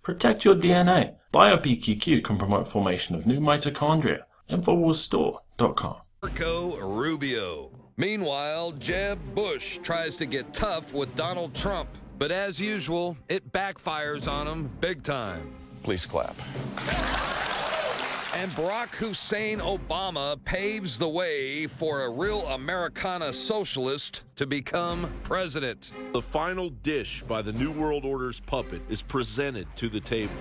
Protect your DNA. BioPQQ can promote formation of new mitochondria. Infowarsstore.com. Marco Rubio. Meanwhile, Jeb Bush tries to get tough with Donald Trump. But as usual, it backfires on him big time. Please clap. And Barack Hussein Obama paves the way for a real Americana socialist to become president. The final dish by the New World Order's puppet is presented to the table.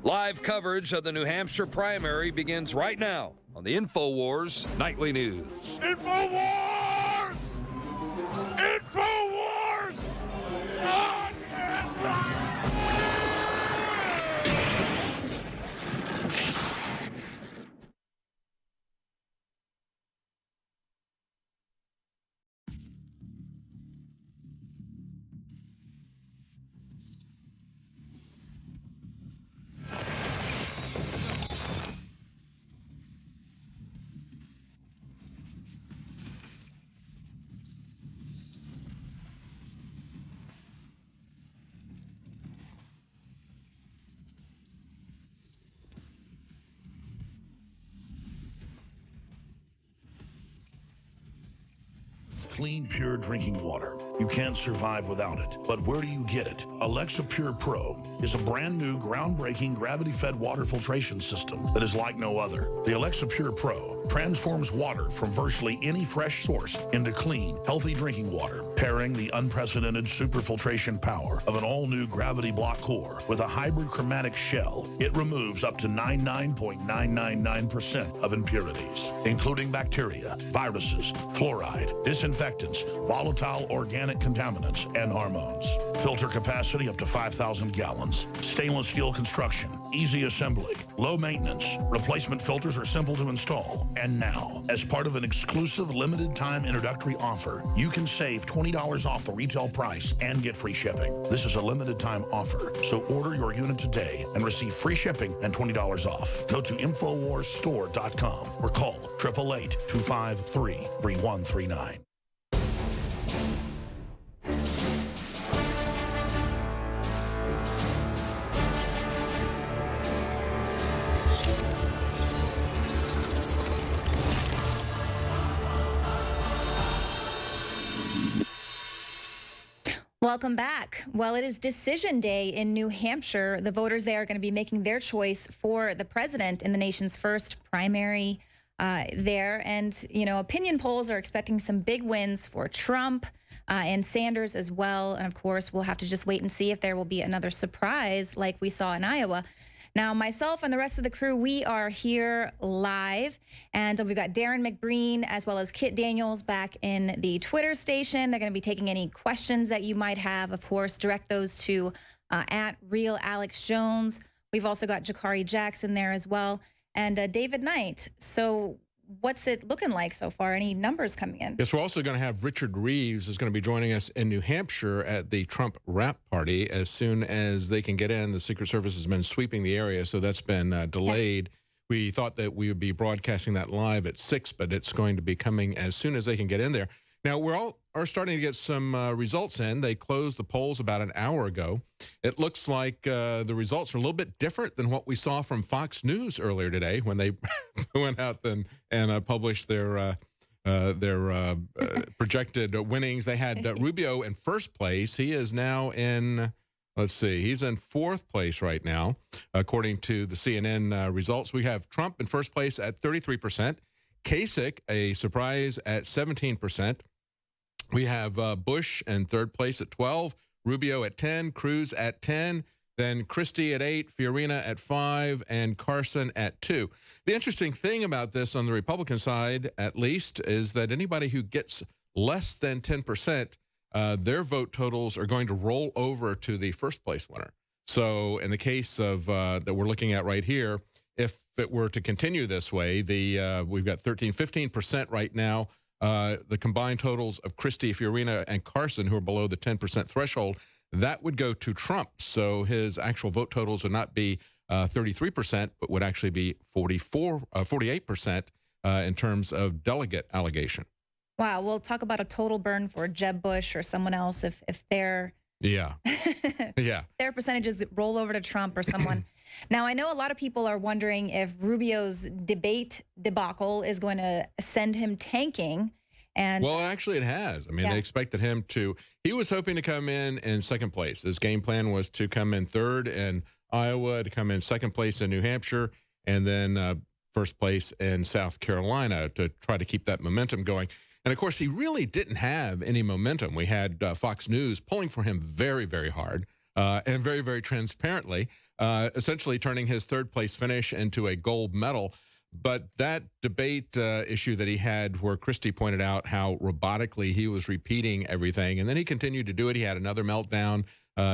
Live coverage of the New Hampshire primary begins right now on the Infowars Nightly News. Infowars! Infowars! Clean, pure drinking water. You can't survive without it. But where do you get it? Alexa Pure Pro is a brand new, groundbreaking, gravity-fed water filtration system that is like no other. The Alexa Pure Pro transforms water from virtually any fresh source into clean, healthy drinking water, pairing the unprecedented superfiltration power of an all-new gravity block core with a hybrid chromatic shell. It removes up to 99.999% of impurities, including bacteria, viruses, fluoride, disinfectants, volatile organic contaminants, and hormones. Filter capacity up to 5,000 gallons. Stainless steel construction, easy assembly, low maintenance. Replacement filters are simple to install. And now, as part of an exclusive limited time introductory offer, you can save $20 off the retail price and get free shipping. This is a limited time offer, so order your unit today and receive free shipping and $20 off. Go to InfoWarsStore.com or call 888-253-3139. Welcome back. Well, it is decision day in New Hampshire. The voters there are going to be making their choice for the president in the nation's first primary there. And, you know, opinion polls are expecting some big wins for Trump and Sanders as well. And, of course, we'll have to just wait and see if there will be another surprise like we saw in Iowa. Now, myself and the rest of the crew, we are here live, and we've got Darren McBreen as well as Kit Daniels back in the Twitter station. They're going to be taking any questions that you might have. Of course, direct those to at Real Alex Jones. We've also got Jakari Jackson there as well, and David Knight. So what's it looking like so far? Any numbers coming in? Yes, we're also going to have Richard Reeves is going to be joining us in New Hampshire at the Trump wrap party as soon as they can get in. The Secret Service has been sweeping the area, so that's been delayed. We thought that we would be broadcasting that live at 6, but it's going to be coming as soon as they can get in there. Now, we're all starting to get some results in. They closed the polls about an hour ago. It looks like the results are a little bit different than what we saw from Fox News earlier today when they went out and published their projected winnings. They had Rubio in first place. He is now in, let's see, he's in fourth place right now, according to the CNN results. We have Trump in first place at 33%. Kasich, a surprise, at 17%. We have Bush in third place at 12, Rubio at 10, Cruz at 10, then Christie at 8, Fiorina at 5, and Carson at 2. The interesting thing about this on the Republican side, at least, is that anybody who gets less than 10%, their vote totals are going to roll over to the first place winner. So in the case of that we're looking at right here, if it were to continue this way, we've got 15% right now. The combined totals of Christie, Fiorina, and Carson, who are below the 10% threshold, that would go to Trump. So his actual vote totals would not be 33%, but would actually be 48% in terms of delegate allegation. Wow, we'll talk about a total burn for Jeb Bush or someone else if they're Yeah. Yeah. Their percentages roll over to Trump or someone. Now, I know a lot of people are wondering if Rubio's debate debacle is going to send him tanking. And well, actually, it has. I mean, yeah. They expected him to. He was hoping to come in second place. His game plan was to come in third in Iowa, to come in second place in New Hampshire, and then first place in South Carolina to try to keep that momentum going. And of course, he really didn't have any momentum. We had Fox News pulling for him very, very hard and very, very transparently, essentially turning his third place finish into a gold medal. But that debate issue that he had where Christie pointed out how robotically he was repeating everything, and then he continued to do it. He had another meltdown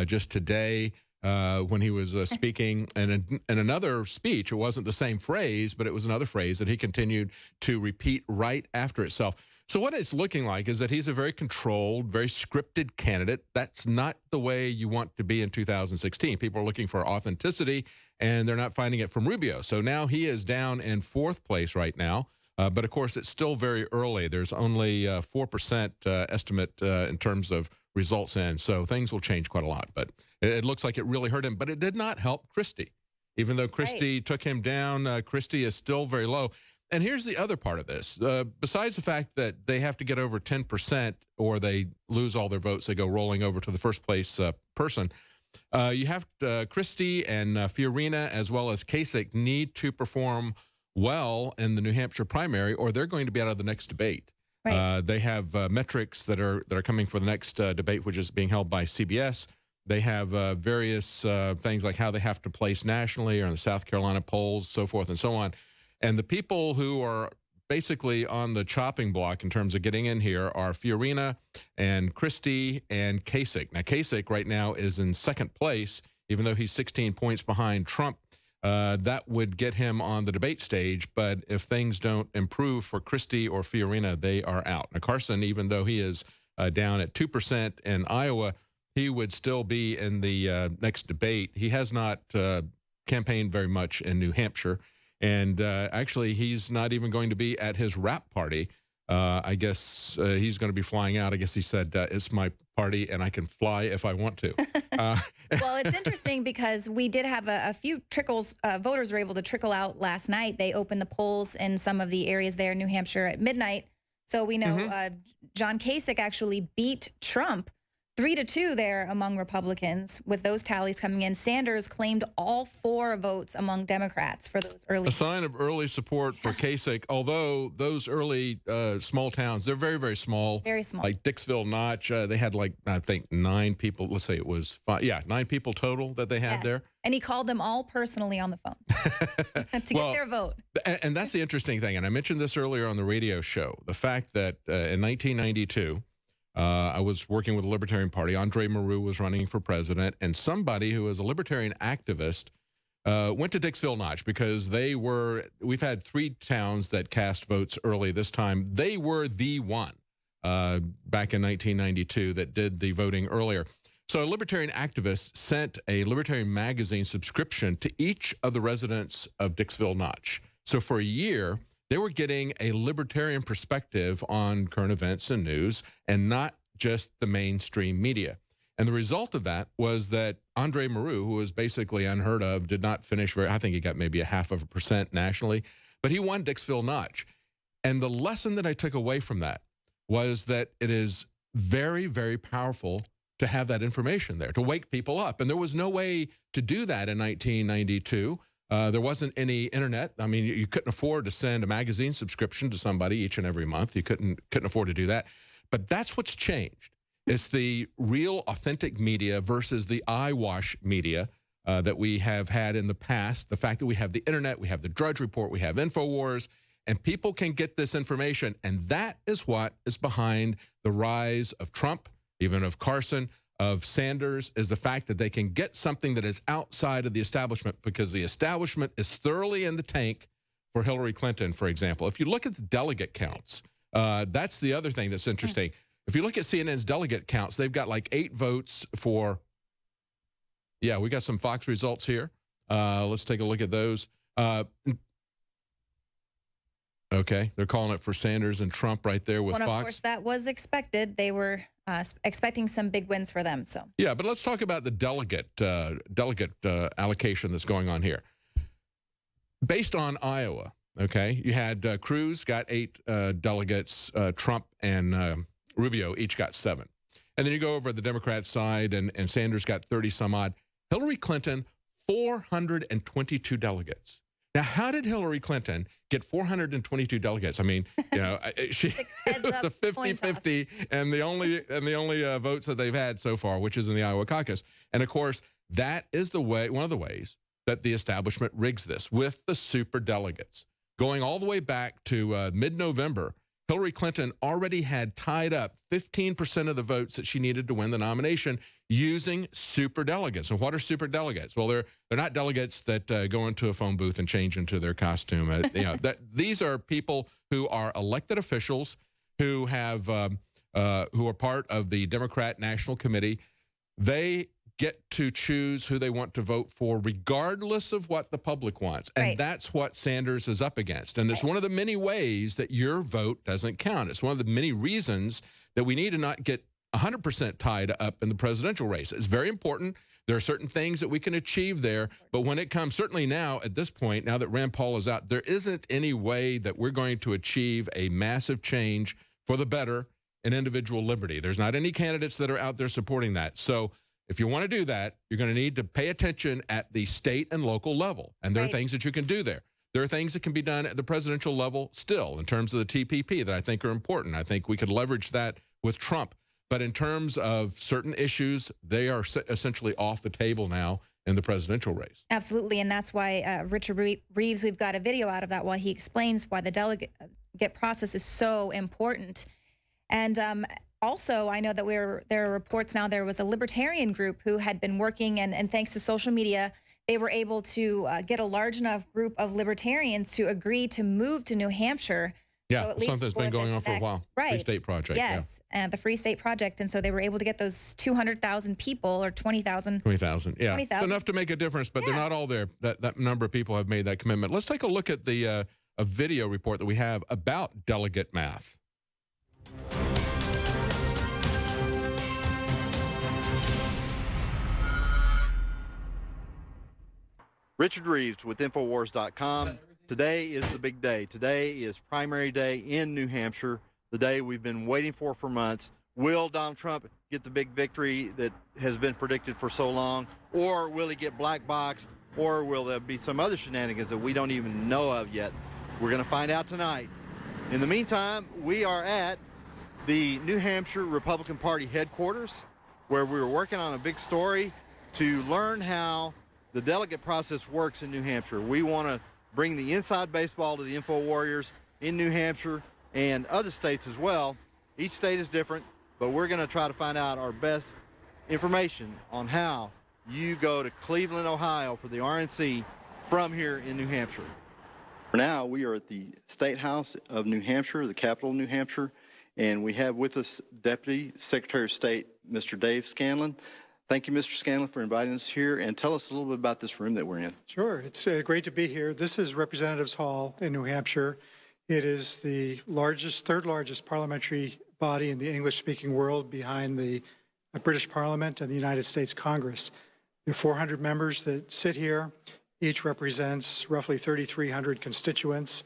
just today when he was speaking. And in another speech, it wasn't the same phrase, but it was another phrase that he continued to repeat right after itself. So what it's looking like is that he's a very controlled, very scripted candidate. That's not the way you want to be in 2016. People are looking for authenticity, and they're not finding it from Rubio. So now he is down in fourth place right now. But, of course, it's still very early. There's only 4% estimate in terms of results in. So things will change quite a lot. But it looks like it really hurt him. But it did not help Christie. Even though Christie took him down, Christie is still very low. And here's the other part of this. Besides the fact that they have to get over 10% or they lose all their votes, they go rolling over to the first place person. You have Christie and Fiorina as well as Kasich need to perform well in the New Hampshire primary, or they're going to be out of the next debate. Right. They have metrics that are coming for the next debate, which is being held by CBS. They have various things like how they have to place nationally or in the South Carolina polls, so forth and so on. And the people who are basically on the chopping block in terms of getting in here are Fiorina and Christie and Kasich. Now, Kasich right now is in second place, even though he's 16 points behind Trump. That would get him on the debate stage. But if things don't improve for Christie or Fiorina, they are out. Now, Carson, even though he is down at 2% in Iowa, he would still be in the next debate. He has not campaigned very much in New Hampshire. And actually, he's not even going to be at his wrap party. I guess he's going to be flying out. I guess he said, it's my party, and I can fly if I want to. Well, it's interesting because we did have a few trickles. Voters were able to trickle out last night. They opened the polls in some of the areas there in New Hampshire at midnight. So we know John Kasich actually beat Trump 3-2 there among Republicans. With those tallies coming in, Sanders claimed all 4 votes among Democrats for those early. A sign of early support for Kasich, although those early small towns, they're very, very small. Very small. Like Dixville Notch, they had like, I think 9 people. Let's say it was 5. Yeah, 9 people total that they had there. And he called them all personally on the phone to get their vote. And that's the interesting thing. And I mentioned this earlier on the radio show, the fact that in 1992, I was working with the Libertarian Party. Andre Maru was running for president, and somebody who was a Libertarian activist went to Dixville Notch because we've had 3 towns that cast votes early this time. They were the one back in 1992 that did the voting earlier. So a Libertarian activist sent a Libertarian magazine subscription to each of the residents of Dixville Notch. So for a year, they were getting a libertarian perspective on current events and news, and not just the mainstream media. And the result of that was that Andre Maru, who was basically unheard of, did not finish I think he got maybe 0.5% nationally, but he won Dixville Notch. And the lesson that I took away from that was that it is very, very powerful to have that information there, to wake people up. And there was no way to do that in 1992. There wasn't any internet. I mean, you couldn't afford to send a magazine subscription to somebody each and every month. You couldn't afford to do that. But that's what's changed. It's the real authentic media versus the eyewash media that we have had in the past. The fact that we have the internet, we have the Drudge Report, we have Infowars, and people can get this information. And that is what is behind the rise of Trump, even of Carson, of Sanders, is the fact that they can get something that is outside of the establishment, because the establishment is thoroughly in the tank for Hillary Clinton, for example. If you look at the delegate counts, that's the other thing that's interesting. If you look at CNN's delegate counts, they've got like 8 votes for, yeah, we got some Fox results here. Let's take a look at those. Okay, they're calling it for Sanders and Trump right there with Fox. Of course, that was expected. They were expecting some big wins for them. So yeah, but let's talk about the delegate allocation that's going on here. Based on Iowa, okay, you had Cruz got 8 delegates, Trump and Rubio each got 7. And then you go over the Democrat side, and Sanders got 30 some odd. Hillary Clinton, 422 delegates. Now, how did Hillary Clinton get 422 delegates? I mean, you know, it was a 50-50, and the only votes that they've had so far, which is in the Iowa caucus. And of course, that is one of the ways that the establishment rigs this with the super delegates. Going all the way back to mid-November, Hillary Clinton already had tied up 15% of the votes that she needed to win the nomination using super delegates. And what are super delegates? Well, they're not delegates that go into a phone booth and change into their costume. You know, these are people who are elected officials who have who are part of the Democrat National Committee. They get to choose who they want to vote for regardless of what the public wants. And that's what Sanders is up against. And it's one of the many ways that your vote doesn't count. It's one of the many reasons that we need to not get 100% tied up in the presidential race. It's very important. There are certain things that we can achieve there. But when it comes, certainly now at this point, now that Rand Paul is out, there isn't any way that we're going to achieve a massive change for the better in individual liberty. There's not any candidates that are out there supporting that. So if you want to do that, you're going to need to pay attention at the state and local level. And there are things that you can do there. There are things that can be done at the presidential level still in terms of the TPP that I think are important. I think we could leverage that with Trump. But in terms of certain issues, they are essentially off the table now in the presidential race. absolutely, and that's why Richard Reeves, we've got a video out of that while he explains why the delegate process is so important. And also, I know that there are reports now there was a libertarian group who had been working, and thanks to social media, they were able to get a large enough group of libertarians to agree to move to New Hampshire. Yeah, so something that's been going on for a while. Right. Free State Project. Yes, the Free State Project. And so they were able to get those 200,000 people, or 20,000. 20,000, yeah. 20,000. Enough to make a difference, but they're not all there. That number of people have made that commitment. Let's take a look at the a video report that we have about delegate math. Richard Reeves with Infowars.com. Today is the big day. Today is primary day in New Hampshire, the day we've been waiting for months. Will Donald Trump get the big victory that has been predicted for so long, or will he get black boxed, or will there be some other shenanigans that we don't even know of yet? We're going to find out tonight. In the meantime, we are at the New Hampshire Republican Party headquarters, where we were working on a big story to learn how the delegate process works in New Hampshire. We want to bring the inside baseball to the Info Warriors in New Hampshire and other states as well. Each state is different, but we're going to try to find out our best information on how you go to Cleveland, Ohio for the RNC from here in New Hampshire. For now, we are at the State House of New Hampshire, the capital of New Hampshire, and we have with us Deputy Secretary of State, Mr. Dave Scanlon. Thank you, Mr. Scanlon, for inviting us here, and tell us a little bit about this room that we're in. Sure. It's great to be here. This is Representatives Hall in New Hampshire. It is the third largest parliamentary body in the English-speaking world behind the British Parliament and the United States Congress. There are 400 members that sit here. Each represents roughly 3,300 constituents.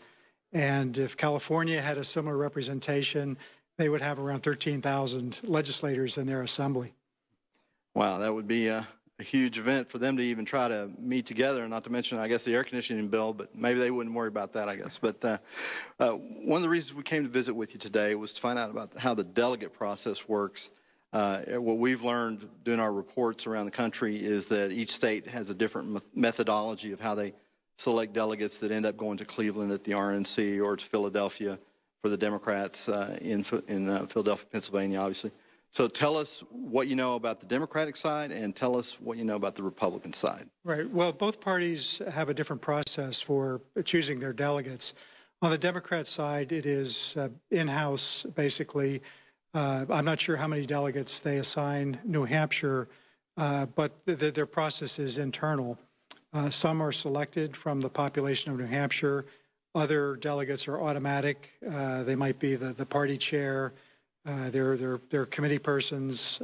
And if California had a similar representation, they would have around 13,000 legislators in their assembly. Wow, that would be a huge event for them to even try to meet together, not to mention, I guess, the air conditioning bill, but maybe they wouldn't worry about that, I guess. But one of the reasons we came to visit with you today was to find out about how the delegate process works. What we've learned doing our reports around the country is that each state has a different methodology of how they select delegates that end up going to Cleveland at the RNC or to Philadelphia for the Democrats in Philadelphia, Pennsylvania, obviously. So tell us what you know about the Democratic side and tell us what you know about the Republican side. Right. Well, both parties have a different process for choosing their delegates. On the Democrat side, it is in-house, basically. I'm not sure how many delegates they assign New Hampshire, but their process is internal. Some are selected from the population of New Hampshire. Other delegates are automatic. They might be the party chair, their committee persons,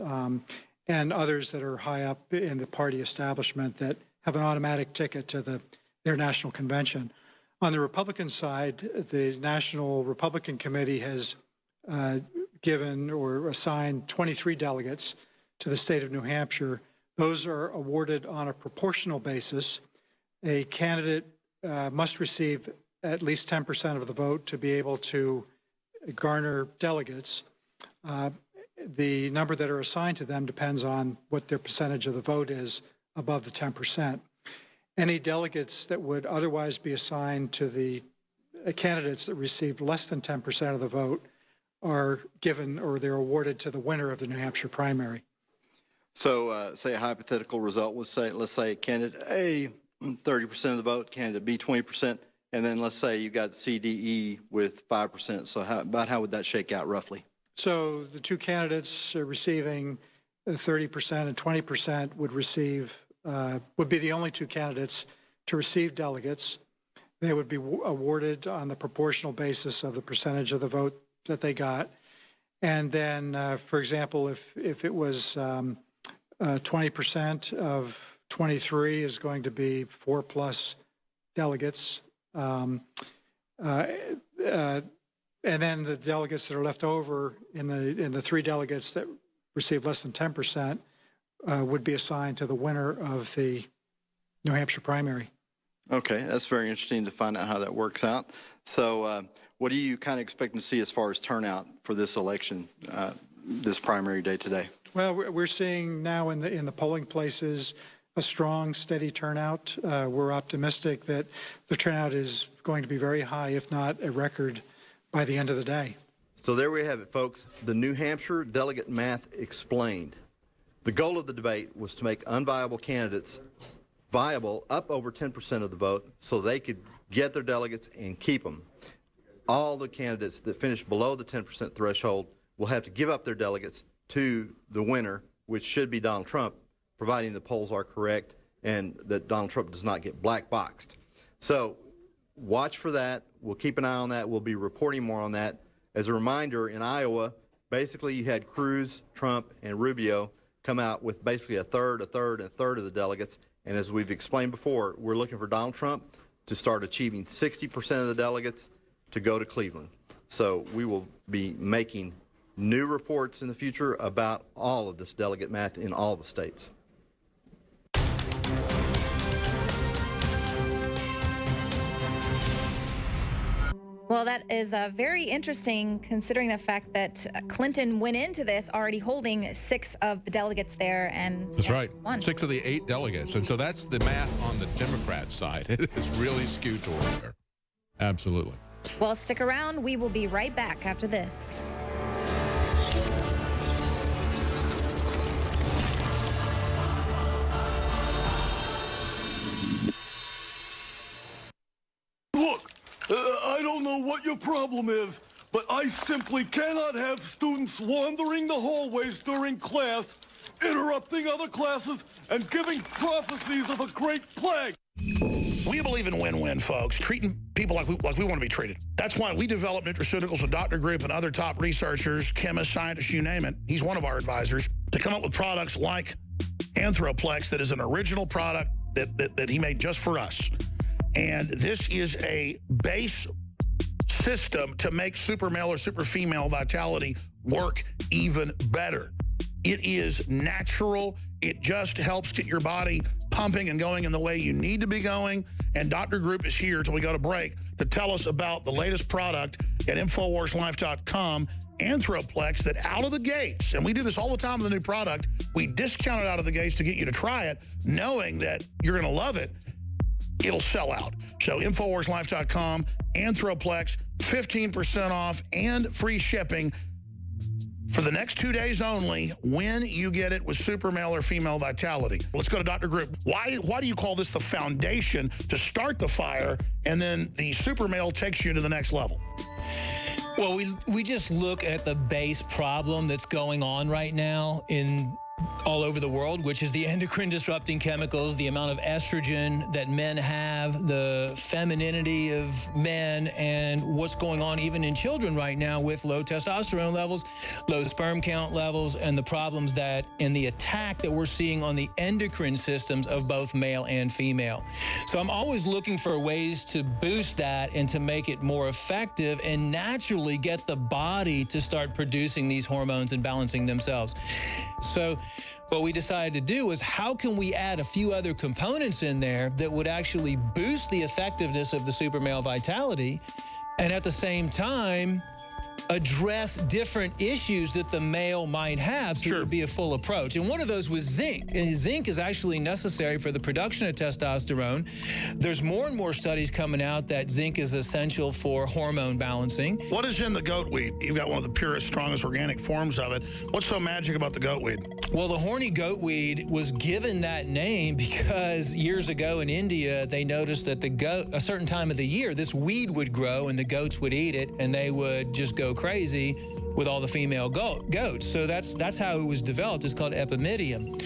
and others that are high up in the party establishment that have an automatic ticket to their national convention. On the Republican side, the National Republican Committee has given or assigned 23 delegates to the state of New Hampshire. Those are awarded on a proportional basis. A candidate must receive at least 10% of the vote to be able to garner delegates. The number that are assigned to them depends on what their percentage of the vote is above the 10%. Any delegates that would otherwise be assigned to the candidates that received less than 10% of the vote are given, or they're awarded to the winner of the New Hampshire primary. So say a hypothetical result was, let's say candidate A, 30% of the vote, candidate B, 20%, and then let's say you got CDE with 5%. So how would that shake out roughly? So the two candidates receiving 30% and 20% would be the only two candidates to receive delegates. They would be awarded on the proportional basis of the percentage of the vote that they got. And then, for example, if it was 20% of 23 is going to be 4+ delegates. And then the delegates that are left over in the 3 delegates that receive less than 10% would be assigned to the winner of the New Hampshire primary. Okay, that's very interesting to find out how that works out. So what are you kind of expecting to see as far as turnout for this election, this primary day today? Well, we're seeing now in the polling places a strong, steady turnout. We're optimistic that the turnout is going to be very high, if not a record, by the end of the day. So there we have it, folks. The New Hampshire delegate math explained. The goal of the debate was to make unviable candidates viable up over 10% of the vote so they could get their delegates and keep them. All the candidates that finish below the 10% threshold will have to give up their delegates to the winner, which should be Donald Trump, providing the polls are correct and that Donald Trump does not get black boxed. So watch for that. We'll keep an eye on that. We'll be reporting more on that. As a reminder, in Iowa, basically you had Cruz, Trump, and Rubio come out with basically a third, and a third of the delegates. And as we've explained before, we're looking for Donald Trump to start achieving 60% of the delegates to go to Cleveland. So we will be making new reports in the future about all of this delegate math in all the states. Well, that is very interesting considering the fact that Clinton went into this already holding 6 of the delegates there, and that's right, won. 6 of the 8 delegates. And so that's the math on the Democrat side. It is really skewed toward there. Absolutely. Well, stick around. We will be right back after this. Look, I don't know what your problem is, but I simply cannot have students wandering the hallways during class, interrupting other classes, and giving prophecies of a great plague. We believe in win-win, folks, treating people like we want to be treated. That's why we develop nutraceuticals with Dr. Group and other top researchers, chemists, scientists, you name it. He's one of our advisors, to come up with products like Anthroplex that is an original product that he made just for us. And this is a base system to make super male or super female vitality work even better. It is natural. It just helps get your body pumping and going in the way you need to be going. And Dr. Group is here till we go to break to tell us about the latest product at InfoWarsLife.com, Anthroplex, that out of the gates, and we do this all the time with a new product, we discount it out of the gates to get you to try it, knowing that you're going to love it. It'll sell out. So InfoWarsLife.com, Anthroplex, 15% off and free shipping for the next 2 days only when you get it with super male or female vitality. Let's go to Dr. Group. Why do you call this the foundation to start the fire, and then the super male takes you to the next level? Well, we just look at the base problem that's going on right now in all over the world, which is the endocrine disrupting chemicals, the amount of estrogen that men have, the femininity of men, and what's going on even in children right now with low testosterone levels, low sperm count levels, and the problems that and the attack that we're seeing on the endocrine systems of both male and female. So I'm always looking for ways to boost that and to make it more effective and naturally get the body to start producing these hormones and balancing themselves. So what we decided to do was, how can we add a few other components in there that would actually boost the effectiveness of the super male vitality and at the same time address different issues that the male might have, so it would be a full approach. And one of those was zinc. And zinc is actually necessary for the production of testosterone. There's more and more studies coming out that zinc is essential for hormone balancing. What is in the goat weed? You've got one of the purest, strongest organic forms of it. What's so magic about the goat weed? Well, the horny goat weed was given that name because years ago in India, they noticed that a certain time of the year, this weed would grow and the goats would eat it and they would just go crazy with all the female goats. So that's how it was developed. It's called epimedium.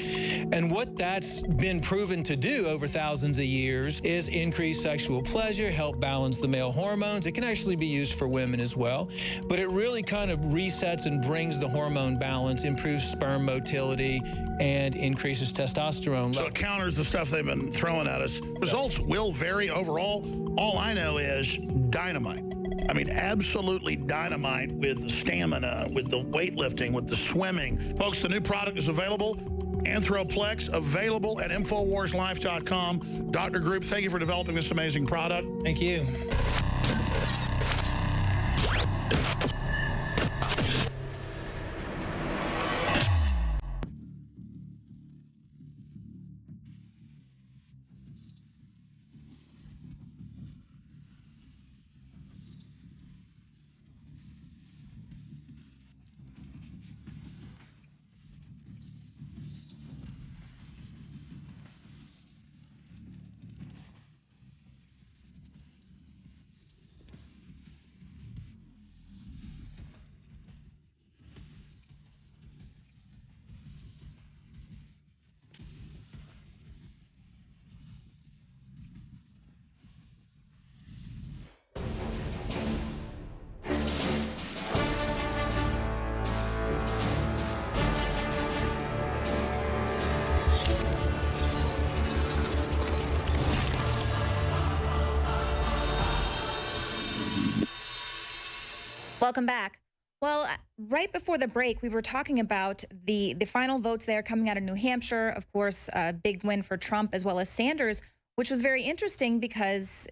And what that's been proven to do over thousands of years is increase sexual pleasure, help balance the male hormones. It can actually be used for women as well. But it really kind of resets and brings the hormone balance, improves sperm motility, and increases testosterone levels. So it counters the stuff they've been throwing at us. Results will vary overall. All I know is dynamite. I mean, absolutely dynamite with the stamina, with the weightlifting, with the swimming. Folks, the new product is available. Anthroplex, available at InfoWarsLife.com. Dr. Group, thank you for developing this amazing product. Thank you. Welcome back. Well, right before the break, we were talking about the final votes there coming out of New Hampshire. Of course, a big win for Trump as well as Sanders, which was very interesting because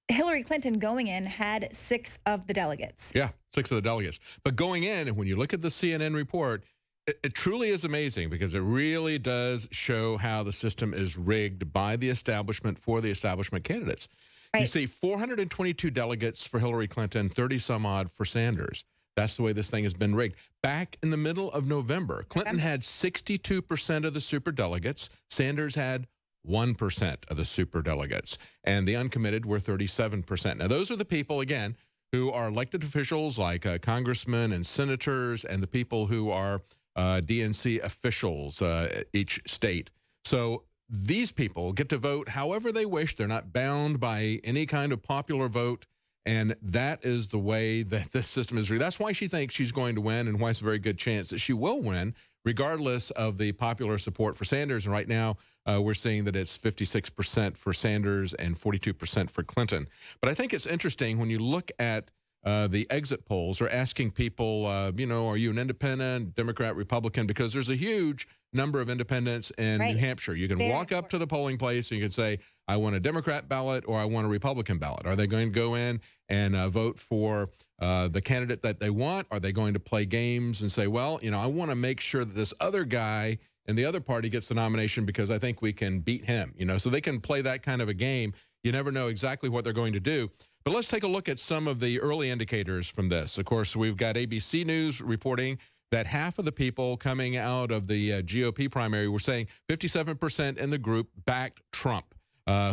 Hillary Clinton going in had 6 of the delegates. Yeah, 6 of the delegates. But going in, and when you look at the CNN report, it truly is amazing because it really does show how the system is rigged by the establishment for the establishment candidates. Right. You see 422 delegates for Hillary Clinton, 30 some odd for Sanders. That's the way this thing has been rigged. Back in the middle of November, Clinton had 62% of the superdelegates. Sanders had 1% of the superdelegates. And the uncommitted were 37%. Now, those are the people, again, who are elected officials like congressmen and senators and the people who are DNC officials, each state. So these people get to vote however they wish. They're not bound by any kind of popular vote. And that is the way that this system is. That's why she thinks she's going to win and why it's a very good chance that she will win, regardless of the popular support for Sanders. And right now, we're seeing that it's 56% for Sanders and 42% for Clinton. But I think it's interesting when you look at the exit polls are asking people, you know, are you an independent, Democrat, Republican? Because there's a huge number of independents in New Hampshire. You can walk up to the polling place and you can say, I want a Democrat ballot or I want a Republican ballot. Are they going to go in and vote for the candidate that they want? Are they going to play games and say, well, you know, I want to make sure that this other guy and the other party gets the nomination because I think we can beat him, you know, so they can play that kind of a game. You never know exactly what they're going to do. But let's take a look at some of the early indicators from this. Of course, we've got ABC News reporting that half of the people coming out of the GOP primary were saying 57% in the group backed Trump,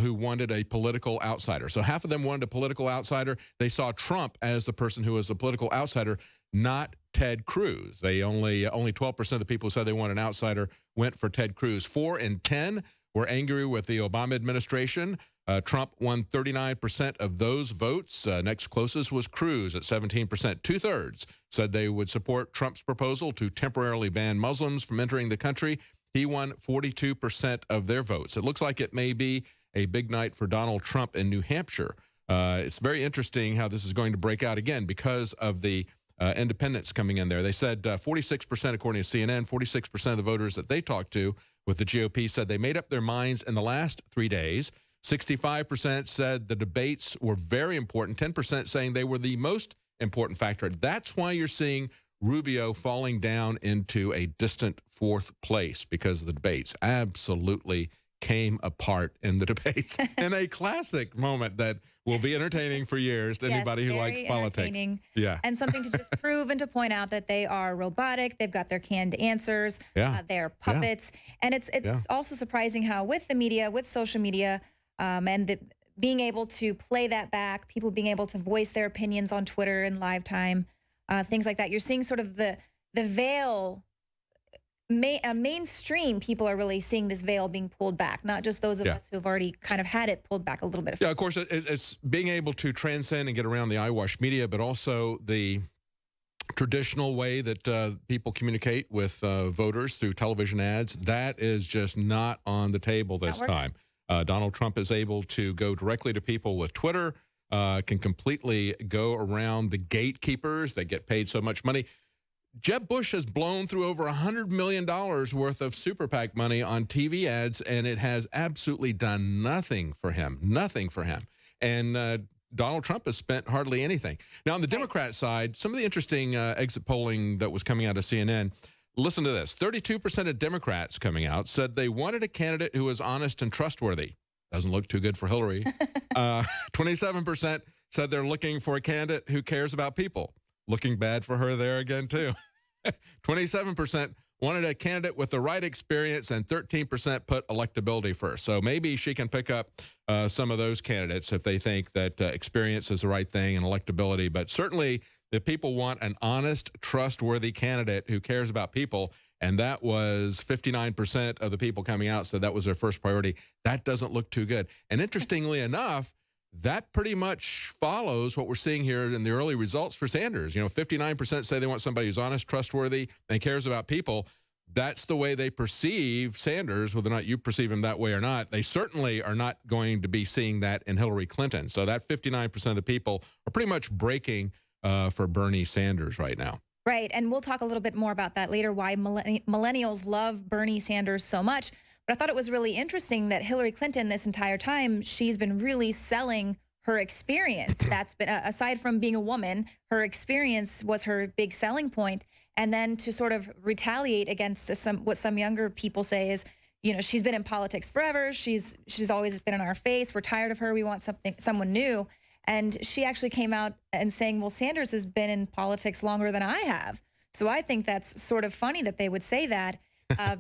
who wanted a political outsider. So half of them wanted a political outsider. They saw Trump as the person who was a political outsider, not Ted Cruz. They only 12% of the people who said they want an outsider went for Ted Cruz. 4 in 10 were angry with the Obama administration. Trump won 39% of those votes. Next closest was Cruz at 17%. Two-thirds said they would support Trump's proposal to temporarily ban Muslims from entering the country. He won 42% of their votes. It looks like it may be a big night for Donald Trump in New Hampshire. It's very interesting how this is going to break out again because of the independents coming in there. They said 46%, according to CNN, 46% of the voters that they talked to with the GOP said they made up their minds in the last 3 days. 65% said the debates were very important, 10% saying they were the most important factor. That's why you're seeing Rubio falling down into a distant 4th place, because the debates absolutely came apart in the debates in a classic moment that will be entertaining for years to anybody who likes politics. Yeah. And something to just prove and to point out that they are robotic. They've got their canned answers. Yeah. They're puppets. Yeah. And it's also surprising how with the media, with social media, and being able to play that back, people being able to voice their opinions on Twitter in live time, things like that. You're seeing sort of the veil. Mainstream people are really seeing this veil being pulled back, not just those of us who have already kind of had it pulled back a little bit. Yeah, of course, it's being able to transcend and get around the eyewash media, but also the traditional way that people communicate with voters through television ads. That is just not on the table this time. Donald Trump is able to go directly to people with Twitter, can completely go around the gatekeepers that get paid so much money. Jeb Bush has blown through over $100 million worth of super PAC money on TV ads, and it has absolutely done nothing for him. Nothing for him. And Donald Trump has spent hardly anything. Now, on the Democrat side, some of the interesting exit polling that was coming out of CNN, listen to this. 32% of Democrats coming out said they wanted a candidate who was honest and trustworthy. Doesn't look too good for Hillary. 27% said they're looking for a candidate who cares about people. Looking bad for her there again, too. 27% wanted a candidate with the right experience, and 13% put electability first. So maybe she can pick up some of those candidates if they think that experience is the right thing and electability. But certainly the people want an honest, trustworthy candidate who cares about people, and that was 59% of the people coming out said that was their first priority. That doesn't look too good. And interestingly enough, that pretty much follows what we're seeing here in the early results for Sanders. You know, 59% say they want somebody who's honest, trustworthy, and cares about people. That's the way they perceive Sanders, whether or not you perceive him that way or not. They certainly are not going to be seeing that in Hillary Clinton. So that 59% of the people are pretty much breaking for Bernie Sanders right now. Right, and we'll talk a little bit more about that later, why millennials love Bernie Sanders so much. But I thought it was really interesting that Hillary Clinton, this entire time, she's been really selling her experience. That's been, aside from being a woman, her experience was her big selling point. And then to sort of retaliate against what some younger people say is, you know, she's been in politics forever. She's always been in our face. We're tired of her. We want someone new. And she actually came out and saying, well, Sanders has been in politics longer than I have. So I think that's sort of funny that they would say that.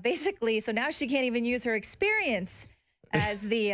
Basically, so now she can't even use her experience as the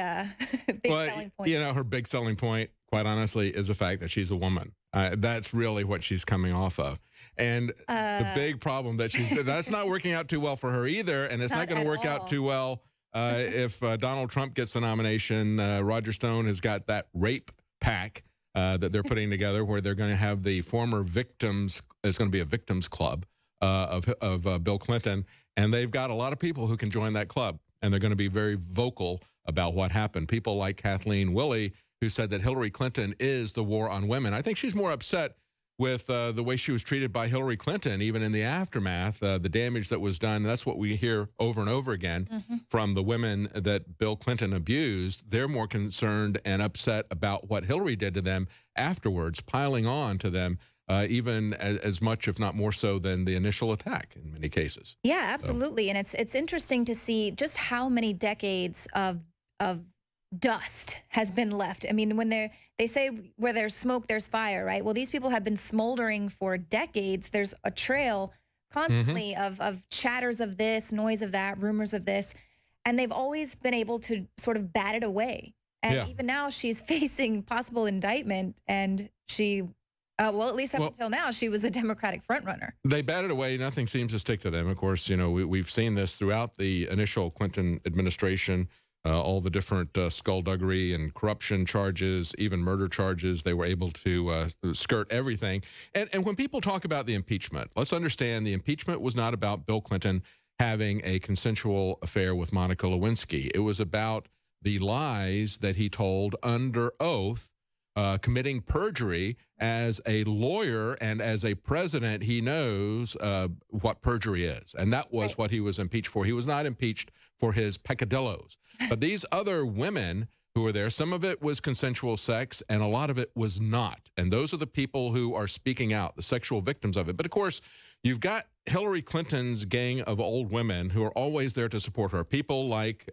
big selling point. You know, her big selling point, quite honestly, is the fact that she's a woman. That's really what she's coming off of. And the big problem that that's not working out too well for her either, and it's not going to work out too well if Donald Trump gets the nomination. Roger Stone has got that rape pack that they're putting together where they're going to have the former victims, it's going to be a victims club of Bill Clinton. And they've got a lot of people who can join that club, and they're going to be very vocal about what happened. People like Kathleen Willey, who said that Hillary Clinton is the war on women. I think she's more upset with the way she was treated by Hillary Clinton, even in the aftermath, the damage that was done. That's what we hear over and over again from the women that Bill Clinton abused. They're more concerned and upset about what Hillary did to them afterwards, piling on to them. Even as much, if not more so, than the initial attack in many cases. Yeah, absolutely. So. And it's interesting to see just how many decades of dust has been left. I mean, when they say where there's smoke, there's fire, right? Well, these people have been smoldering for decades. There's a trail constantly of chatters of this, noise of that, rumors of this, and they've always been able to sort of bat it away. And even now she's facing possible indictment, and she Well, at least up until now, she was a Democratic frontrunner. They batted away. Nothing seems to stick to them. Of course, you know, we've seen this throughout the initial Clinton administration, all the different skullduggery and corruption charges, even murder charges. They were able to skirt everything. And when people talk about the impeachment, let's understand the impeachment was not about Bill Clinton having a consensual affair with Monica Lewinsky. It was about the lies that he told under oath, committing perjury. As a lawyer and as a president, he knows what perjury is. And that was what he was impeached for. He was not impeached for his peccadillos. But these other women who were there, some of it was consensual sex and a lot of it was not. And those are the people who are speaking out, the sexual victims of it. But of course, you've got Hillary Clinton's gang of old women who are always there to support her. People like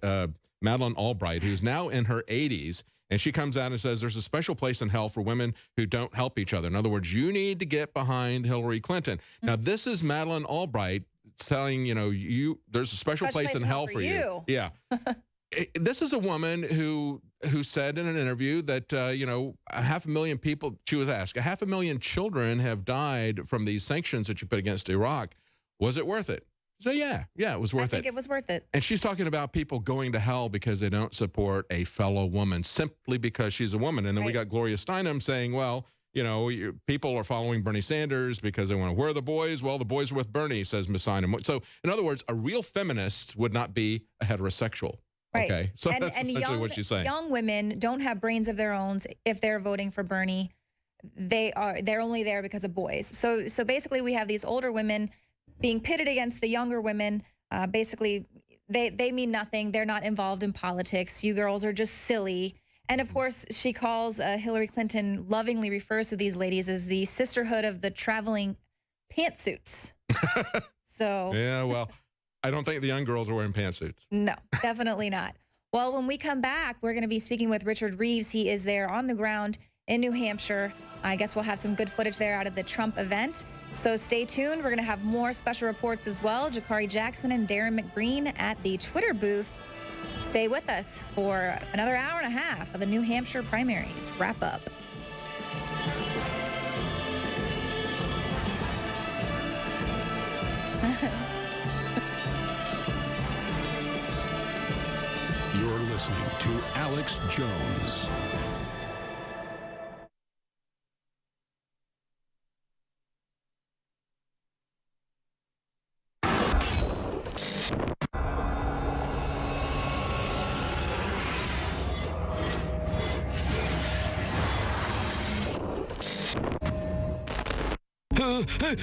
Madeleine Albright, who's now in her 80s. And she comes out and says there's a special place in hell for women who don't help each other. In other words, you need to get behind Hillary Clinton. Now, this is Madeleine Albright telling, you know, there's a special place in hell for you. Yeah. This is a woman who said in an interview that, you know, 500,000 people, she was asked, 500,000 children have died from these sanctions that you put against Iraq. Was it worth it? So, yeah, it was worth it. I think it was worth it. And she's talking about people going to hell because they don't support a fellow woman simply because she's a woman. And then we got Gloria Steinem saying, well, you know, people are following Bernie Sanders because they want to. Where are the boys? Well, the boys are with Bernie, says Ms. Steinem. So, in other words, a real feminist would not be a heterosexual. Right. Okay, so that's essentially what she's saying. Young women don't have brains of their own if they're voting for Bernie. They're only there because of boys. So basically, we have these older women being pitted against the younger women. Basically, they mean nothing. They're not involved in politics. You girls are just silly. And of course, she calls Hillary Clinton, lovingly refers to these ladies as the sisterhood of the traveling pantsuits. So yeah, well, I don't think the young girls are wearing pantsuits. No, definitely not. Well, when we come back, we're going to be speaking with Richard Reeves. He is there on the ground in New Hampshire. I guess we'll have some good footage there out of the Trump event. So stay tuned. We're going to have more special reports as well. Jakari Jackson and Darren McBreen at the Twitter booth. Stay with us for another hour and a half of the New Hampshire primaries wrap up. You're listening to Alex Jones.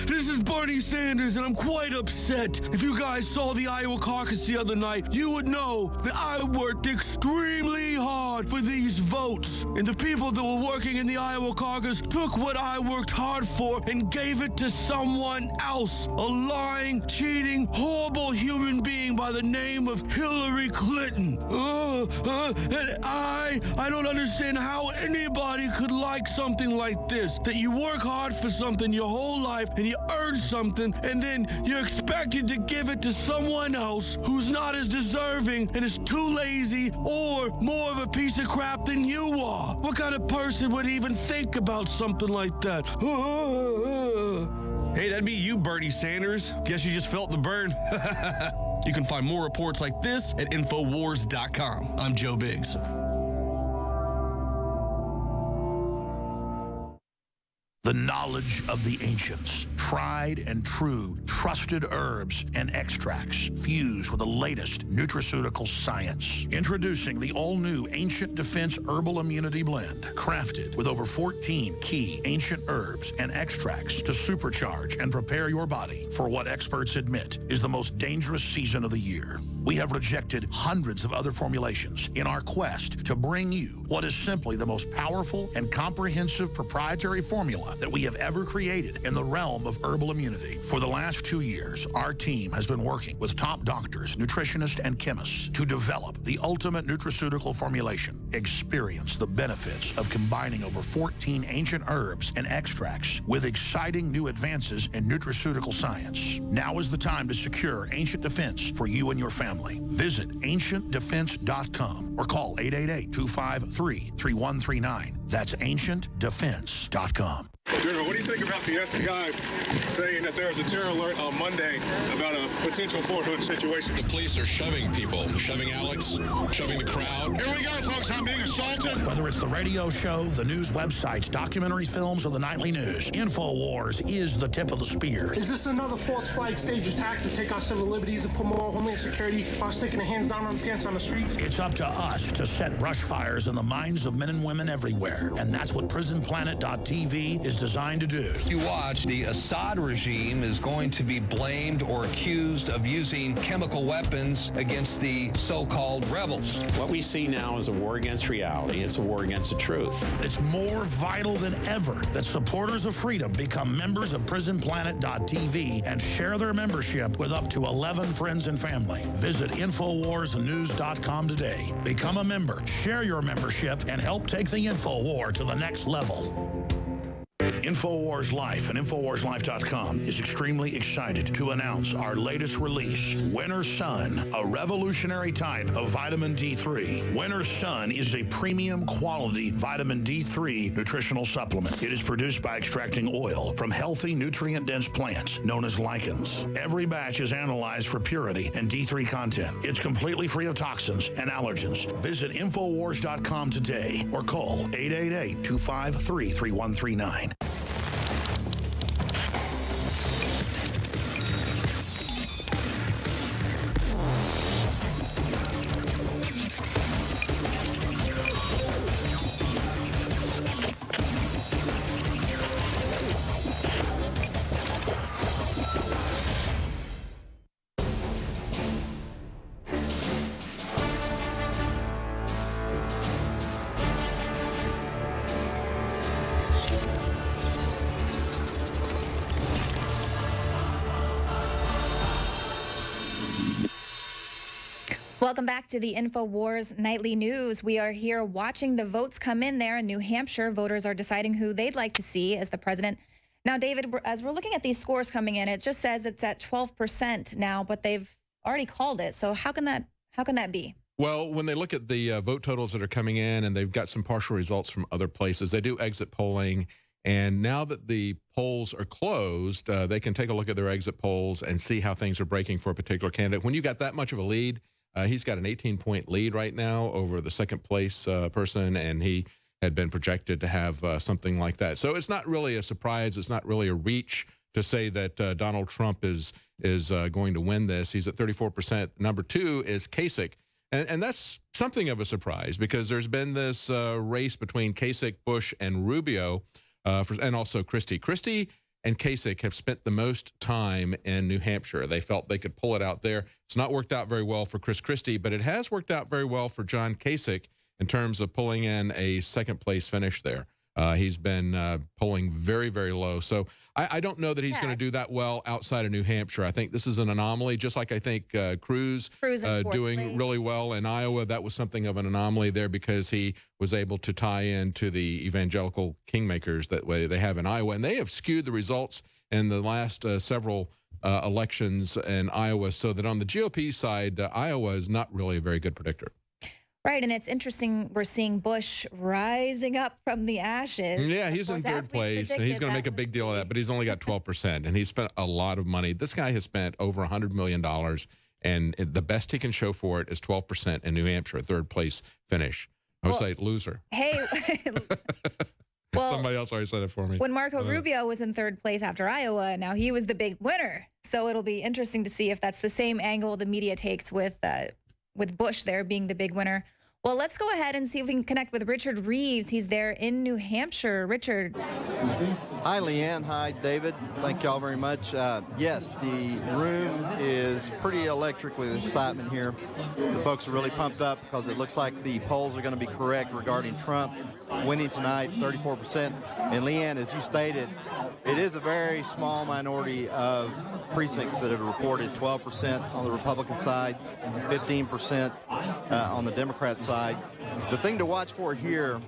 This is Bernie Sanders, and I'm quite upset. If you guys saw the Iowa caucus the other night, you would know that I worked extremely hard for these votes. And the people that were working in the Iowa caucus took what I worked hard for and gave it to someone else. A lying, cheating, horrible human being by the name of Hillary Clinton. And I don't understand how anybody could like something like this. That you work hard for something your whole life and you earn something and then you're expected to give it to someone else who's not as deserving and is too lazy or more of a piece of crap than you are. What kind of person would even think about something like that? Hey, that'd be you, Bernie Sanders. Guess you just felt the burn. You can find more reports like this at Infowars.com. I'm Joe Biggs. The knowledge of the ancients, tried and true, trusted herbs and extracts fused with the latest nutraceutical science. Introducing the all-new Ancient Defense Herbal Immunity Blend, crafted with over 14 key ancient herbs and extracts to supercharge and prepare your body for what experts admit is the most dangerous season of the year. We have rejected hundreds of other formulations in our quest to bring you what is simply the most powerful and comprehensive proprietary formula that we have ever created in the realm of herbal immunity. For the last 2 years, our team has been working with top doctors, nutritionists, and chemists to develop the ultimate nutraceutical formulation. Experience the benefits of combining over 14 ancient herbs and extracts with exciting new advances in nutraceutical science. Now is the time to secure Ancient Defense for you and your family. Visit ancientdefense.com or call 888-253-3139. That's ancientdefense.com. General, what do you think about the FBI saying that there was a terror alert on Monday about a potential Fort Hood situation? The police are shoving people, shoving Alex, shoving the crowd. Here we go, folks. I'm being assaulted. Whether it's the radio show, the news websites, documentary films, or the nightly news, Infowars is the tip of the spear. Is this another false flag stage attack to take our civil liberties and put more Homeland Security while sticking their hands down on the pants on the streets? It's up to us to set brush fires in the minds of men and women everywhere, and that's what PrisonPlanet.tv is designed to do. You watch, the Assad regime is going to be blamed or accused of using chemical weapons against the so-called rebels. What we see now is a war against reality. It's a war against the truth. It's more vital than ever that supporters of freedom become members of PrisonPlanet.tv and share their membership with up to 11 friends and family. Visit InfoWarsNews.com today. Become a member, share your membership, and help take the InfoWar to the next level. Infowars Life and InfoWarsLife.com is extremely excited to announce our latest release, Winter Sun, a revolutionary type of vitamin D3. Winter Sun is a premium quality vitamin D3 nutritional supplement. It is produced by extracting oil from healthy, nutrient-dense plants known as lichens. Every batch is analyzed for purity and D3 content. It's completely free of toxins and allergens. Visit Infowars.com today or call 888-253-3139. Welcome back to the InfoWars Nightly News. We are here watching the votes come in there in New Hampshire. Voters are deciding who they'd like to see as the president. Now, David, as we're looking at these scores coming in, it just says it's at 12% now, but they've already called it. So how can that be? Well, when they look at the vote totals that are coming in, and they've got some partial results from other places, they do exit polling. And now that the polls are closed, they can take a look at their exit polls and see how things are breaking for a particular candidate. When you got that much of a lead, he's got an 18-point lead right now over the second place person, and he had been projected to have something like that. So it's not really a surprise. It's not really a reach to say that Donald Trump is going to win this. He's at 34%. Number two is Kasich. And that's something of a surprise because there's been this race between Kasich, Bush, and Rubio, and also Christie. Christie and Kasich have spent the most time in New Hampshire. They felt they could pull it out there. It's not worked out very well for Chris Christie, but it has worked out very well for John Kasich in terms of pulling in a second-place finish there. He's been polling very, very low. So I don't know that he's going to do that well outside of New Hampshire. I think this is an anomaly, just like I think Cruz doing really well in Iowa. That was something of an anomaly there because he was able to tie into the evangelical kingmakers that way they have in Iowa. And they have skewed the results in the last several elections in Iowa so that on the GOP side, Iowa is not really a very good predictor. Right, and it's interesting we're seeing Bush rising up from the ashes. Yeah, he's in third place, and he's going to make a big deal of that, but he's only got 12%, and he spent a lot of money. This guy has spent over $100 million, and the best he can show for it is 12% in New Hampshire, a third-place finish. I would say loser. Hey, well, somebody else already said it for me. When Marco Rubio was in third place after Iowa, now he was the big winner. So it'll be interesting to see if that's the same angle the media takes with Bush there being the big winner. Well, let's go ahead and see if we can connect with Richard Reeves. He's there in New Hampshire. Richard. Hi, Leanne. Hi, David. Thank y'all very much. Yes, the room is pretty electric with excitement here. The folks are really pumped up because it looks like the polls are going to be correct regarding Trump winning tonight, 34%. And Leanne, as you stated, it is a very small minority of precincts that have reported 12% on the Republican side, 15% on the Democrat side. The thing to watch for here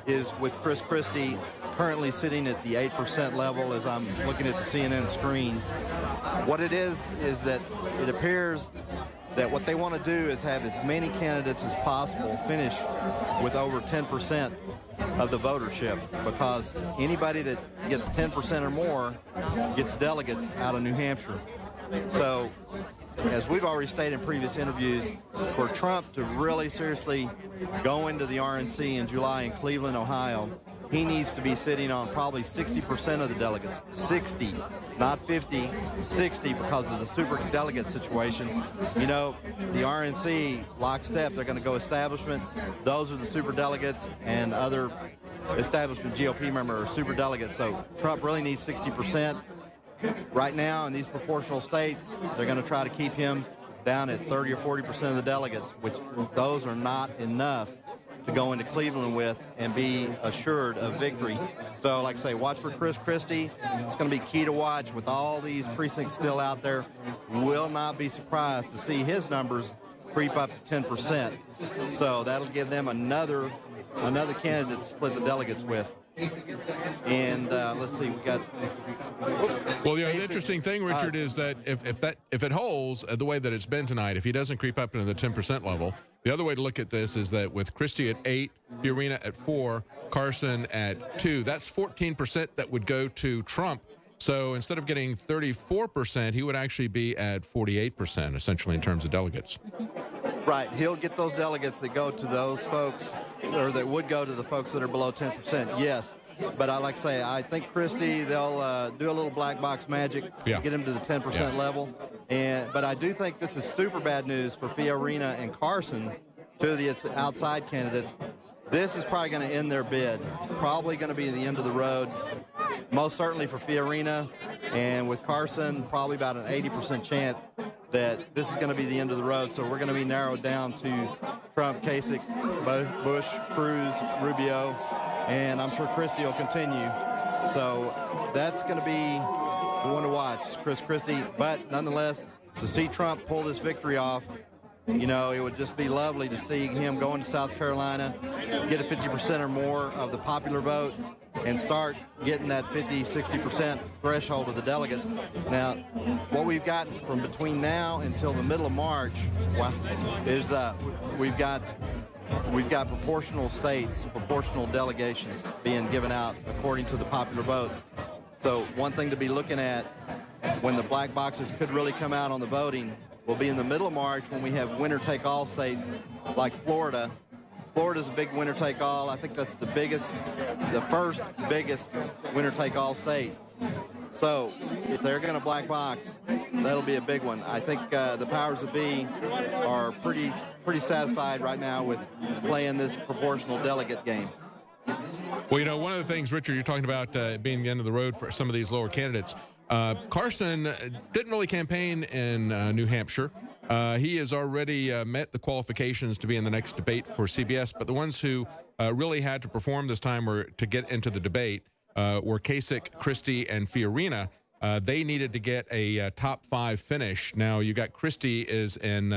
is with Chris Christie currently sitting at the 8% level as I'm looking at the CNN screen. What it is that it appears that what they want to do is have as many candidates as possible finish with over 10%. of the votership, because anybody that gets 10% or more gets delegates out of New Hampshire. So, as we've already stated in previous interviews, for Trump to really seriously go into the RNC in July in Cleveland, Ohio, he needs to be sitting on probably 60% of the delegates. 60, not 50, 60, because of the super delegate situation. You know, the RNC, lockstep, they're going to go establishment. Those are the super delegates, and other establishment GOP members are super delegates. So Trump really needs 60%. Right now, in these proportional states, they're going to try to keep him down at 30 or 40% of the delegates, which those are not enough to go into Cleveland with and be assured of victory. So, like I say, watch for Chris Christie. It's going to be key to watch with all these precincts still out there. Will not be surprised to see his numbers creep up to 10%. So that'll give them another candidate to split the delegates with. And let's see, we got. Well, the interesting thing, Richard, is that if it holds the way that it's been tonight, if he doesn't creep up into the 10% level, the other way to look at this is that with Christie at 8, Fiorina at 4, Carson at 2, that's 14% that would go to Trump. So instead of getting 34%, he would actually be at 48%, essentially, in terms of delegates. Right. He'll get those delegates that go to those folks, or that would go to the folks that are below 10%, yes. But I like to say, I think Christie, they'll do a little black box magic, get him to the 10% level. But I do think this is super bad news for Fiorina and Carson, two of the outside candidates. This is probably going to end their bid. It's probably going to be the end of the road, most certainly for Fiorina. And with Carson, probably about an 80% chance that this is going to be the end of the road. So we're going to be narrowed down to Trump, Kasich, Bush, Cruz, Rubio, and I'm sure Christie will continue. So that's going to be the one to watch, Chris Christie. But nonetheless, to see Trump pull this victory off, you know, it would just be lovely to see him go into South Carolina, get a 50% or more of the popular vote, and start getting that 50, 60% threshold of the delegates. Now, what we've got from between now until the middle of March is we've got proportional states, proportional delegations being given out according to the popular vote. So one thing to be looking at when the black boxes could really come out on the voting will be in the middle of March, when we have winner-take-all states like Florida. Florida's a big winner-take-all. I think that's the first biggest winner-take-all state. So if they're going to black box, that'll be a big one. I think the powers that be are pretty satisfied right now with playing this proportional delegate game. Well, you know, one of the things, Richard, you're talking about being the end of the road for some of these lower candidates. Carson didn't really campaign in New Hampshire. He has already met the qualifications to be in the next debate for CBS, but the ones who really had to perform this time or to get into the debate were Kasich, Christie, and Fiorina. They needed to get a top 5 finish. Now, you got Christie is in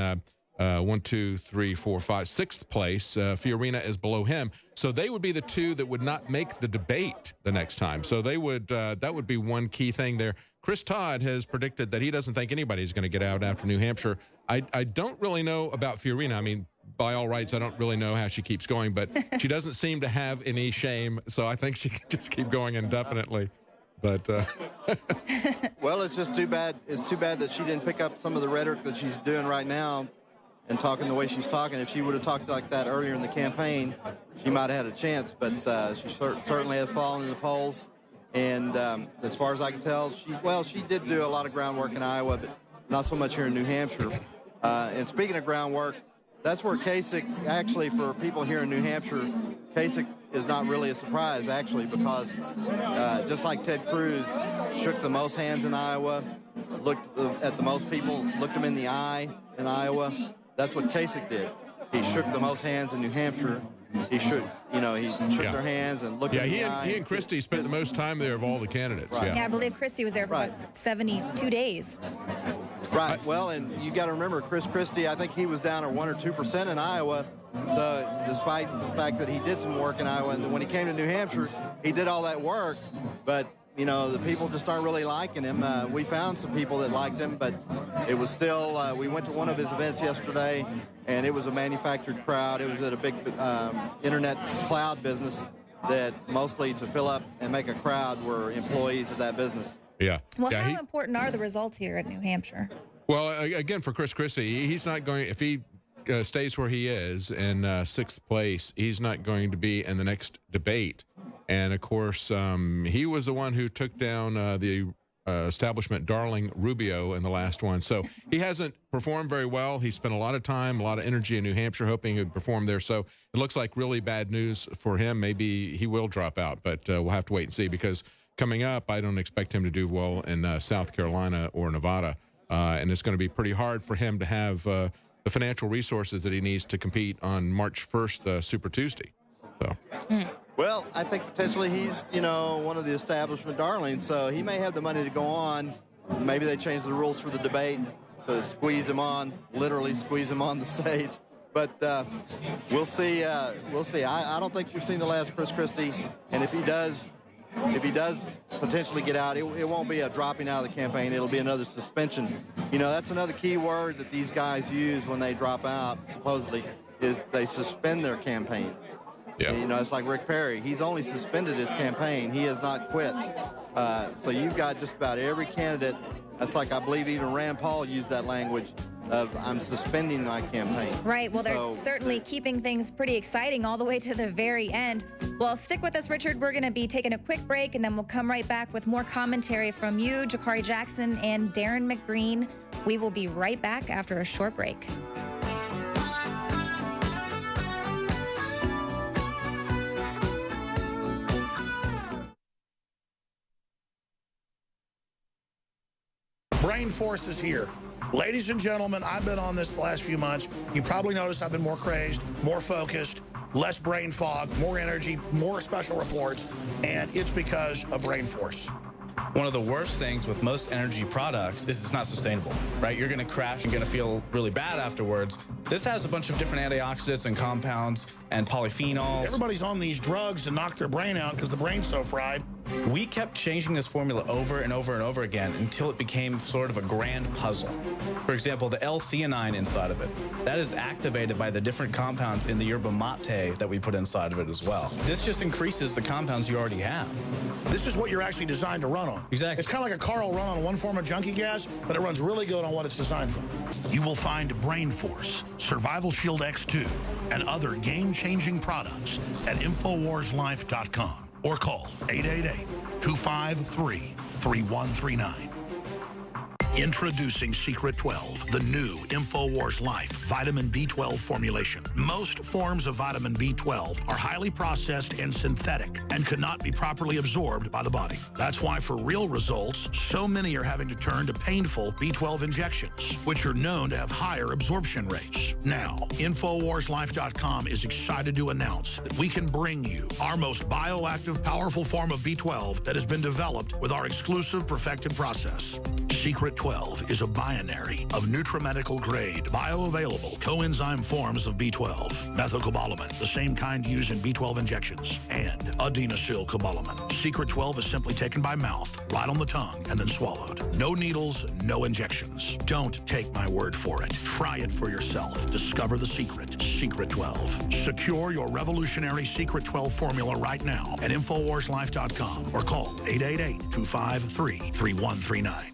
6th place. Fiorina is below him. So they would be the two that would not make the debate the next time. So they would that would be one key thing there. Chris Todd has predicted that he doesn't think anybody's going to get out after New Hampshire. I don't really know about Fiorina. I mean, by all rights, I don't really know how she keeps going, but she doesn't seem to have any shame. So I think she can just keep going indefinitely. But well, it's just too bad. It's too bad that she didn't pick up some of the rhetoric that she's doing right now and talking the way she's talking. If she would have talked like that earlier in the campaign, she might have had a chance. But she certainly has fallen in the polls. And as far as I can tell, she did do a lot of groundwork in Iowa, but not so much here in New Hampshire. And speaking of groundwork, that's where Kasich, actually, for people here in New Hampshire, Kasich is not really a surprise, actually, because just like Ted Cruz shook the most hands in Iowa, looked at the most people, looked them in the eye in Iowa, that's what Kasich did. He shook the most hands in New Hampshire. He shook their hands and looked in the eye. He and Christie spent the most time there of all the candidates. Right. Yeah, I believe Christie was there for 72 days. Right. Well, and you got to remember, Chris Christie, I think he was down at 1 or 2% in Iowa. So despite the fact that he did some work in Iowa, and when he came to New Hampshire, he did all that work. But, you know, the people just aren't really liking him. We found some people that liked him, but it was still, we went to one of his events yesterday, and it was a manufactured crowd. It was at a big internet cloud business. that mostly to fill up and make a crowd were employees of that business. Yeah. Well, yeah, how important are the results here at New Hampshire? Well, again, for Chris Christie, he's not going, if he stays where he is in sixth place, he's not going to be in the next debate. And, of course, he was the one who took down the establishment darling Rubio in the last one. So he hasn't performed very well. He spent a lot of time, a lot of energy in New Hampshire hoping he would perform there. So it looks like really bad news for him. Maybe he will drop out, but we'll have to wait and see, because coming up, I don't expect him to do well in South Carolina or Nevada. And it's going to be pretty hard for him to have the financial resources that he needs to compete on March 1st, Super Tuesday. So. Well, I think potentially he's, one of the establishment darlings, so he may have the money to go on. Maybe they change the rules for the debate to squeeze him on, literally squeeze him on the stage. But we'll see. We'll see. I don't think we've seen the last of Chris Christie, and if he does potentially get out, it won't be a dropping out of the campaign. It'll be another suspension. That's another key word that these guys use when they drop out, supposedly, is they suspend their campaigns. Yeah. It's like Rick Perry. He's only suspended his campaign. He has not quit. So you've got just about every candidate. That's like, I believe even Rand Paul used that language of, I'm suspending my campaign. Right. Well, they're certainly keeping things pretty exciting all the way to the very end. Well, stick with us, Richard. We're going to be taking a quick break, and then we'll come right back with more commentary from you, Jakari Jackson, and Darren McGreen. We will be right back after a short break. Brain Force is here. Ladies and gentlemen, I've been on this the last few months. You probably noticed I've been more crazed, more focused, less brain fog, more energy, more special reports, and it's because of Brain Force. One of the worst things with most energy products is it's not sustainable, right? You're going to crash and going to feel really bad afterwards. This has a bunch of different antioxidants and compounds and polyphenols. Everybody's on these drugs to knock their brain out because the brain's so fried. We kept changing this formula over and over and over again until it became sort of a grand puzzle. For example, the L-theanine inside of it, that is activated by the different compounds in the yerba mate that we put inside of it as well. This just increases the compounds you already have. This is what you're actually designed to run on. Exactly. It's kind of like a car will run on one form of junkie gas, but it runs really good on what it's designed for. You will find Brain Force, Survival Shield X2, and other game-changing products at InfoWarsLife.com or call 888-253-3139. Introducing Secret 12, the new Infowars Life vitamin B12 formulation. Most forms of vitamin B12 are highly processed and synthetic and could not be properly absorbed by the body. That's why for real results, so many are having to turn to painful B12 injections, which are known to have higher absorption rates. Now, InfoWarsLife.com is excited to announce that we can bring you our most bioactive, powerful form of B12 that has been developed with our exclusive perfected process. Secret 12 is a binary of nutramedical grade, bioavailable coenzyme forms of B12, methylcobalamin, the same kind used in B12 injections, and adenosylcobalamin. Secret 12 is simply taken by mouth, right on the tongue, and then swallowed. No needles, no injections. Don't take my word for it. Try it for yourself. Discover the secret. Secret 12. Secure your revolutionary Secret 12 formula right now at InfoWarsLife.com or call 888-253-3139.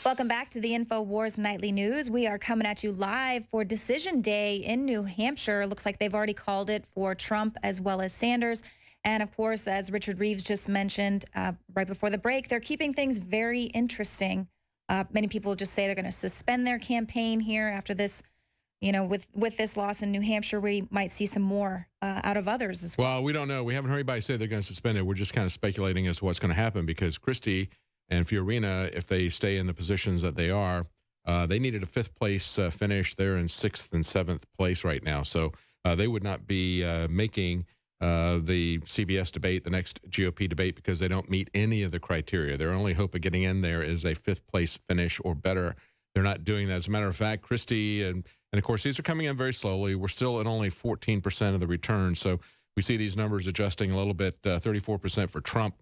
Welcome back to the InfoWars Nightly News. We are coming at you live for Decision Day in New Hampshire. Looks like they've already called it for Trump as well as Sanders. And of course, as Richard Reeves just mentioned right before the break, they're keeping things very interesting. Many people just say they're going to suspend their campaign here after this. You know, with this loss in New Hampshire, we might see some more out of others as well. Well, we don't know. We haven't heard anybody say they're going to suspend it. We're just kind of speculating as to what's going to happen because Christie and Fiorina, if they stay in the positions that they are, they needed a fifth place finish. They're in sixth and seventh place right now. So they would not be making the CBS debate, the next GOP debate, because they don't meet any of the criteria. Their only hope of getting in there is a fifth place finish or better. they're not doing that. As a matter of fact, Christie and of course, these are coming in very slowly. We're still at only 14% of the return. So we see these numbers adjusting a little bit, 34% for Trump,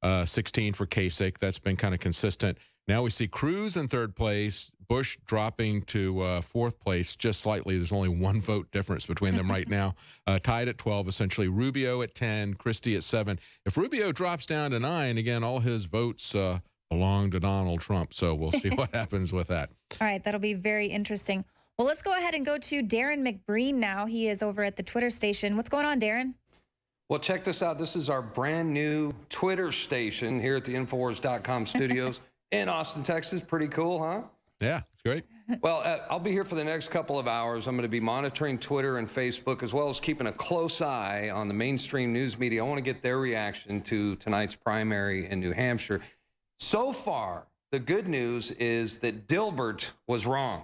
16 for Kasich. That's been kind of consistent. Now we see Cruz in third place, Bush dropping to fourth place just slightly. There's only one vote difference between them right now. Tied at 12, essentially. Rubio at 10, Christie at 7. If Rubio drops down to 9, again, all his votes belong to Donald Trump. So we'll see what happens with that. All right, that'll be very interesting. Well, let's go ahead and go to Darren McBreen now. He is over at the Twitter station. What's going on, Darren? Well, check this out. This is our brand new Twitter station here at the Infowars.com studios in Austin, Texas. Pretty cool, huh? Yeah, it's great. Well, I'll be here for the next couple of hours. I'm going to be monitoring Twitter and Facebook, as well as keeping a close eye on the mainstream news media. I want to get their reaction to tonight's primary in New Hampshire. So far, the good news is that Dilbert was wrong,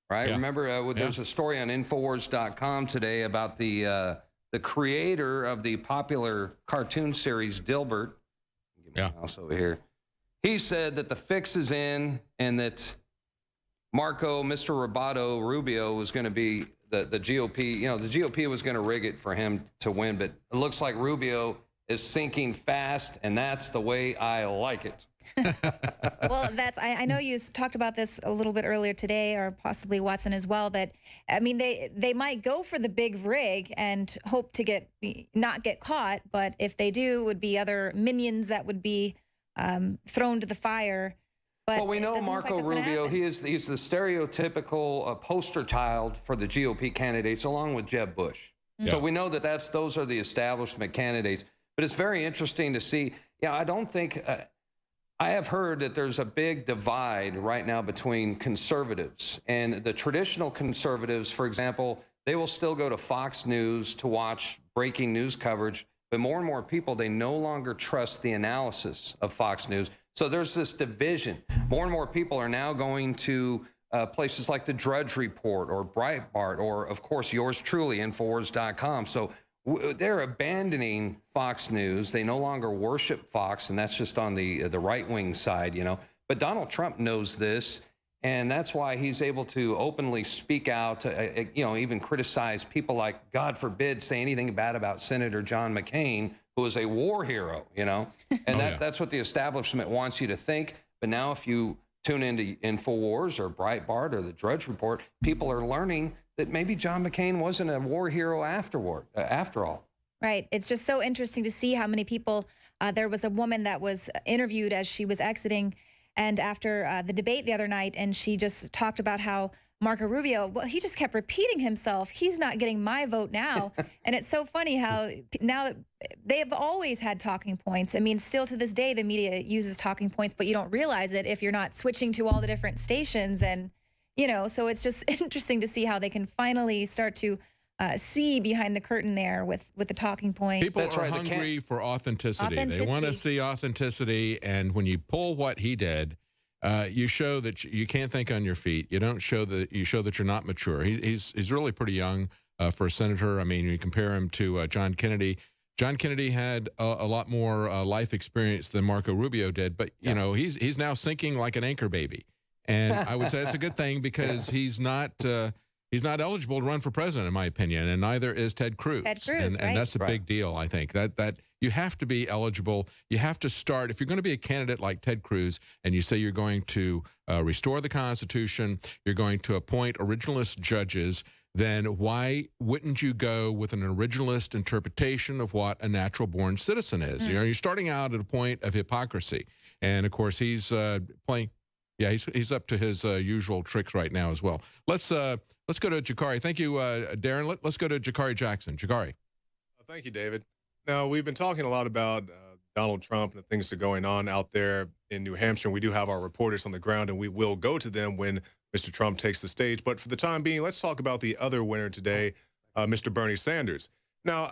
right? Yeah. Remember, there's a story on Infowars.com today about the creator of the popular cartoon series Dilbert. Give me a mouse over here. He said that the fix is in and that Mr. Roboto Rubio was going to be the GOP. You know, the GOP was going to rig it for him to win, but it looks like Rubio is sinking fast, and that's the way I like it. Well, I know you talked about this a little bit earlier today, or possibly Watson as well, that, I mean, they might go for the big rig and hope to not get caught, but if they do, it would be other minions that would be thrown to the fire. But well, we know Marco Rubio, he's the stereotypical poster child for the GOP candidates, along with Jeb Bush. Yeah. So we know that those are the establishment candidates. But it's very interesting to see. Yeah, I don't think I have heard that there's a big divide right now between conservatives and the traditional conservatives. For example, they will still go to Fox News to watch breaking news coverage, but more and more people, they no longer trust the analysis of Fox News. So there's this division. More and more people are now going to places like the Drudge Report or Breitbart or, of course, yours truly, Infowars.com. So they're abandoning Fox News. They no longer worship Fox, and that's just on the right-wing side, you know. But Donald Trump knows this, and that's why he's able to openly speak out, you know, even criticize people like, God forbid, say anything bad about Senator John McCain, who is a war hero, you know. And that's what the establishment wants you to think. But now if you tune into Infowars or Breitbart or the Drudge Report, people are learning that maybe John McCain wasn't a war hero after all. Right. It's just so interesting to see how many people. There was a woman that was interviewed as she was exiting, and after the debate the other night, and she just talked about how Marco Rubio, well, he just kept repeating himself. He's not getting my vote now. And it's so funny how now they have always had talking points. I mean, still to this day, the media uses talking points, but you don't realize it if you're not switching to all the different stations. And you know, so it's just interesting to see how they can finally start to see behind the curtain there with the talking point. People are hungry for authenticity. They want to see authenticity, and when you pull what he did, you show that you can't think on your feet. You don't show that you show that you're not mature. He's really pretty young for a senator. I mean, you compare him to John Kennedy. John Kennedy had a lot more life experience than Marco Rubio did, but you know, he's now sinking like an anchor baby. And I would say that's a good thing because he's not eligible to run for president, in my opinion, and neither is Ted Cruz. And that's a big deal, I think. That you have to be eligible. You have to start. If you're going to be a candidate like Ted Cruz and you say you're going to restore the Constitution, you're going to appoint originalist judges, then why wouldn't you go with an originalist interpretation of what a natural-born citizen is? You know, you're starting out at a point of hypocrisy. And, of course, he's playing... Yeah, he's up to his usual tricks right now as well. Let's go to Jakari. Thank you, Darren. Let's go to Jakari Jackson. Jakari. Thank you, David. Now, we've been talking a lot about Donald Trump and the things that are going on out there in New Hampshire. We do have our reporters on the ground, and we will go to them when Mr. Trump takes the stage. But for the time being, let's talk about the other winner today, Mr. Bernie Sanders. Now,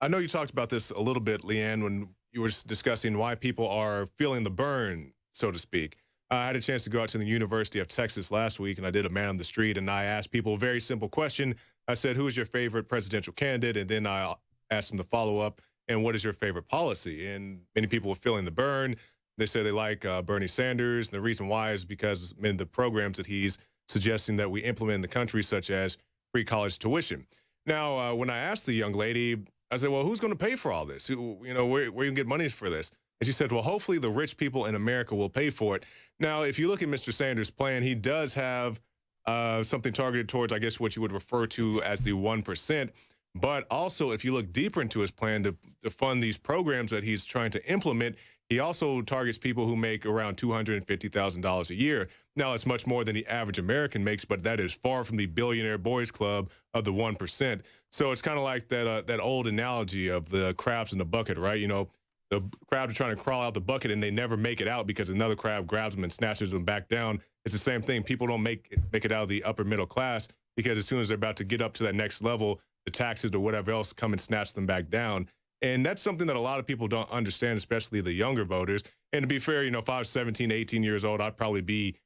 I know you talked about this a little bit, Leanne, when you were discussing why people are feeling the burn, so to speak. I had a chance to go out to the University of Texas last week, and I did a man on the street, and I asked people a very simple question. I said, who is your favorite presidential candidate? And then I asked them to follow up, and what is your favorite policy? And many people were feeling the burn. They say they like Bernie Sanders. And the reason why is because of the programs that he's suggesting that we implement in the country, such as free college tuition. Now, when I asked the young lady, I said, well, who's going to pay for all this? Where you can get money for this? And she said, well, hopefully the rich people in America will pay for it. Now, if you look at Mr. Sanders' plan, he does have something targeted towards, I guess, what you would refer to as the 1%. But also, if you look deeper into his plan to fund these programs that he's trying to implement, he also targets people who make around $250,000 a year. Now, it's much more than the average American makes, but that is far from the billionaire boys club of the 1%. So it's kind of like that old analogy of the crabs in the bucket, right? You know, the crabs are trying to crawl out the bucket and they never make it out because another crab grabs them and snatches them back down. It's the same thing. People don't make it out of the upper middle class because as soon as they're about to get up to that next level, the taxes or whatever else come and snatch them back down. And that's something that a lot of people don't understand, especially the younger voters. And to be fair, you know, if I was 17, 18 years old, I'd probably be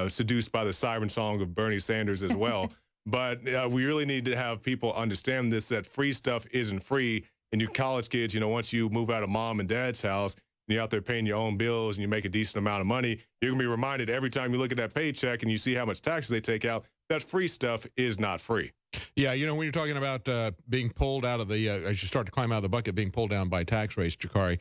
seduced by the siren song of Bernie Sanders as well. But we really need to have people understand this, that free stuff isn't free. And you college kids, you know, once you move out of mom and dad's house, and you're out there paying your own bills and you make a decent amount of money, you're going to be reminded every time you look at that paycheck and you see how much taxes they take out, that free stuff is not free. Yeah, you know, when you're talking about being pulled out of the, as you start to climb out of the bucket, being pulled down by tax rates, Jakari,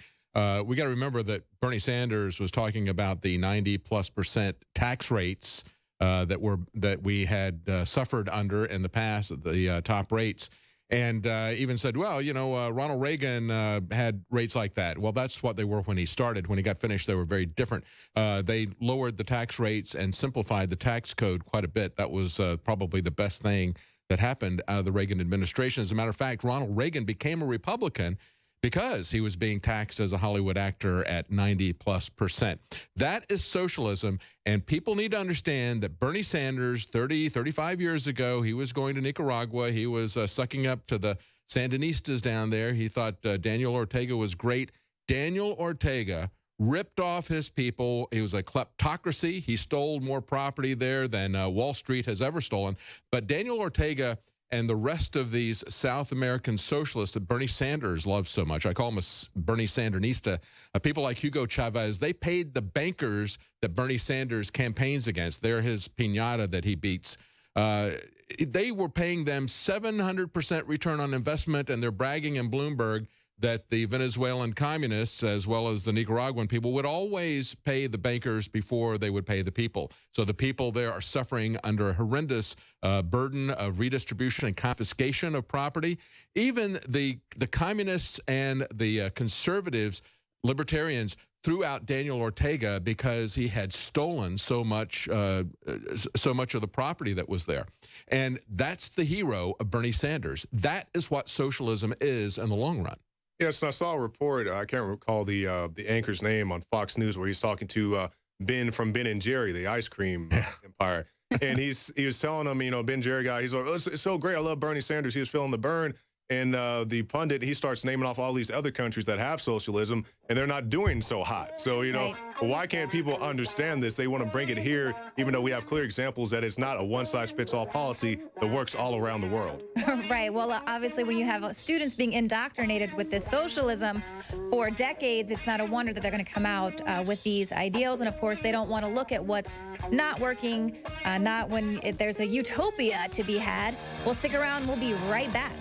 we got to remember that Bernie Sanders was talking about the 90+% tax rates that we had suffered under in the past, the top rates. And even said, well, you know, Ronald Reagan had rates like that. Well, that's what they were when he started. When he got finished, they were very different. They lowered the tax rates and simplified the tax code quite a bit. That was probably the best thing that happened out of the Reagan administration. As a matter of fact, Ronald Reagan became a Republican because he was being taxed as a Hollywood actor at 90+%. That is socialism, and people need to understand that Bernie Sanders, 30, 35 years ago, he was going to Nicaragua. He was sucking up to the Sandinistas down there. He thought Daniel Ortega was great. Daniel Ortega ripped off his people. It was a kleptocracy. He stole more property there than Wall Street has ever stolen. But Daniel Ortega and the rest of these South American socialists that Bernie Sanders loves so much, I call him a Bernie Sandernista, people like Hugo Chavez, they paid the bankers that Bernie Sanders campaigns against. They're his piñata that he beats. They were paying them 700% return on investment, and they're bragging in Bloomberg that the Venezuelan communists, as well as the Nicaraguan people, would always pay the bankers before they would pay the people. So the people there are suffering under a horrendous burden of redistribution and confiscation of property. Even the communists and the conservatives, libertarians, threw out Daniel Ortega because he had stolen so much of the property that was there. And that's the hero of Bernie Sanders. That is what socialism is in the long run. Yes, I saw a report. I can't recall the anchor's name on Fox News, where he's talking to Ben from Ben and Jerry, the ice cream empire, and he was telling him, you know, Ben Jerry guy, he's like, oh, it's so great, I love Bernie Sanders. He was feeling the burn, and the pundit, he starts naming off all these other countries that have socialism, and they're not doing so hot. So, you know, why can't people understand this? They want to bring it here, even though we have clear examples that it's not a one-size-fits-all policy that works all around the world. Right. Well, obviously, when you have students being indoctrinated with this socialism for decades, it's not a wonder that they're going to come out with these ideals. And of course, they don't want to look at what's not working, not when there's a utopia to be had. Well, stick around. We'll be right back.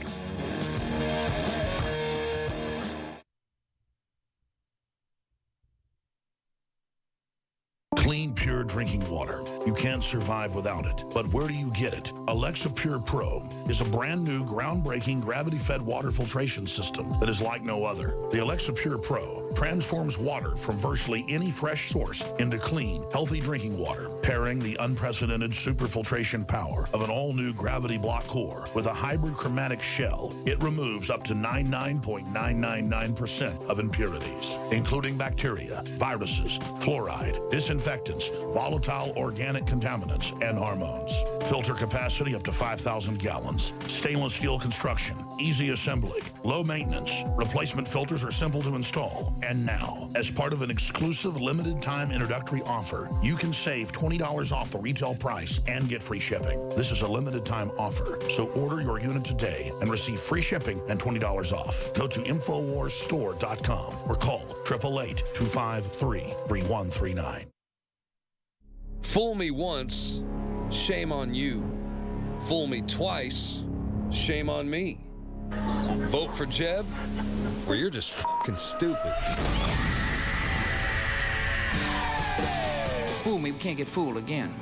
Clean, pure drinking water. You can't survive without it. But where do you get it? Alexa Pure Pro is a brand new, groundbreaking, gravity-fed water filtration system that is like no other. The Alexa Pure Pro transforms water from virtually any fresh source into clean, healthy drinking water, pairing the unprecedented superfiltration power of an all-new gravity block core with a hybrid chromatic shell. It removes up to 99.999% of impurities, including bacteria, viruses, fluoride, disinfectants, volatile organic contaminants, and hormones. Filter capacity up to 5,000 gallons. Stainless steel construction. Easy assembly. Low maintenance. Replacement filters are simple to install. And now, as part of an exclusive limited time introductory offer, you can save $20 off the retail price and get free shipping. This is a limited time offer, so order your unit today and receive free shipping and $20 off. Go to InfoWarsStore.com or call 888-253-3139. Fool me once, shame on you. Fool me twice, shame on me. Vote for Jeb, or you're just fucking stupid. Fool me, we can't get fooled again.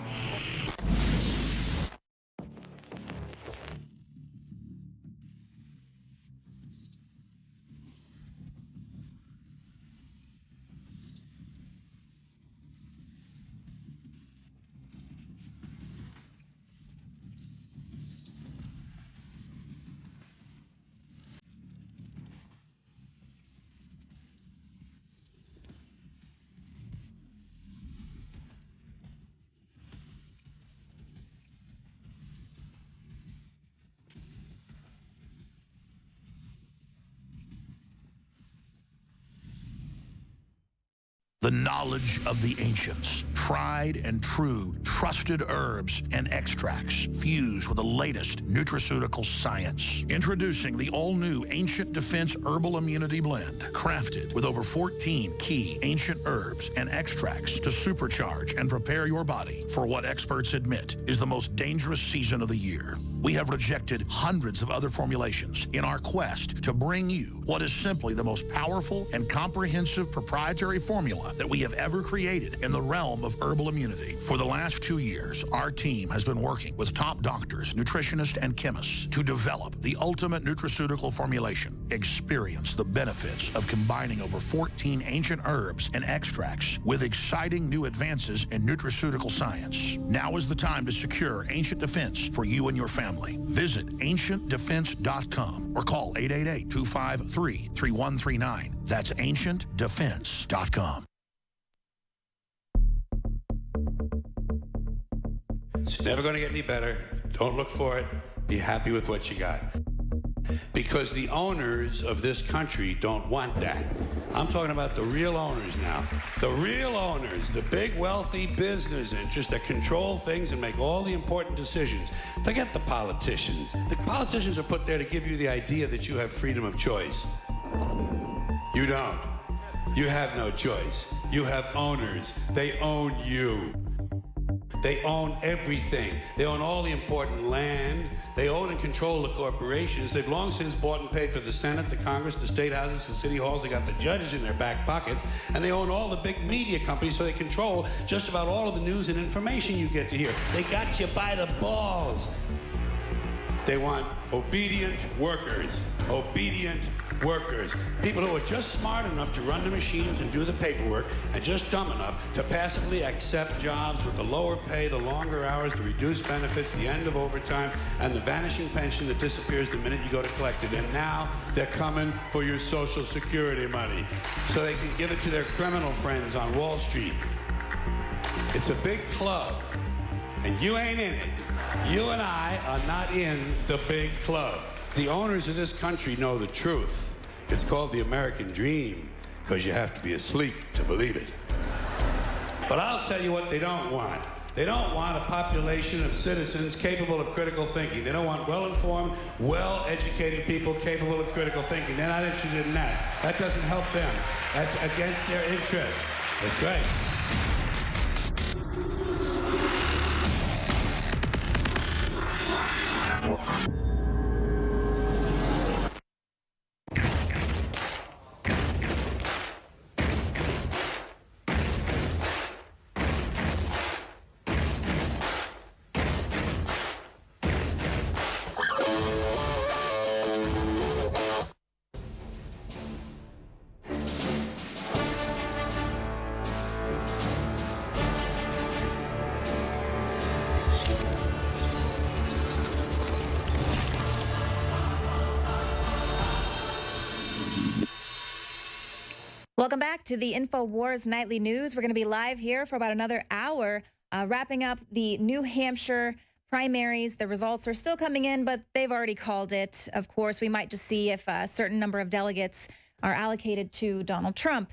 The knowledge of the ancients, tried and true, trusted herbs and extracts fused with the latest nutraceutical science. Introducing the all-new Ancient Defense Herbal Immunity Blend, crafted with over 14 key ancient herbs and extracts to supercharge and prepare your body for what experts admit is the most dangerous season of the year. We have rejected hundreds of other formulations in our quest to bring you what is simply the most powerful and comprehensive proprietary formula that we have ever created in the realm of herbal immunity. For the last 2 years, our team has been working with top doctors, nutritionists, and chemists to develop the ultimate nutraceutical formulation. Experience the benefits of combining over 14 ancient herbs and extracts with exciting new advances in nutraceutical science. Now is the time to secure Ancient Defense for you and your family. Visit ancientdefense.com or call 888-253-3139. That's ancientdefense.com. It's never going to get any better. Don't look for it. Be happy with what you got. Because the owners of this country don't want that. I'm talking about the real owners now. The real owners, the big wealthy business interests that control things and make all the important decisions. Forget the politicians. The politicians are put there to give you the idea that you have freedom of choice. You don't. You have no choice. You have owners. They own you. They own everything. They own all the important land. They own and control the corporations. They've long since bought and paid for the Senate, the Congress, the state houses, the city halls. They got the judges in their back pockets. And they own all the big media companies, so they control just about all of the news and information you get to hear. They got you by the balls. They want obedient workers. Obedient workers. People who are just smart enough to run the machines and do the paperwork, and just dumb enough to passively accept jobs with the lower pay, the longer hours, the reduced benefits, the end of overtime, and the vanishing pension that disappears the minute you go to collect it. And now they're coming for your Social Security money so they can give it to their criminal friends on Wall Street. It's a big club, and you ain't in it. You and I are not in the big club. The owners of this country know the truth. It's called the American dream, because you have to be asleep to believe it. But I'll tell you what they don't want. They don't want a population of citizens capable of critical thinking. They don't want well-informed, well-educated people capable of critical thinking. They're not interested in that. That doesn't help them. That's against their interest. That's right. Welcome back to the Infowars Nightly News. We're going to be live here for about another hour, wrapping up the New Hampshire primaries. The results are still coming in, but they've already called it. Of course, we might just see if a certain number of delegates are allocated to Donald Trump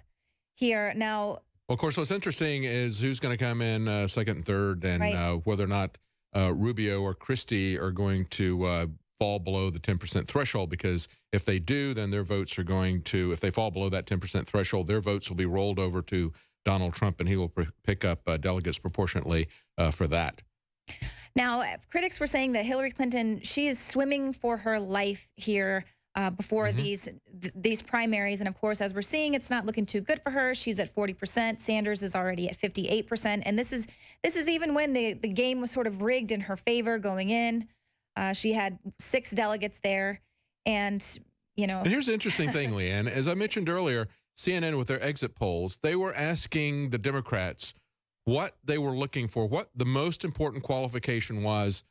here. Now, well, of course, what's interesting is who's going to come in second and third, and whether or not Rubio or Christie are going to fall below the 10% threshold, because if they do, then their votes are going to, if they fall below that 10% threshold, their votes will be rolled over to Donald Trump, and he will pick up delegates proportionately for that. Now, critics were saying that Hillary Clinton, she is swimming for her life here before these primaries. And of course, as we're seeing, it's not looking too good for her. She's at 40%. Sanders is already at 58%. And this is even when the game was sort of rigged in her favor going in. She had 6 delegates there. And, you know. And here's the interesting thing, Leanne. As I mentioned earlier, CNN with their exit polls, they were asking the Democrats what they were looking for, what the most important qualification was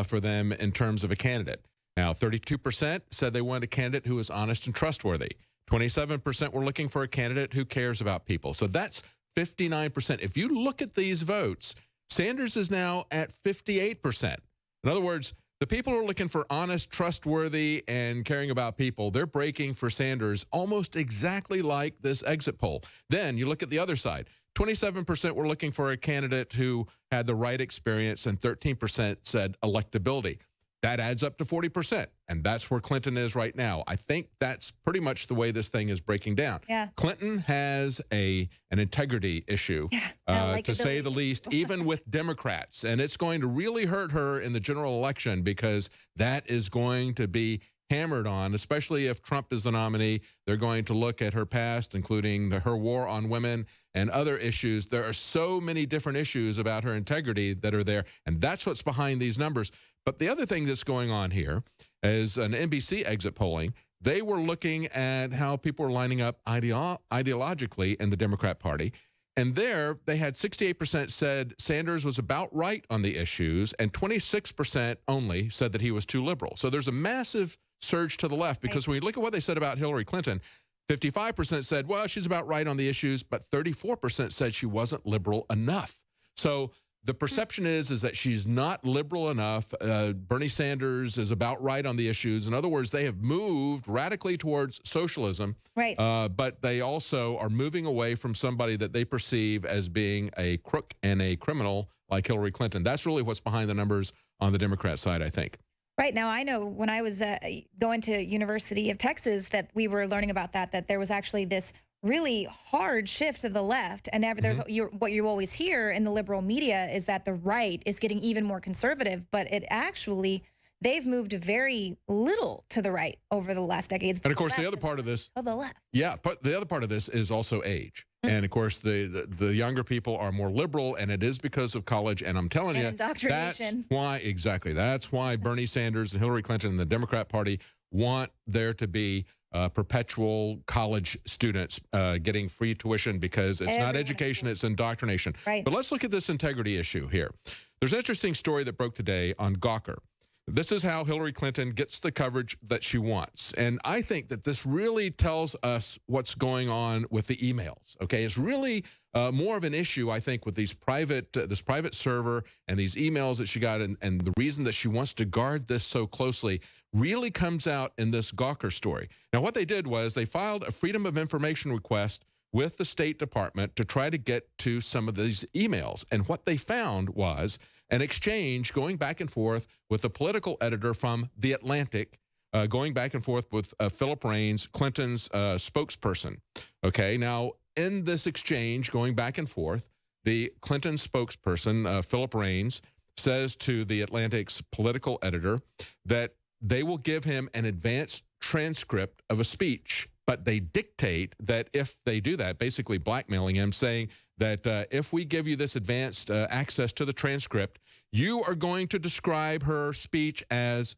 for them in terms of a candidate. Now, 32% said they wanted a candidate who was honest and trustworthy. 27% were looking for a candidate who cares about people. So that's 59%. If you look at these votes, Sanders is now at 58%. In other words, the people who are looking for honest, trustworthy, and caring about people, they're breaking for Sanders almost exactly like this exit poll. Then you look at the other side. 27% were looking for a candidate who had the right experience, and 13% said electability. That adds up to 40%, and that's where Clinton is right now. I think that's pretty much the way this thing is breaking down. Yeah. Clinton has an integrity issue, to say the least, even with Democrats, and it's going to really hurt her in the general election, because that is going to be hammered on, especially if Trump is the nominee. They're going to look at her past, including her war on women and other issues. There are so many different issues about her integrity that are there, and that's what's behind these numbers. But the other thing that's going on here is an NBC exit polling. They were looking at how people were lining up ideologically in the Democrat Party. And there, they had 68% said Sanders was about right on the issues, and 26% only said that he was too liberal. So there's a massive surge to the left, because when you look at what they said about Hillary Clinton, 55% said, well, she's about right on the issues, but 34% said she wasn't liberal enough. So the perception is that she's not liberal enough. Bernie Sanders is about right on the issues. In other words, they have moved radically towards socialism, right? But they also are moving away from somebody that they perceive as being a crook and a criminal like Hillary Clinton. That's really what's behind the numbers on the Democrat side, I think. Right. Now, I know when I was going to University of Texas that we were learning about that there was actually this really hard shift to the left. And there's what you always hear in the liberal media is that the right is getting even more conservative, but it actually, they've moved very little to the right over the last decades. And of course, the other part of this, the left. Yeah, but the other part of this is also age. And of course, the younger people are more liberal, and it is because of college. And I'm telling you, that's why, exactly, that's why Bernie Sanders and Hillary Clinton and the Democrat Party want there to be perpetual college students getting free tuition, because it's not education, it's indoctrination. Right. But let's look at this integrity issue here. There's an interesting story that broke today on Gawker. This is how Hillary Clinton gets the coverage that she wants. And I think that this really tells us what's going on with the emails, okay? It's really more of an issue, I think, with these this private server and these emails that she got, and the reason that she wants to guard this so closely really comes out in this Gawker story. Now, what they did was they filed a Freedom of Information request with the State Department to try to get to some of these emails. And what they found was an exchange going back and forth with a political editor from The Atlantic, going back and forth with Philip Raines, Clinton's spokesperson. Okay, now in this exchange going back and forth, the Clinton spokesperson, Philip Raines, says to The Atlantic's political editor that they will give him an advanced transcript of a speech, but they dictate that if they do that, basically blackmailing him, saying that if we give you this advanced access to the transcript, you are going to describe her speech as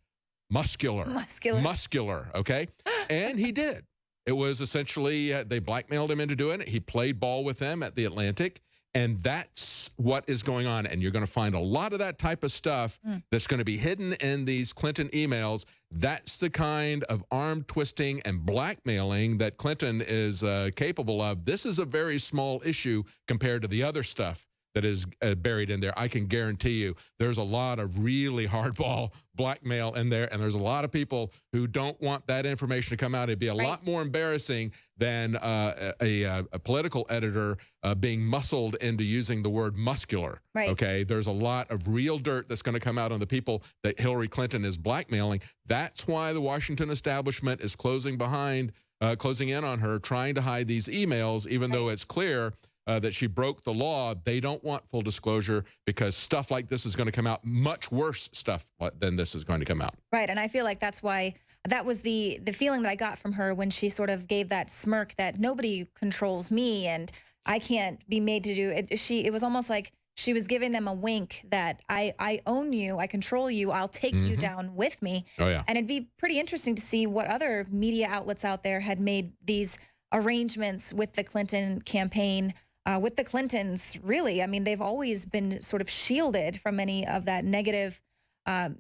muscular. Muscular, okay? And he did. It was essentially, they blackmailed him into doing it. He played ball with them at The Atlantic, and that's what is going on. And you're going to find a lot of that type of stuff that's going to be hidden in these Clinton emails. That's the kind of arm twisting and blackmailing that Clinton is capable of. This is a very small issue compared to the other stuff that is buried in there. I can guarantee you there's a lot of really hardball blackmail in there, and there's a lot of people who don't want that information to come out. It'd be a lot more embarrassing than a political editor being muscled into using the word muscular. Okay, there's a lot of real dirt that's going to come out on the people that Hillary Clinton is blackmailing. That's why the Washington establishment is closing in on her, trying to hide these emails, even though it's clear that she broke the law. They don't want full disclosure because stuff like this is going to come out, much worse stuff than this is going to come out. Right, and I feel like that's why, that was the feeling that I got from her when she sort of gave that smirk that nobody controls me and I can't be made to do it. It was almost like she was giving them a wink that I own you, I control you, I'll take you down with me. Oh, yeah. And it'd be pretty interesting to see what other media outlets out there had made these arrangements with the Clinton campaign. With the Clintons, really, I mean, they've always been sort of shielded from any of that negative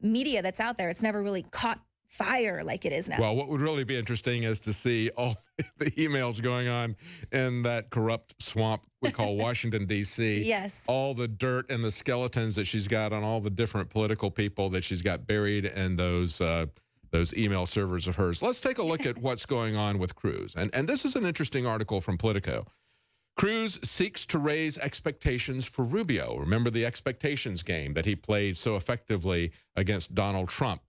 media that's out there. It's never really caught fire like it is now. Well, what would really be interesting is to see all the emails going on in that corrupt swamp we call Washington, D.C. Yes. All the dirt and the skeletons that she's got on all the different political people that she's got buried in those email servers of hers. Let's take a look at what's going on with Cruz. And this is an interesting article from Politico. Cruz seeks to raise expectations for Rubio. Remember the expectations game that he played so effectively against Donald Trump.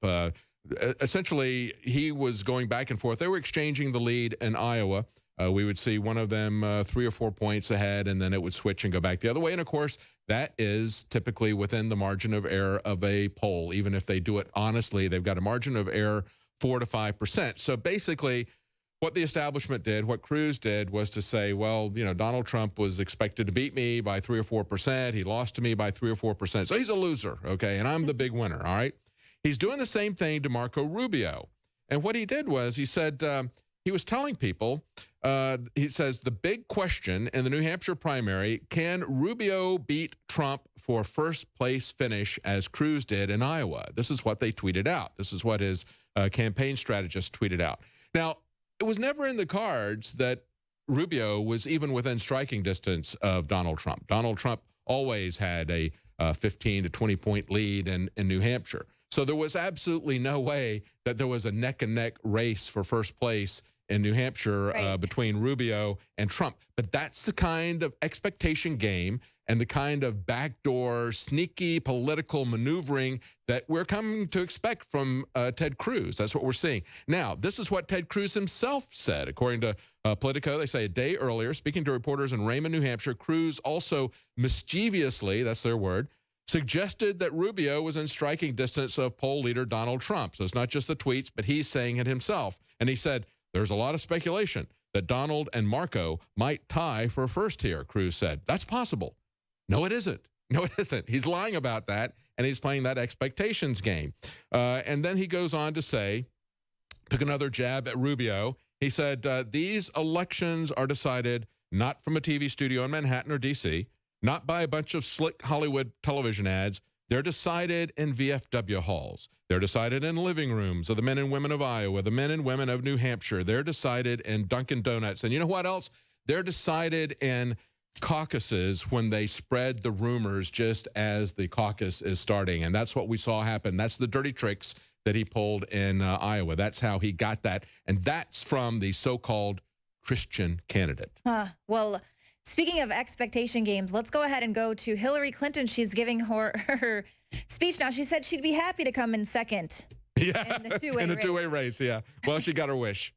Essentially, he was going back and forth. They were exchanging the lead in Iowa. We would see one of them 3 or 4 points ahead, and then it would switch and go back the other way. And, of course, that is typically within the margin of error of a poll. Even if they do it honestly, they've got a margin of error 4 to 5%. So basically, what the establishment did, what Cruz did, was to say, well, you know, Donald Trump was expected to beat me by 3 or 4%. He lost to me by 3 or 4%. So he's a loser, okay, and I'm the big winner, all right? He's doing the same thing to Marco Rubio. And what he did was he said, he was telling people, he says, the big question in the New Hampshire primary, can Rubio beat Trump for first place finish as Cruz did in Iowa? This is what they tweeted out. This is what his campaign strategist tweeted out. Now, it was never in the cards that Rubio was even within striking distance of Donald Trump. Donald Trump always had a 15 to 20 point lead in New Hampshire. So there was absolutely no way that there was a neck-and-neck race for first place in New Hampshire between Rubio and Trump. But that's the kind of expectation game and the kind of backdoor, sneaky political maneuvering that we're coming to expect from Ted Cruz. That's what we're seeing. Now, this is what Ted Cruz himself said. According to Politico, they say a day earlier, speaking to reporters in Raymond, New Hampshire, Cruz also mischievously, that's their word, suggested that Rubio was in striking distance of poll leader Donald Trump. So it's not just the tweets, but he's saying it himself. And he said, there's a lot of speculation that Donald and Marco might tie for first here, Cruz said. That's possible. No, it isn't. No, it isn't. He's lying about that, and he's playing that expectations game. And then he goes on to say, took another jab at Rubio. He said, these elections are decided not from a TV studio in Manhattan or D.C., not by a bunch of slick Hollywood television ads. They're decided in VFW halls. They're decided in living rooms of the men and women of Iowa, the men and women of New Hampshire. They're decided in Dunkin' Donuts. And you know what else? They're decided in caucuses when they spread the rumors just as the caucus is starting. And that's what we saw happen. That's the dirty tricks that he pulled in Iowa. That's how he got that. And that's from the so-called Christian candidate. Well, speaking of expectation games, let's go ahead and go to Hillary Clinton. She's giving her speech now. She said she'd be happy to come in second. Yeah, in the two-way in a race. two-way race, yeah. Well, she got her wish.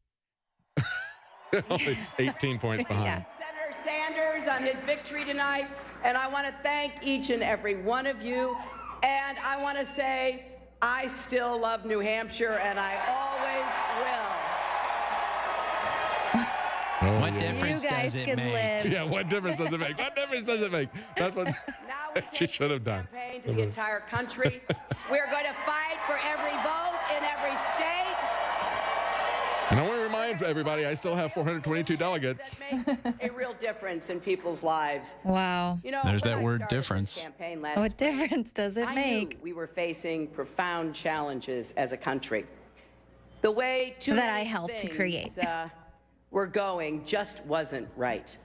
Only 18 points behind. Yeah. Senator Sanders on his victory tonight, and I want to thank each and every one of you. And I want to say I still love New Hampshire, and I always will. Oh, what difference does it make? Yeah, what difference does it make? What difference does it make? That's what she should have done. To the entire country. We're going to fight for every vote in every state. And I want to remind everybody, I still have 422 delegates. That make a real difference in people's lives. Wow. You know, there's when that I word started this difference. campaign last What spring, difference does it I make? knew we were facing profound challenges as a country. The way that I helped to create. We're going just wasn't right.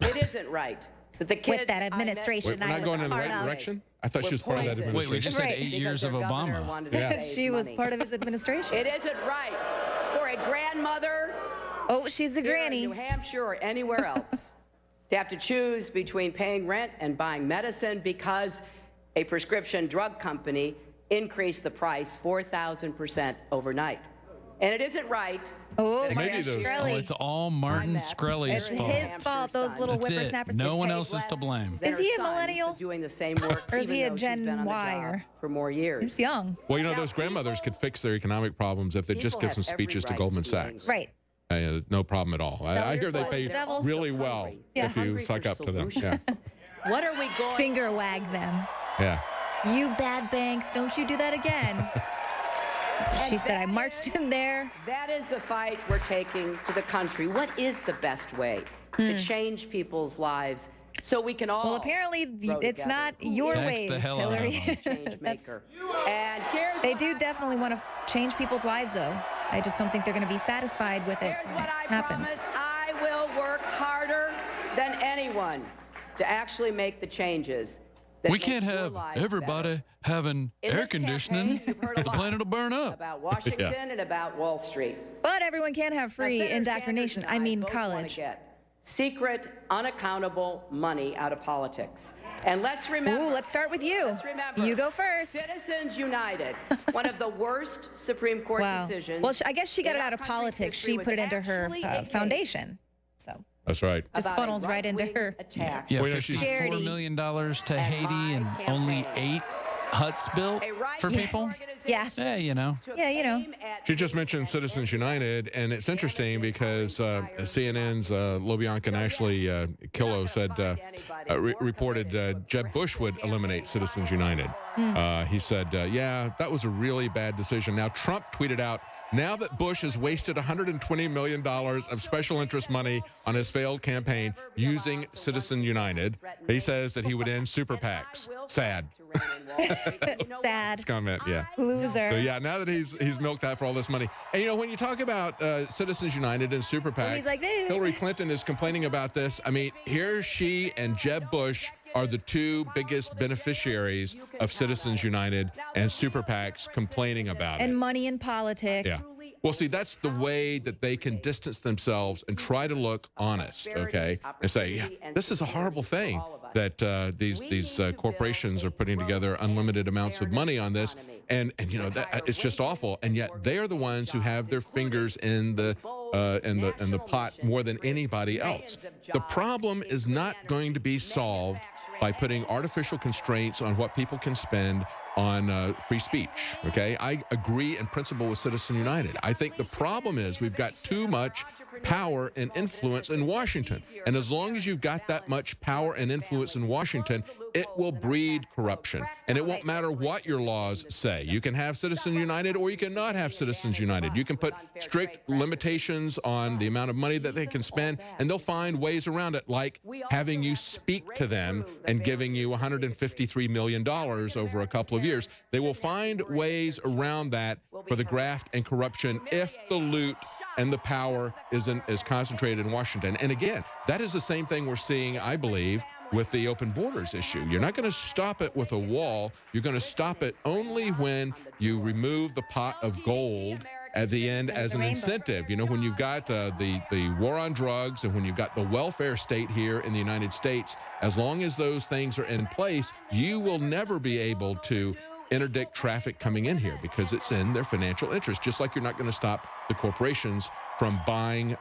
It isn't right that the kids with that administration. Wait, we're not going in the right direction? I thought she was part of that administration. Wait, we just had 8 years of Obama. Yeah. She was part of his administration. It isn't right for a grandmother. Oh, she's a granny. In New Hampshire or anywhere else to have to choose between paying rent and buying medicine because a prescription drug company increased the price 4,000% overnight. And it isn't right. Oh, Maybe it's all Martin Shkreli's fault. It's his fault, those little That's whippersnappers. No one else is to blame. Is he a millennial? Doing the same work, or is he a even though she's been Gen on the Y? job Or for more years. he's young. Well, you know, those grandmothers could fix their economic problems if they just give some speeches to Goldman Sachs. Right. No problem at all. I hear they pay really well if you suck up to them. Yeah. What are we going? Finger wag them. Yeah. You bad banks, don't you do that again. That's what she said. I marched in there. That is the fight we're taking to the country. What is the best way to change people's lives so we can all? Well, apparently it's not your ways, Hillary. And here's they do definitely want to change people's lives, though. I just don't think they're going to be satisfied with it when it happens. I will work harder than anyone to actually make the changes. We can't have everybody having air conditioning. The planet will burn up. About Washington and about Wall Street. But everyone can have free indoctrination. I mean, college. Secret, unaccountable money out of politics. And let's remember. Ooh, let's start with you. You go first. Citizens United, one of the worst Supreme Court decisions. Well, I guess she got it out of politics. She put it into her foundation. So. That's right. Just funnels right into her. Yeah, $54 million to Haiti and only 8 huts built for people. Yeah. Yeah, you know. Yeah, you know. She just mentioned Citizens United, and it's interesting because CNN's LoBianca and Ashley Killo said, reported Jeb Bush would eliminate Citizens United. He said, yeah, that was a really bad decision. Now, Trump tweeted out, now that Bush has wasted $120 million of special interest money on his failed campaign using Citizens United, he says that he would end super PACs. Sad. Sad. Comment, yeah. Loser. So yeah, now that he's milked that for all this money, and you know when you talk about Citizens United and super PAC, he's like, Hillary Clinton is complaining about this. I mean, here she and Jeb Bush are the 2 biggest beneficiaries of Citizens United and super PACs complaining about it. And money in politics. Yeah. Well, see, that's the way that they can distance themselves and try to look honest, okay? And say, yeah, this is a horrible thing that these corporations are putting together unlimited amounts of money on this, and you know that it's just awful. And yet they are the ones who have their fingers in the pot more than anybody else. The problem is not going to be solved by putting artificial constraints on what people can spend on free speech, okay? I agree in principle with Citizens United. I think the problem is we've got too much power and influence in Washington. And as long as you've got that much power and influence in Washington, it will breed corruption. And it won't matter what your laws say. You can have Citizens United or you cannot have Citizens United. You can put strict limitations on the amount of money that they can spend, and they'll find ways around it, like having you speak to them and giving you $153 million over a couple of years. They will find ways around that for the graft and corruption if the loot and the power is concentrated in Washington. And again, that is the same thing we're seeing, I believe, with the open borders issue. You're not going to stop it with a wall. You're going to stop it only when you remove the pot of gold at the end as an incentive. You know, when you've got the war on drugs and when you've got the welfare state here in the United States, as long as those things are in place, you will never be able to interdict traffic coming in here because it's in their financial interest, just like you're not going to stop the corporations from buying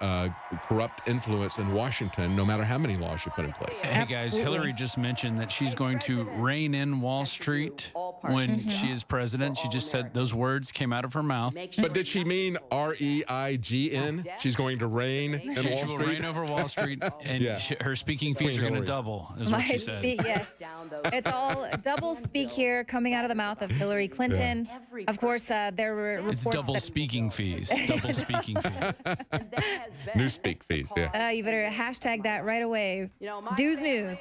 corrupt influence in Washington, no matter how many laws you put in place. Hey, guys, Hillary just mentioned that she's going to rein in Wall Street when she is president. She just said those words came out of her mouth. But did she mean R-E-I-G-N? She's going to reign in Wall Street? She will reign over Wall Street, and her speaking fees are going to double, is what she said. Yes. It's all double speak here coming out of the mouth of Hillary Clinton. Yeah. Of course, there were reports it's double speaking fees. Double speaking fees. Newspeak fees, yeah. You better hashtag that right away. Dues News.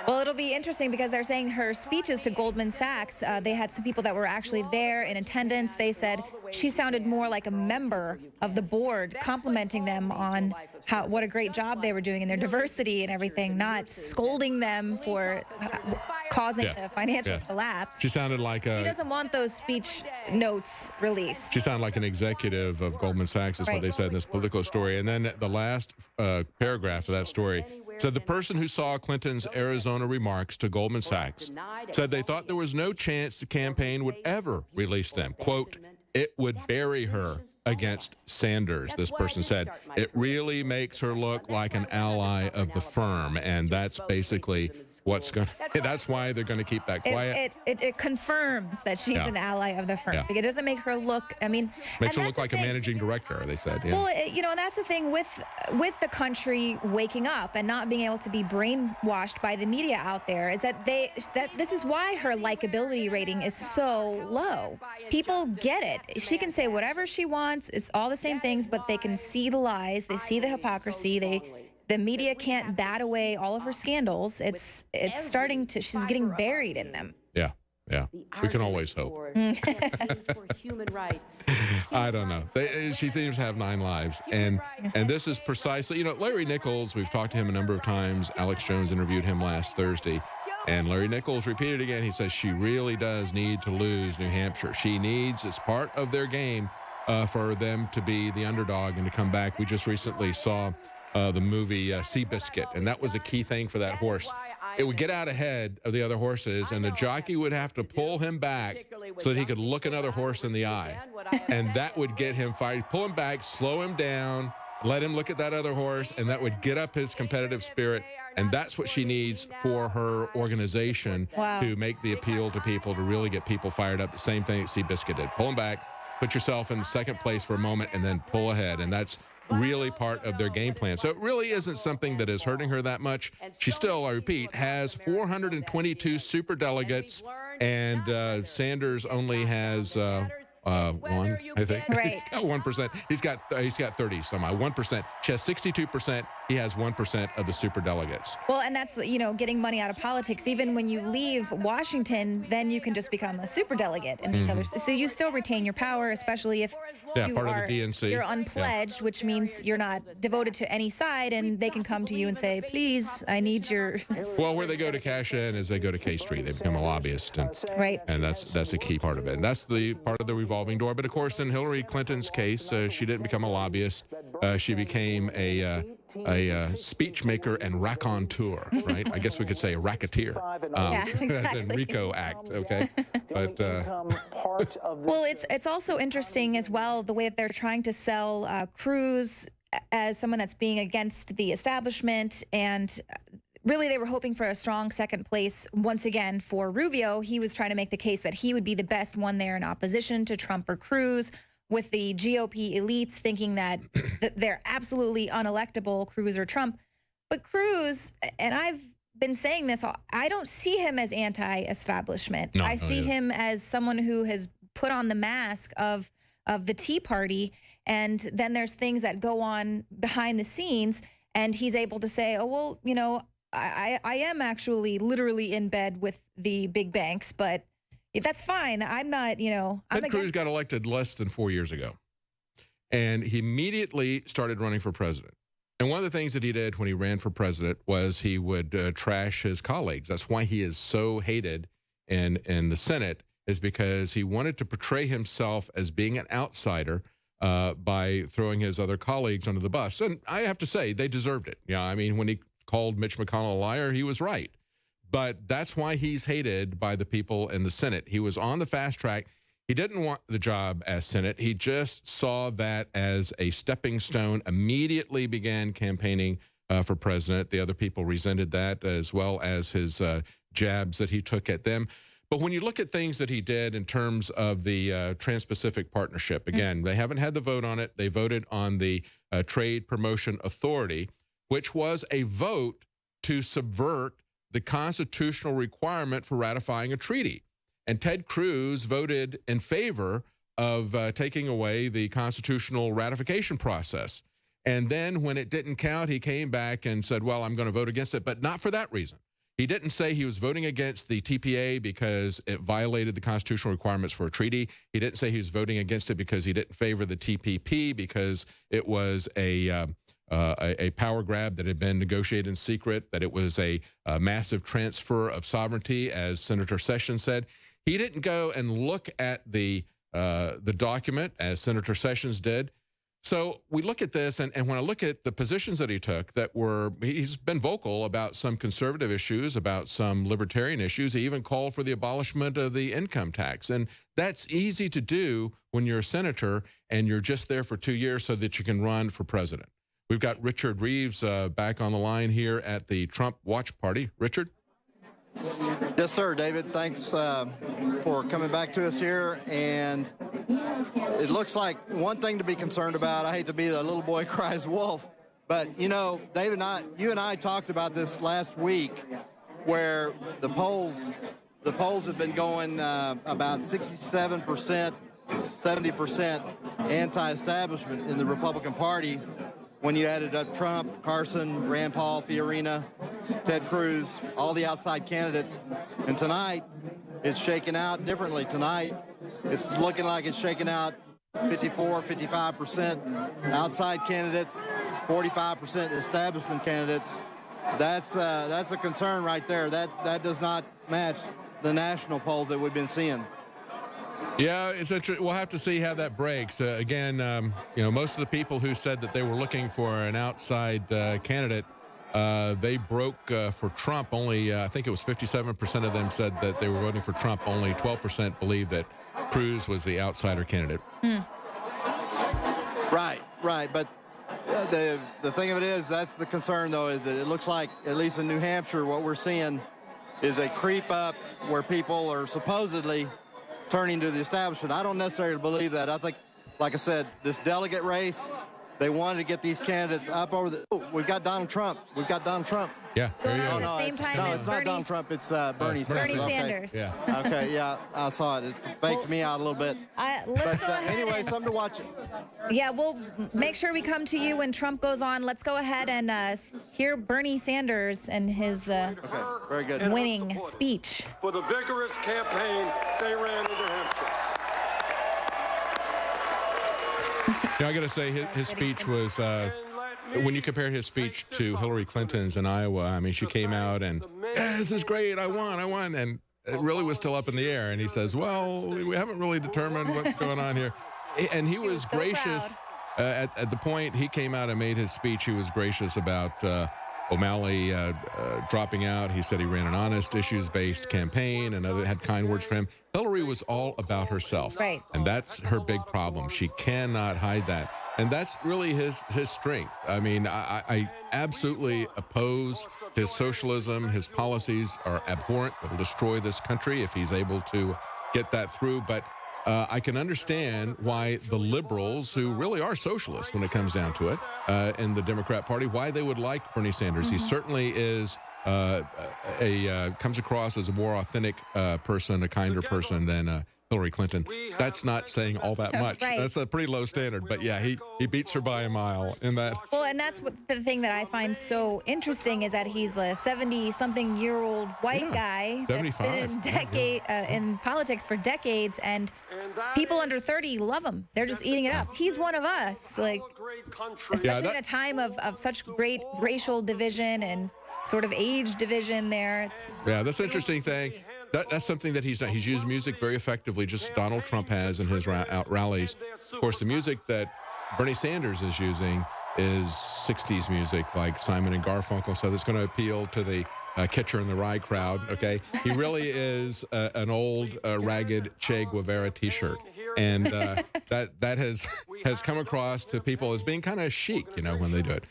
Well, it'll be interesting because they're saying her speeches to Goldman Sachs, they had some people that were actually there in attendance. They said she sounded more like a member of the board, complimenting them on what a great job they were doing in their diversity and everything, not scolding them for causing a financial collapse. She sounded like She doesn't want those speech notes released. She sounded like an executive of Goldman Sachs, is what they said in this Politico story. And then the last paragraph of that story said the person who saw Clinton's Arizona remarks to Goldman Sachs said they thought there was no chance the campaign would ever release them. Quote, it would bury her against Sanders, this person said. It really makes her look like an ally of the firm. And that's basically what's going to, that's why they're going to keep that quiet. It confirms that she's an ally of the firm. It doesn't make her look, I mean. Makes her look like a managing director, they said. Yeah. Well, you know, and that's the thing with the country waking up and not being able to be brainwashed by the media out there is that this is why her likability rating is so low. People get it. She can say whatever she wants. It's all the same things, but they can see the lies. They see the hypocrisy. The media can't bat away all of her scandals. It's starting to, she's getting buried in them. Yeah, yeah. We can always hope. I don't know. She seems to have 9 lives. And this is precisely, you know, Larry Nichols, we've talked to him a number of times. Alex Jones interviewed him last Thursday. And Larry Nichols repeated again, he says she really does need to lose New Hampshire. She needs, it's part of their game for them to be the underdog and to come back. We just recently saw the movie Seabiscuit, and that was a key thing for that horse. It would get out ahead of the other horses, and the jockey would have to pull him back so that he could look another horse in the eye. And that would get him fired. Pull him back, slow him down, let him look at that other horse, and that would get up his competitive spirit. And that's what she needs for her organization to make the appeal to people, to really get people fired up. The same thing that Seabiscuit did. Pull him back, put yourself in second place for a moment, and then pull ahead. And that's really part of their game plan. So it really isn't something that is hurting her that much. She still, I repeat, has 422 superdelegates, and Sanders only has 1, I think. Right. He's got 1%. He's got 30 somehow. 1%. She has 62%. He has 1% of the superdelegates. Well, and that's, you know, getting money out of politics. Even when you leave Washington, then you can just become a superdelegate in these others. So you still retain your power, especially if you part are, of the DNC. You're unpledged, which means you're not devoted to any side, and they can come to you and say, please, I need your... Well, where they go to cash in is they go to K Street. They become a lobbyist. And, and that's a key part of it. And that's the part of the revolving door. But, of course, in Hillary Clinton's case, she didn't become a lobbyist. She became a speech maker and raconteur, right? I guess we could say a racketeer. Yeah, exactly. As in RICO Act, okay? But well, it's also interesting as well the way that they're trying to sell Cruz as someone that's being against the establishment, and really they were hoping for a strong second place once again for Rubio. He was trying to make the case that he would be the best one there in opposition to Trump or Cruz, with the GOP elites thinking that they're absolutely unelectable, Cruz or Trump. But Cruz, and I've been saying this, I don't see him as anti-establishment. I see him as someone who has put on the mask of the Tea Party, and then there's things that go on behind the scenes, and he's able to say, oh, well, you know, I am actually literally in bed with the big banks, but that's fine. I'm not, you know. Ted Cruz got elected less than 4 years ago, and he immediately started running for president. And one of the things that he did when he ran for president was he would trash his colleagues. That's why he is so hated in the Senate, is because he wanted to portray himself as being an outsider by throwing his other colleagues under the bus. And I have to say, they deserved it. Yeah, I mean, when he called Mitch McConnell a liar, he was right. But that's why he's hated by the people in the Senate. He was on the fast track. He didn't want the job as Senate. He just saw that as a stepping stone, immediately began campaigning for president. The other people resented that, as well as his jabs that he took at them. But when you look at things that he did in terms of the Trans-Pacific Partnership, again, they haven't had the vote on it. They voted on the Trade Promotion Authority, which was a vote to subvert the constitutional requirement for ratifying a treaty. And Ted Cruz voted in favor of taking away the constitutional ratification process. And then when it didn't count, he came back and said, well, I'm going to vote against it, but not for that reason. He didn't say he was voting against the TPA because it violated the constitutional requirements for a treaty. He didn't say he was voting against it because he didn't favor the TPP because it was a power grab that had been negotiated in secret, that it was a massive transfer of sovereignty, as Senator Sessions said. He didn't go and look at the document, as Senator Sessions did. So we look at this, and when I look at the positions that he took he's been vocal about some conservative issues, about some libertarian issues. He even called for the abolishment of the income tax. And that's easy to do when you're a senator and you're just there for 2 years so that you can run for president. We've got Richard Reeves back on the line here at the Trump Watch Party. Richard? Yes, sir, David. Thanks for coming back to us here. And it looks like one thing to be concerned about. I hate to be the little boy cries wolf, but you know, David, you and I talked about this last week, where the polls have been going about 67%, 70% anti-establishment in the Republican Party. When you added up Trump, Carson, Rand Paul, Fiorina, Ted Cruz, all the outside candidates. And tonight, it's shaken out differently. Tonight, it's looking like it's shaken out 54, 55% outside candidates, 45% establishment candidates. That's a concern right there. That does not match the national polls that we've been seeing. Yeah, it's interesting. We'll have to see how that breaks. Again, you know, most of the people who said that they were looking for an outside candidate, they broke for Trump. Only, I think it was 57% of them said that they were voting for Trump. Only 12% believed that Cruz was the outsider candidate. Right. But the thing of it is, that's the concern, though, is that it looks like, at least in New Hampshire, what we're seeing is a creep up where people are supposedly turning to the establishment. I don't necessarily believe that. I think, like I said, this delegate race, they wanted to get these candidates up over the... Oh, we've got Donald Trump. Yeah. Going on at the same time as it's not Donald Trump. It's Bernie Sanders. Okay. Yeah. Okay, yeah, I saw it. It faked me out a little bit. Let's go ahead anyway, something to watch. Yeah, we'll make sure we come to you when Trump goes on. Let's go ahead and hear Bernie Sanders and his very good. winning speech. For the vigorous campaign they ran in New Hampshire. Yeah, I got to say, his speech was, when you compare his speech to Hillary Clinton's in Iowa, I mean, she came out and, yeah, this is great, I won. And it really was still up in the air. And he says, well, we haven't really determined what's going on here. And he was so gracious. At the point he came out and made his speech, he was gracious about O'Malley dropping out. He said he ran an honest, issues-based campaign and had kind words for him. Hillary was all about herself. Right. And that's her big problem. She cannot hide that. And that's really his strength. I mean, I absolutely oppose his socialism. His policies are abhorrent. They'll destroy this country if he's able to get that through. But I can understand why the liberals, who really are socialists when it comes down to it, in the Democrat Party, why they would like Bernie Sanders. He certainly is comes across as a more authentic person, a kinder person than Hillary Clinton. That's not saying all that much. Right. That's a pretty low standard. But yeah, he beats her by a mile in that. Well, and that's the thing that I find so interesting is that he's a 70-something-year-old white guy 75. That's been in politics for decades, and people under 30 love him. They're just eating it up. He's one of us, like, especially in a time of such great racial division and sort of age division there. That's an interesting thing. That's something that he's done. He's used music very effectively, just as Donald Trump has in his rallies. Of course, the music that Bernie Sanders is using is 60s music, like Simon and Garfunkel, so that's going to appeal to the Catcher in the Rye crowd, okay? He really is an old, ragged Che Guevara T-shirt. And that has come across to people as being kind of chic, you know, when they do it.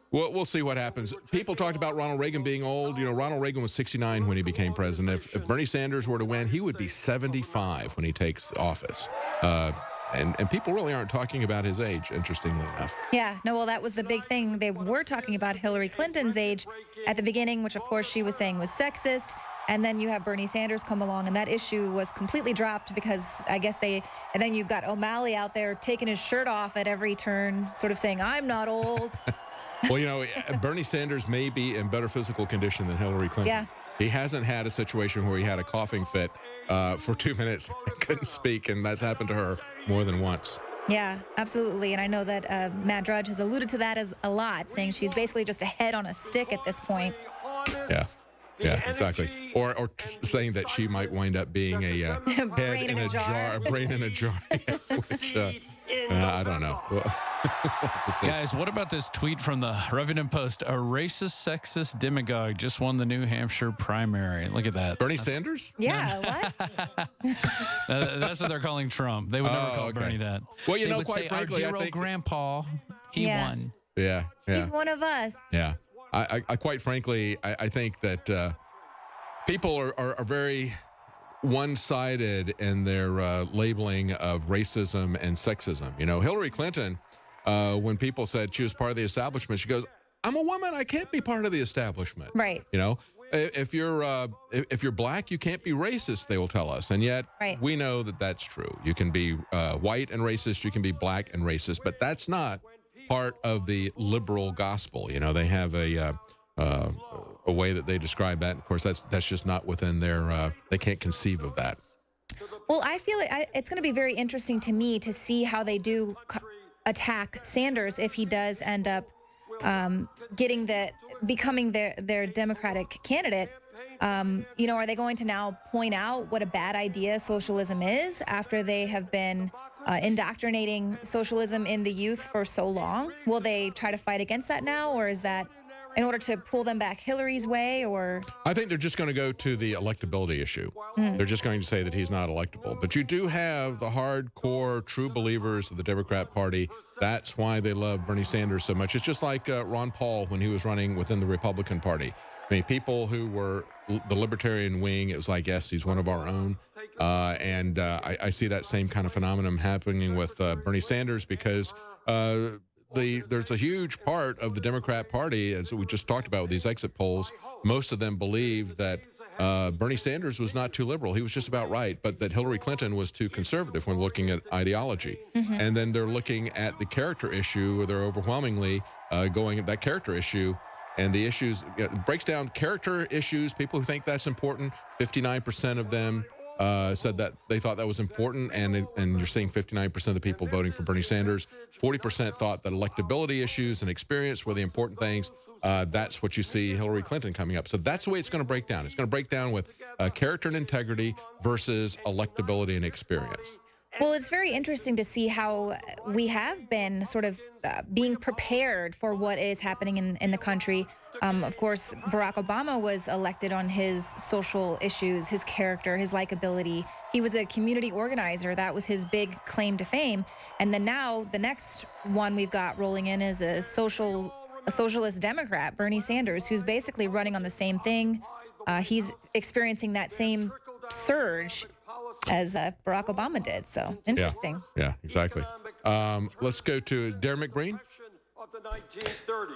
We'll see what happens. People talked about Ronald Reagan being old. You know, Ronald Reagan was 69 when he became president. If Bernie Sanders were to win, he would be 75 when he takes office. And people really aren't talking about his age, interestingly enough. Yeah, no, well, that was the big thing. They were talking about Hillary Clinton's age at the beginning, which, of course, she was saying was sexist. And then you have Bernie Sanders come along, and that issue was completely dropped because I guess and then you've got O'Malley out there taking his shirt off at every turn, sort of saying, I'm not old. Well, you know, Bernie Sanders may be in better physical condition than Hillary Clinton. Yeah. He hasn't had a situation where he had a coughing fit for 2 minutes and couldn't speak, and that's happened to her more than once. Yeah, absolutely. And I know that Matt Drudge has alluded to that as a lot, saying she's basically just a head on a stick at this point. Yeah. Yeah, exactly. Or saying that she might wind up being a head in a jar, a brain in a jar, which I don't know. Guys, what about this tweet from the Huffington Post? A racist, sexist demagogue just won the New Hampshire primary. Look at that. Bernie Sanders? Yeah, what? That's what they're calling Trump. They would never call Bernie that. Well, you They know, would quite say, frankly, our dear I think old grandpa, he won. Yeah, yeah. He's one of us. Yeah. I quite frankly, I think that people are very one-sided in their labeling of racism and sexism. You know, Hillary Clinton, when people said she was part of the establishment, she goes, I'm a woman, I can't be part of the establishment. Right. You know, if you're black, you can't be racist, they will tell us. And yet we know that that's true. You can be white and racist, you can be black and racist, but that's not part of the liberal gospel. You know, they have a way that they describe that. Of course, that's just not within their, they can't conceive of that. Well, I feel like it's going to be very interesting to me to see how they do attack Sanders if he does end up becoming their Democratic candidate. You know, are they going to now point out what a bad idea socialism is after they have been indoctrinating socialism in the youth for so long? Will they try to fight against that now, or is that in order to pull them back Hillary's way? Or I think they're just going to go to the electability issue. They're just going to say that he's not electable. But you do have the hardcore true believers of the Democrat Party. That's why they love Bernie Sanders so much. It's just like Ron Paul when he was running within the Republican Party. I mean, people who were the libertarian wing, it was like, yes, he's one of our own. And I see that same kind of phenomenon happening with Bernie Sanders because there's a huge part of the Democrat Party, as we just talked about with these exit polls, most of them believe that Bernie Sanders was not too liberal. He was just about right, but that Hillary Clinton was too conservative when looking at ideology. And then they're looking at the character issue, where they're overwhelmingly going at that character issue. And the issues, it breaks down character issues, people who think that's important. 59% of them said that they thought that was important, and you're seeing 59% of the people voting for Bernie Sanders. 40% thought that electability issues and experience were the important things. That's what you see Hillary Clinton coming up. So that's the way it's going to break down. It's going to break down with character and integrity versus electability and experience. Well, it's very interesting to see how we have been sort of being prepared for what is happening in the country. Of course, Barack Obama was elected on his social issues, his character, his likability. He was a community organizer. That was his big claim to fame. And then now the next one we've got rolling in is a socialist Democrat, Bernie Sanders, who's basically running on the same thing. He's experiencing that same surge as Barack Obama did. So interesting. Yeah, exactly. Let's go to Darren McBreen.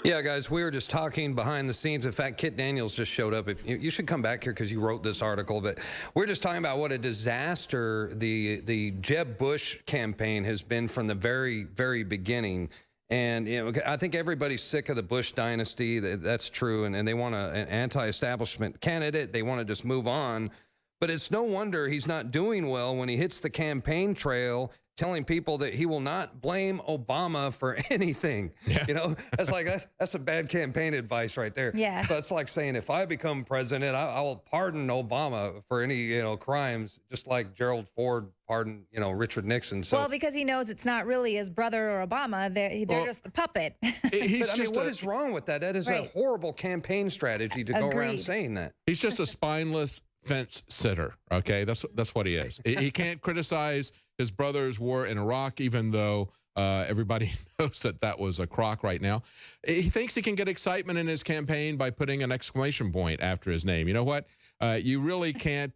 Yeah, guys, we were just talking behind the scenes. In fact, Kit Daniels just showed up. If you should come back here because you wrote this article. But we're just talking about what a disaster the Jeb Bush campaign has been from the very, very beginning. And you know, I think everybody's sick of the Bush dynasty. That's true. And they want an anti-establishment candidate. They want to just move on. But it's no wonder he's not doing well when he hits the campaign trail telling people that he will not blame Obama for anything. Yeah. You know, that's a bad campaign advice right there. Yeah. So it's like saying, if I become president, I will pardon Obama for any, crimes, just like Gerald Ford pardoned, Richard Nixon. So, well, because he knows it's not really his brother or Obama. They're just the puppet. What is wrong with that? That is a horrible campaign strategy to go around saying that. He's just a spineless fence sitter. Okay, that's what he is. He can't criticize his brother's war in Iraq, even though everybody knows that was a crock right now. He thinks he can get excitement in his campaign by putting an exclamation point after his name. You know what? You really can't.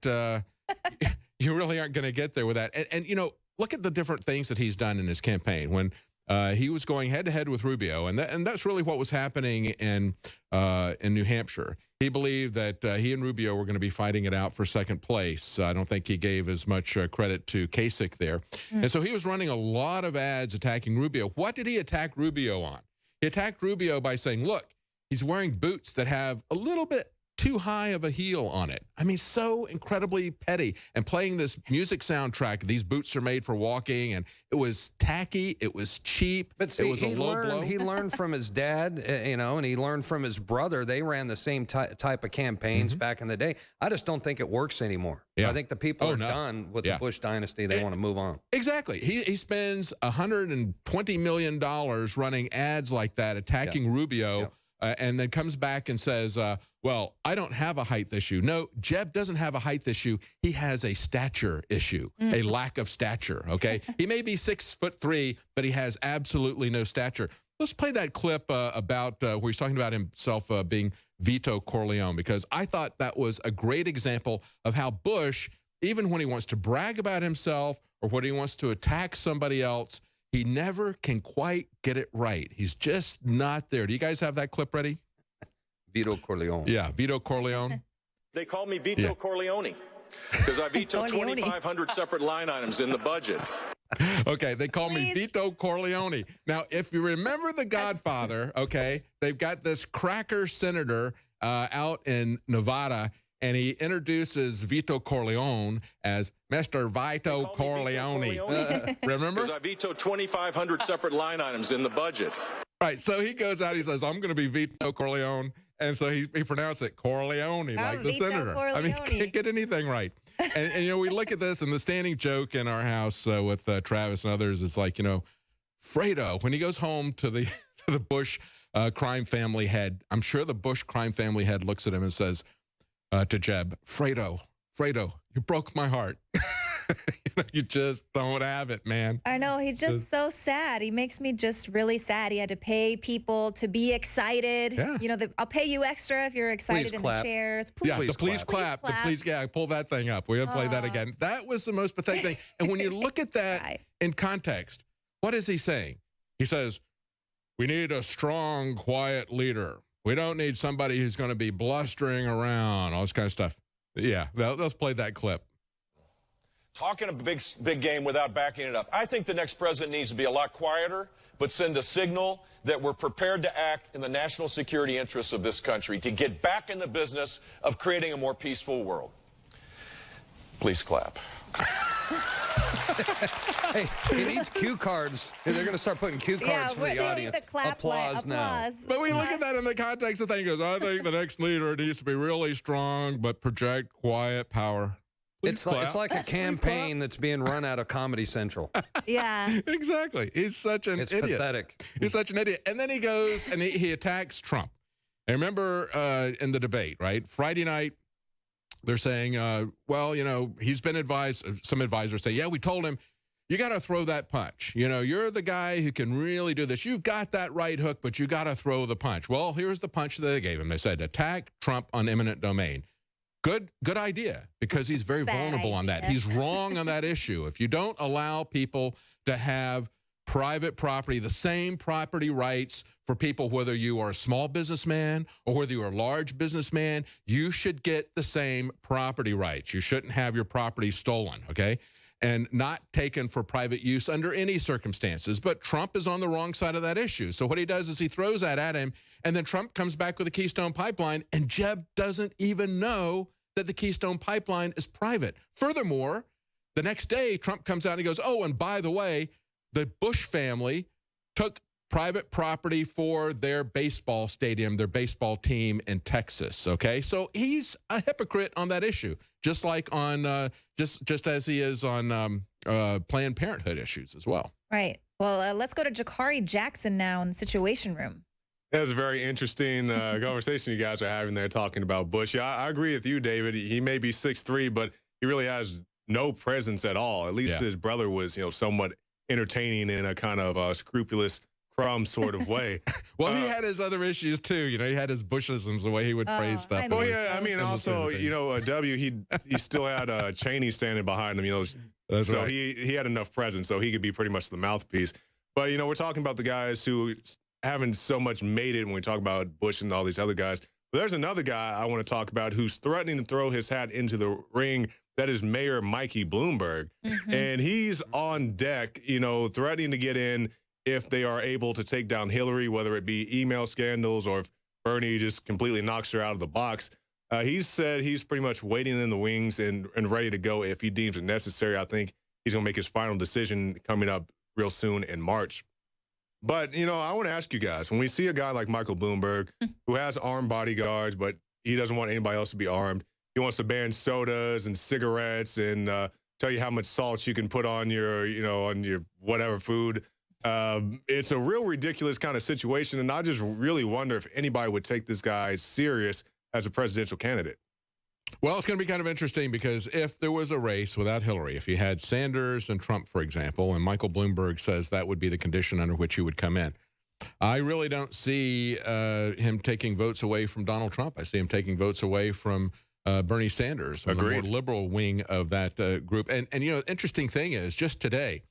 You really aren't going to get there with that. And look at the different things that he's done in his campaign. When he was going head-to-head with Rubio, and that's really what was happening in New Hampshire. He believed that he and Rubio were going to be fighting it out for second place. I don't think he gave as much credit to Kasich there. And so he was running a lot of ads attacking Rubio. What did he attack Rubio on? He attacked Rubio by saying, look, he's wearing boots that have a little bit too high of a heel on it. I mean, so incredibly petty. And playing this music soundtrack, these boots are made for walking, and it was tacky, it was cheap, but see, it was a low blow. He learned from his dad, you know, and he learned from his brother. They ran the same type of campaigns back in the day. I just don't think it works anymore. Yeah. I think the people are done with the Bush dynasty. They want to move on. Exactly. He spends $120 million running ads like that, attacking Rubio, and then comes back and says, well, I don't have a height issue. No, Jeb doesn't have a height issue. He has a stature issue, a lack of stature, okay? He may be 6'3", but he has absolutely no stature. Let's play that clip about where he's talking about himself being Vito Corleone, because I thought that was a great example of how Bush, even when he wants to brag about himself or when he wants to attack somebody else, he never can quite get it right. He's just not there. Do you guys have that clip ready? Vito Corleone. Yeah, Vito Corleone. They call me Vito Corleone because I vetoed 2,500 separate line items in the budget. Okay, they call me Vito Corleone. Now, if you remember The Godfather, okay, they've got this cracker senator out in Nevada, and he introduces Vito Corleone as Mr. Vito Corleone. Remember? Because I vetoed 2,500 separate line items in the budget. Right, so he goes out, he says, I'm going to be Vito Corleone. And so he pronounced it Corleone, like the Vito senator. Corleone. I mean, he can't get anything right. And, you know, we look at this, and the standing joke in our house with Travis and others is like, you know, Fredo, when he goes home to the Bush crime family head, I'm sure the Bush crime family head looks at him and says to Jeb, Fredo, you broke my heart. You know, you just don't have it, man. I know. He's just so sad. He makes me just really sad. He had to pay people to be excited. Yeah. You know, I'll pay you extra if you're excited in the chairs. Please clap. Pull that thing up. We'll play that again. That was the most pathetic thing. And when you look at that in context, what is he saying? He says, we need a strong, quiet leader. We don't need somebody who's going to be blustering around, all this kind of stuff. Yeah, let's play that clip. Talking a big game without backing it up. I think the next president needs to be a lot quieter, but send a signal that we're prepared to act in the national security interests of this country to get back in the business of creating a more peaceful world. Please clap. Hey, he needs cue cards. They're going to start putting cue cards for the audience. Applause now. But we look at that in the context of things. He goes, I think the next leader needs to be really strong, but project quiet power. It's like a campaign that's being run out of Comedy Central. Yeah. Exactly. He's such an idiot. Pathetic. He's such an idiot. And then he goes and he attacks Trump. And remember in the debate, right? Friday night, they're saying, well, you know, he's been advised. Some advisors say, yeah, we told him, you got to throw that punch. You know, you're the guy who can really do this. You've got that right hook, but you got to throw the punch. Well, here's the punch that they gave him. They said, attack Trump on eminent domain. Good idea, because he's very vulnerable on that. He's wrong on that issue. If you don't allow people to have private property, the same property rights for people, whether you are a small businessman or whether you are a large businessman, you should get the same property rights. You shouldn't have your property stolen, okay? And not taken for private use under any circumstances. But Trump is on the wrong side of that issue. So what he does is he throws that at him, and then Trump comes back with a Keystone Pipeline, and Jeb doesn't even know that the Keystone Pipeline is private. Furthermore, the next day, Trump comes out and he goes, oh, and by the way, the Bush family took private property for their baseball stadium, their baseball team in Texas, okay? So he's a hypocrite on that issue, just like on, just as he is on Planned Parenthood issues as well. Right. Well, let's go to Jakari Jackson now in the Situation Room. That's a very interesting conversation you guys are having there talking about Bush. Yeah, I agree with you, David. He may be 6'3", but he really has no presence at all. At least his brother was, you know, somewhat entertaining in a kind of scrupulous crumb sort of way. Well, he had his other issues too. You know, he had his Bushisms, the way he would phrase stuff. Oh yeah, I mean, also, you know, he still had Cheney standing behind him. You know, so he had enough presence, so he could be pretty much the mouthpiece. But, you know, we're talking about the guys who haven't so much made it when we talk about Bush and all these other guys. But there's another guy I want to talk about who's threatening to throw his hat into the ring. That is Mayor Mikey Bloomberg. And he's on deck, you know, threatening to get in if they are able to take down Hillary, whether it be email scandals or if Bernie just completely knocks her out of the box. He said he's pretty much waiting in the wings and ready to go if he deems it necessary. I think he's going to make his final decision coming up real soon in March. But, you know, I want to ask you guys, when we see a guy like Michael Bloomberg who has armed bodyguards, but he doesn't want anybody else to be armed, he wants to ban sodas and cigarettes and tell you how much salt you can put on your, you know, on your whatever food. It's a real ridiculous kind of situation. And I just really wonder if anybody would take this guy serious as a presidential candidate. Well, it's going to be kind of interesting because if there was a race without Hillary, if you had Sanders and Trump, for example, and Michael Bloomberg says that would be the condition under which he would come in, I really don't see him taking votes away from Donald Trump. I see him taking votes away from Bernie Sanders, from the more liberal wing of that group. And, you know, interesting thing is just today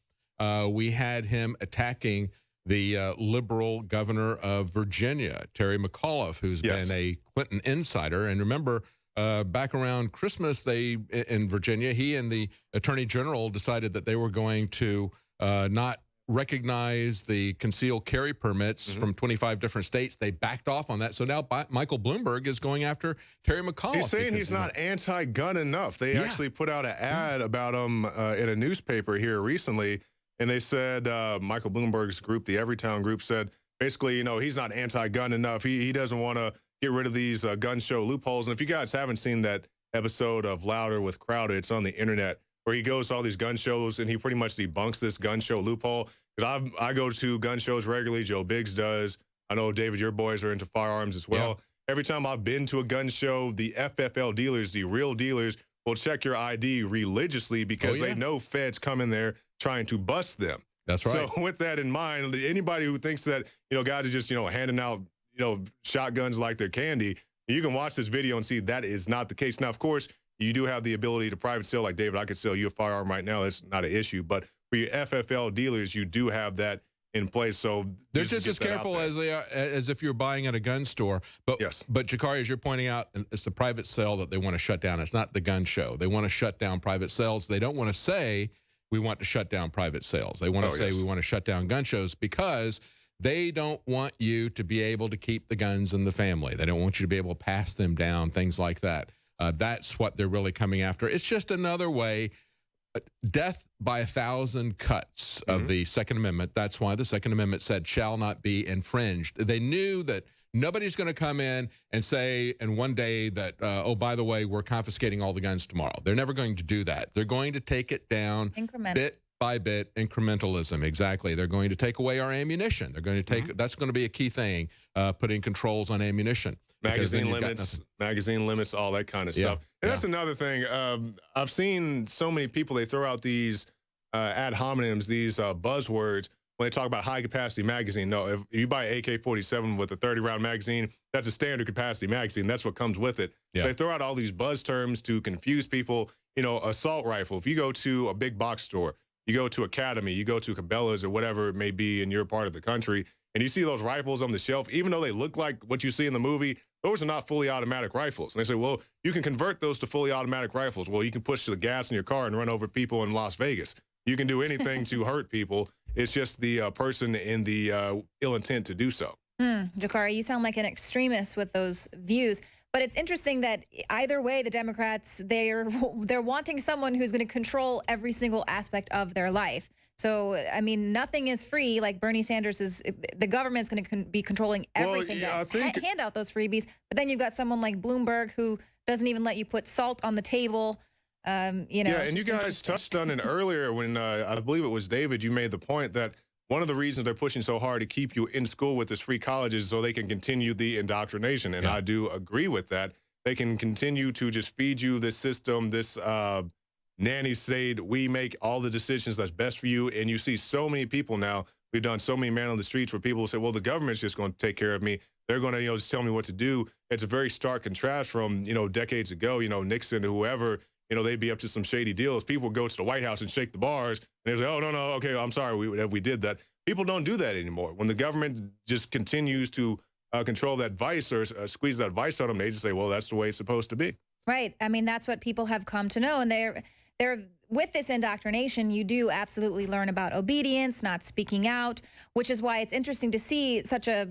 we had him attacking the liberal governor of Virginia, Terry McAuliffe, who's been a Clinton insider. And remember, back around Christmas, in Virginia, he and the attorney general decided that they were going to not recognize the concealed carry permits from 25 different states. They backed off on that. So now Michael Bloomberg is going after Terry McAuliffe. He's saying he's not anti-gun enough. They actually put out an ad about him in a newspaper here recently. And they said, Michael Bloomberg's group, the Everytown group, said, basically, you know, he's not anti-gun enough. He doesn't want to get rid of these gun show loopholes. And if you guys haven't seen that episode of Louder with Crowder, it's on the internet, where he goes to all these gun shows and he pretty much debunks this gun show loophole. Because I go to gun shows regularly. Joe Biggs does. I know, David, your boys are into firearms as well. Every time I've been to a gun show, the FFL dealers, the real dealers, will check your ID religiously because they know feds come in there trying to bust them. That's right. So with that in mind, anybody who thinks that, you know, guys are just, you know, handing out, you know, shotguns like they're candy, you can watch this video and see that is not the case. Now, of course, you do have the ability to private sell. Like, David, I could sell you a firearm right now. That's not an issue. But for your FFL dealers, you do have that in place. So they're just as careful as they are as if you're buying at a gun store. But but Jakari, as you're pointing out, it's the private sale that they want to shut down. It's not the gun show. They want to shut down private sales. They don't want to say we want to shut down private sales. They want to say we want to shut down gun shows because they don't want you to be able to keep the guns in the family. They don't want you to be able to pass them down, things like that. That's what they're really coming after. It's just another way. Death by 1,000 cuts of the Second Amendment. That's why the Second Amendment said shall not be infringed. They knew that nobody's going to come in and say in one day that, oh, by the way, we're confiscating all the guns tomorrow. They're never going to do that. They're going to take it down bit by bit, incrementalism. Exactly. They're going to take away our ammunition. They're going to take, that's going to be a key thing, putting controls on ammunition. Magazine limits, all that kind of stuff. And that's another thing. I've seen so many people, they throw out these ad hominems, these buzzwords when they talk about high-capacity magazine. No, if you buy an AK-47 with a 30-round magazine, that's a standard capacity magazine. That's what comes with it. They throw out all these buzz terms to confuse people. You know, assault rifle. If you go to a big box store, you go to Academy, you go to Cabela's or whatever it may be in your part of the country, and you see those rifles on the shelf, even though they look like what you see in the movie, those are not fully automatic rifles. And they say, well, you can convert those to fully automatic rifles. Well, you can push the gas in your car and run over people in Las Vegas. You can do anything to hurt people. It's just the person in the ill intent to do so. Jakari, you sound like an extremist with those views. But it's interesting that either way, the Democrats, they're wanting someone who's going to control every single aspect of their life. So, I mean, nothing is free. Like Bernie Sanders is, the government's going to be controlling everything. Hand out those freebies. But then you've got someone like Bloomberg who doesn't even let you put salt on the table. You know. Yeah, and you guys touched on it earlier when I believe it was David, you made the point that one of the reasons they're pushing so hard to keep you in school with this free college is so they can continue the indoctrination. And I do agree with that. They can continue to just feed you this system, this nanny state. We make all the decisions that's best for you. And you see so many people now. We've done so many man on the streets where people say, well, the government's just going to take care of me. They're going to, you know, just tell me what to do. It's a very stark contrast from, you know, decades ago, you know, Nixon or whoever, you know, they'd be up to some shady deals. People would go to the White House and shake the bars, and they'd say, oh, no, okay, I'm sorry, we did that. People don't do that anymore. When the government just continues to control that vice or squeeze that vice on them, they just say, well, that's the way it's supposed to be. Right. I mean, that's what people have come to know. And they're with this indoctrination, you do absolutely learn about obedience, not speaking out, which is why it's interesting to see such a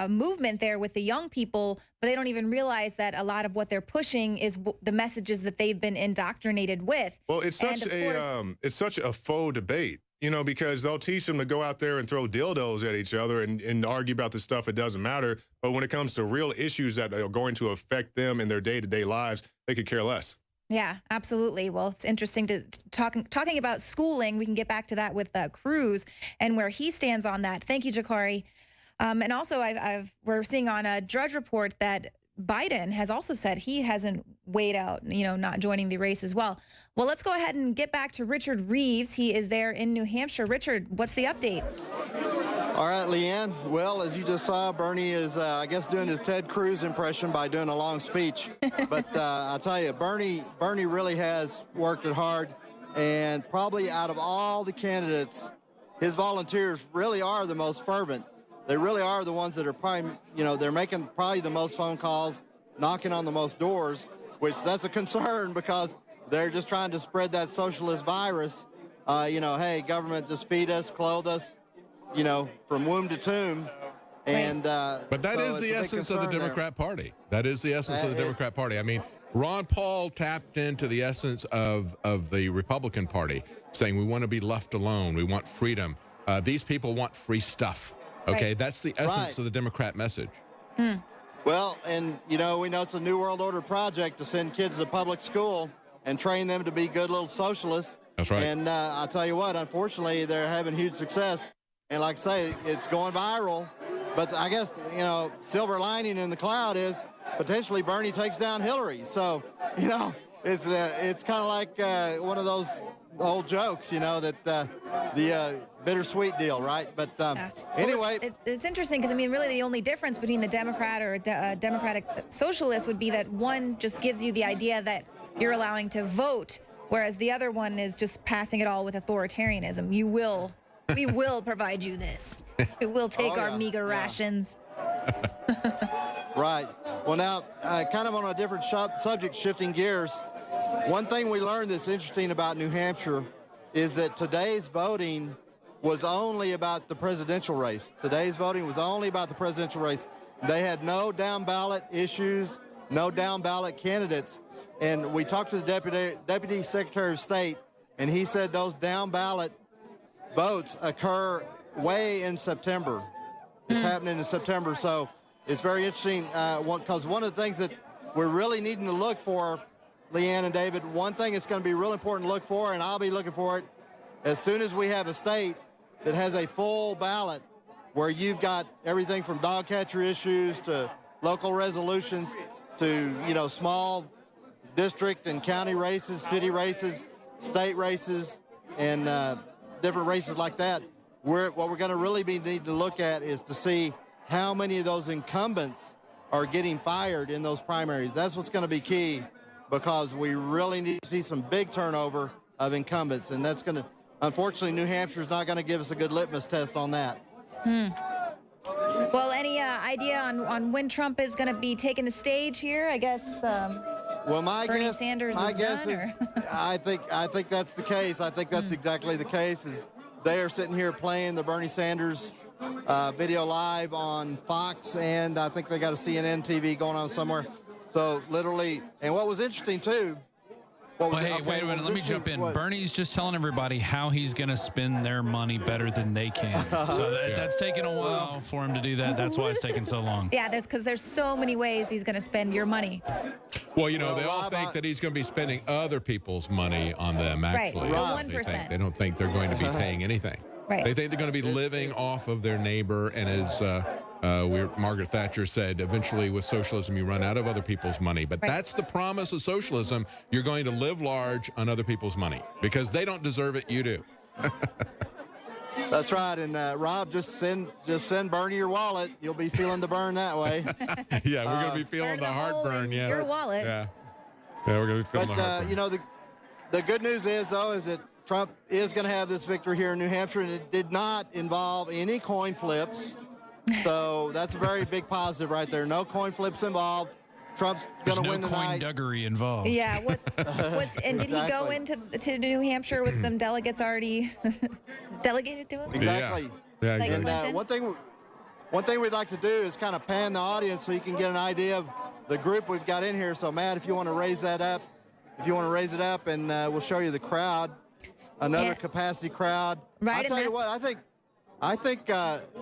movement there with the young people, but they don't even realize that a lot of what they're pushing is the messages that they've been indoctrinated with. Well, it's such a faux debate, you know, because they'll teach them to go out there and throw dildos at each other and argue about the stuff. It doesn't matter. But when it comes to real issues that are going to affect them in their day-to-day lives, they could care less. Yeah, absolutely. Well, it's interesting to talking about schooling. We can get back to that with Cruz and where he stands on that. Thank you, Jakari. And also, we're seeing on a Drudge Report that Biden has also said he hasn't weighed out, you know, not joining the race as well. Well, let's go ahead and get back to Richard Reeves. He is there in New Hampshire. Richard, what's the update? All right, Leanne. Well, as you just saw, Bernie is, I guess, doing his Ted Cruz impression by doing a long speech. But I'll tell you, Bernie really has worked it hard. And probably out of all the candidates, his volunteers really are the most fervent. They really are the ones that are probably, you know, they're making probably the most phone calls, knocking on the most doors, which that's a concern because they're just trying to spread that socialist virus. You know, hey, government, just feed us, clothe us, you know, from womb to tomb. And but that is the essence of the Democrat Party. That is the essence of the Democrat Party. I mean, Ron Paul tapped into the essence of the Republican Party, saying we want to be left alone. We want freedom. These people want free stuff. Okay, that's the essence of the Democrat message. Well, and, you know, we know it's a New World Order project to send kids to public school and train them to be good little socialists. That's right. And I'll tell you what, unfortunately, they're having huge success. And like I say, it's going viral. But I guess, you know, silver lining in the cloud is potentially Bernie takes down Hillary. So, you know, it's kind of like one of those old jokes, you know, that the bittersweet deal, right? But anyway. Well, it's interesting because, I mean, really the only difference between the Democrat or Democratic socialist would be that one just gives you the idea that you're allowing to vote, whereas the other one is just passing it all with authoritarianism. We will provide you this. We will take our meager rations. Right. Well, now, kind of on a different subject, shifting gears, one thing we learned that's interesting about New Hampshire is that today's voting was only about the presidential race. Today's voting was only about the presidential race. They had no down-ballot issues, no down-ballot candidates. And we talked to the Deputy Secretary of State, and he said those down-ballot votes occur way in September. It's happening in September, so it's very interesting because one of the things that we're really needing to look for, Leanne and David, one thing that's going to be real important to look for, and I'll be looking for it, as soon as we have a state that has a full ballot where you've got everything from dog catcher issues to local resolutions to, you know, small district and county races, city races, state races, and different races like that. What we're going to really need to look at is to see how many of those incumbents are getting fired in those primaries. That's what's going to be key, because we really need to see some big turnover of incumbents, and that's going to, unfortunately, New Hampshire's not going to give us a good litmus test on that. Well, any idea on when Trump is going to be taking the stage here? I guess well, Bernie Sanders is done, or? I think that's the case. I think that's exactly the case. Is they are sitting here playing the Bernie Sanders video live on Fox, and I think they got a CNN TV going on somewhere. So literally, and what was interesting too. Hey, wait a minute. Let me jump in. Bernie's just telling everybody how he's going to spend their money better than they can. So that's taken a while for him to do that. That's why it's taking so long. Yeah, because there's so many ways he's going to spend your money. Well, you know, they all think that he's going to be spending other people's money on them, actually. Right, 1%. They don't think they're going to be paying anything. Right. They think they're going to be living off of their neighbor, and as Margaret Thatcher said, eventually with socialism you run out of other people's money. But that's the promise of socialism. You're going to live large on other people's money because they don't deserve it, you do. That's right. And Rob, just send Bernie your wallet. You'll be feeling the burn that way. Yeah, we're going to be feeling the heartburn. Your wallet. Yeah, we're going to be feeling the heartburn. You know, the good news is, though, is that Trump is going to have this victory here in New Hampshire, and it did not involve any coin flips. So that's a very big positive right there. No coin flips involved. Trump's going to win tonight. There's no coin duggery involved. Yeah, and did he go into New Hampshire with some delegates already delegated to him? Exactly. Yeah, like exactly. Clinton? One thing we'd like to do is kind of pan the audience so you can get an idea of the group we've got in here. So, Matt, if you want to raise that up, and we'll show you the crowd, another capacity crowd. Right. I'll tell you what, I think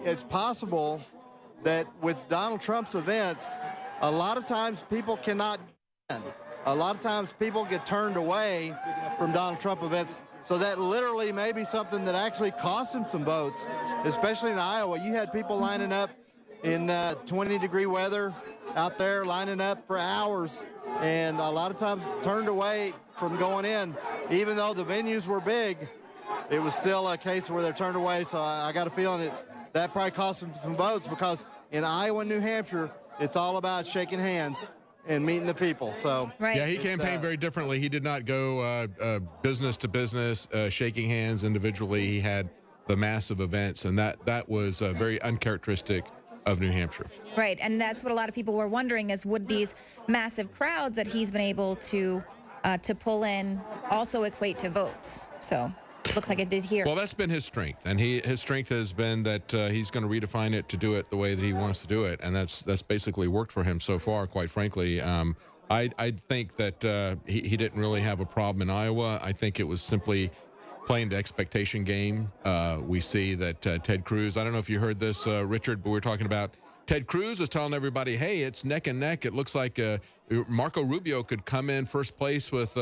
it's possible that with Donald Trump's events, a lot of times people cannot get in. A lot of times people get turned away from Donald Trump events. So that literally may be something that actually cost him some votes, especially in Iowa. You had people lining up in 20-degree weather out there, lining up for hours, and a lot of times turned away from going in. Even though the venues were big, it was still a case where they're turned away. So I got a feeling that probably cost him some votes, because in Iowa and New Hampshire, it's all about shaking hands and meeting the people. So yeah, he campaigned very differently. He did not go business to business, shaking hands individually. He had the massive events, and that was very uncharacteristic of New Hampshire. Right, and that's what a lot of people were wondering, is would these massive crowds that he's been able to pull in also equate to votes? So looks like it did here. Well, that's been his strength, and his strength has been that he's going to redefine it to do it the way that he wants to do it, and that's basically worked for him so far, quite frankly. I think that he didn't really have a problem in Iowa. I think it was simply playing the expectation game. We see that Ted Cruz, I don't know if you heard this, Richard, but we're talking about Ted Cruz is telling everybody, hey, it's neck and neck. It looks like Marco Rubio could come in first place with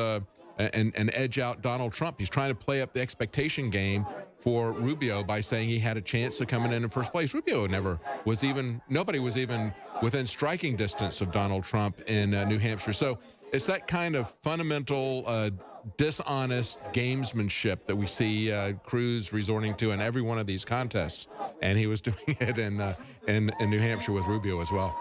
and edge out Donald Trump. He's trying to play up the expectation game for Rubio by saying he had a chance of coming in first place. Rubio nobody was even within striking distance of Donald Trump in New Hampshire. So it's that kind of fundamental dishonest gamesmanship that we see Cruz resorting to in every one of these contests, and he was doing it in New Hampshire with Rubio as well.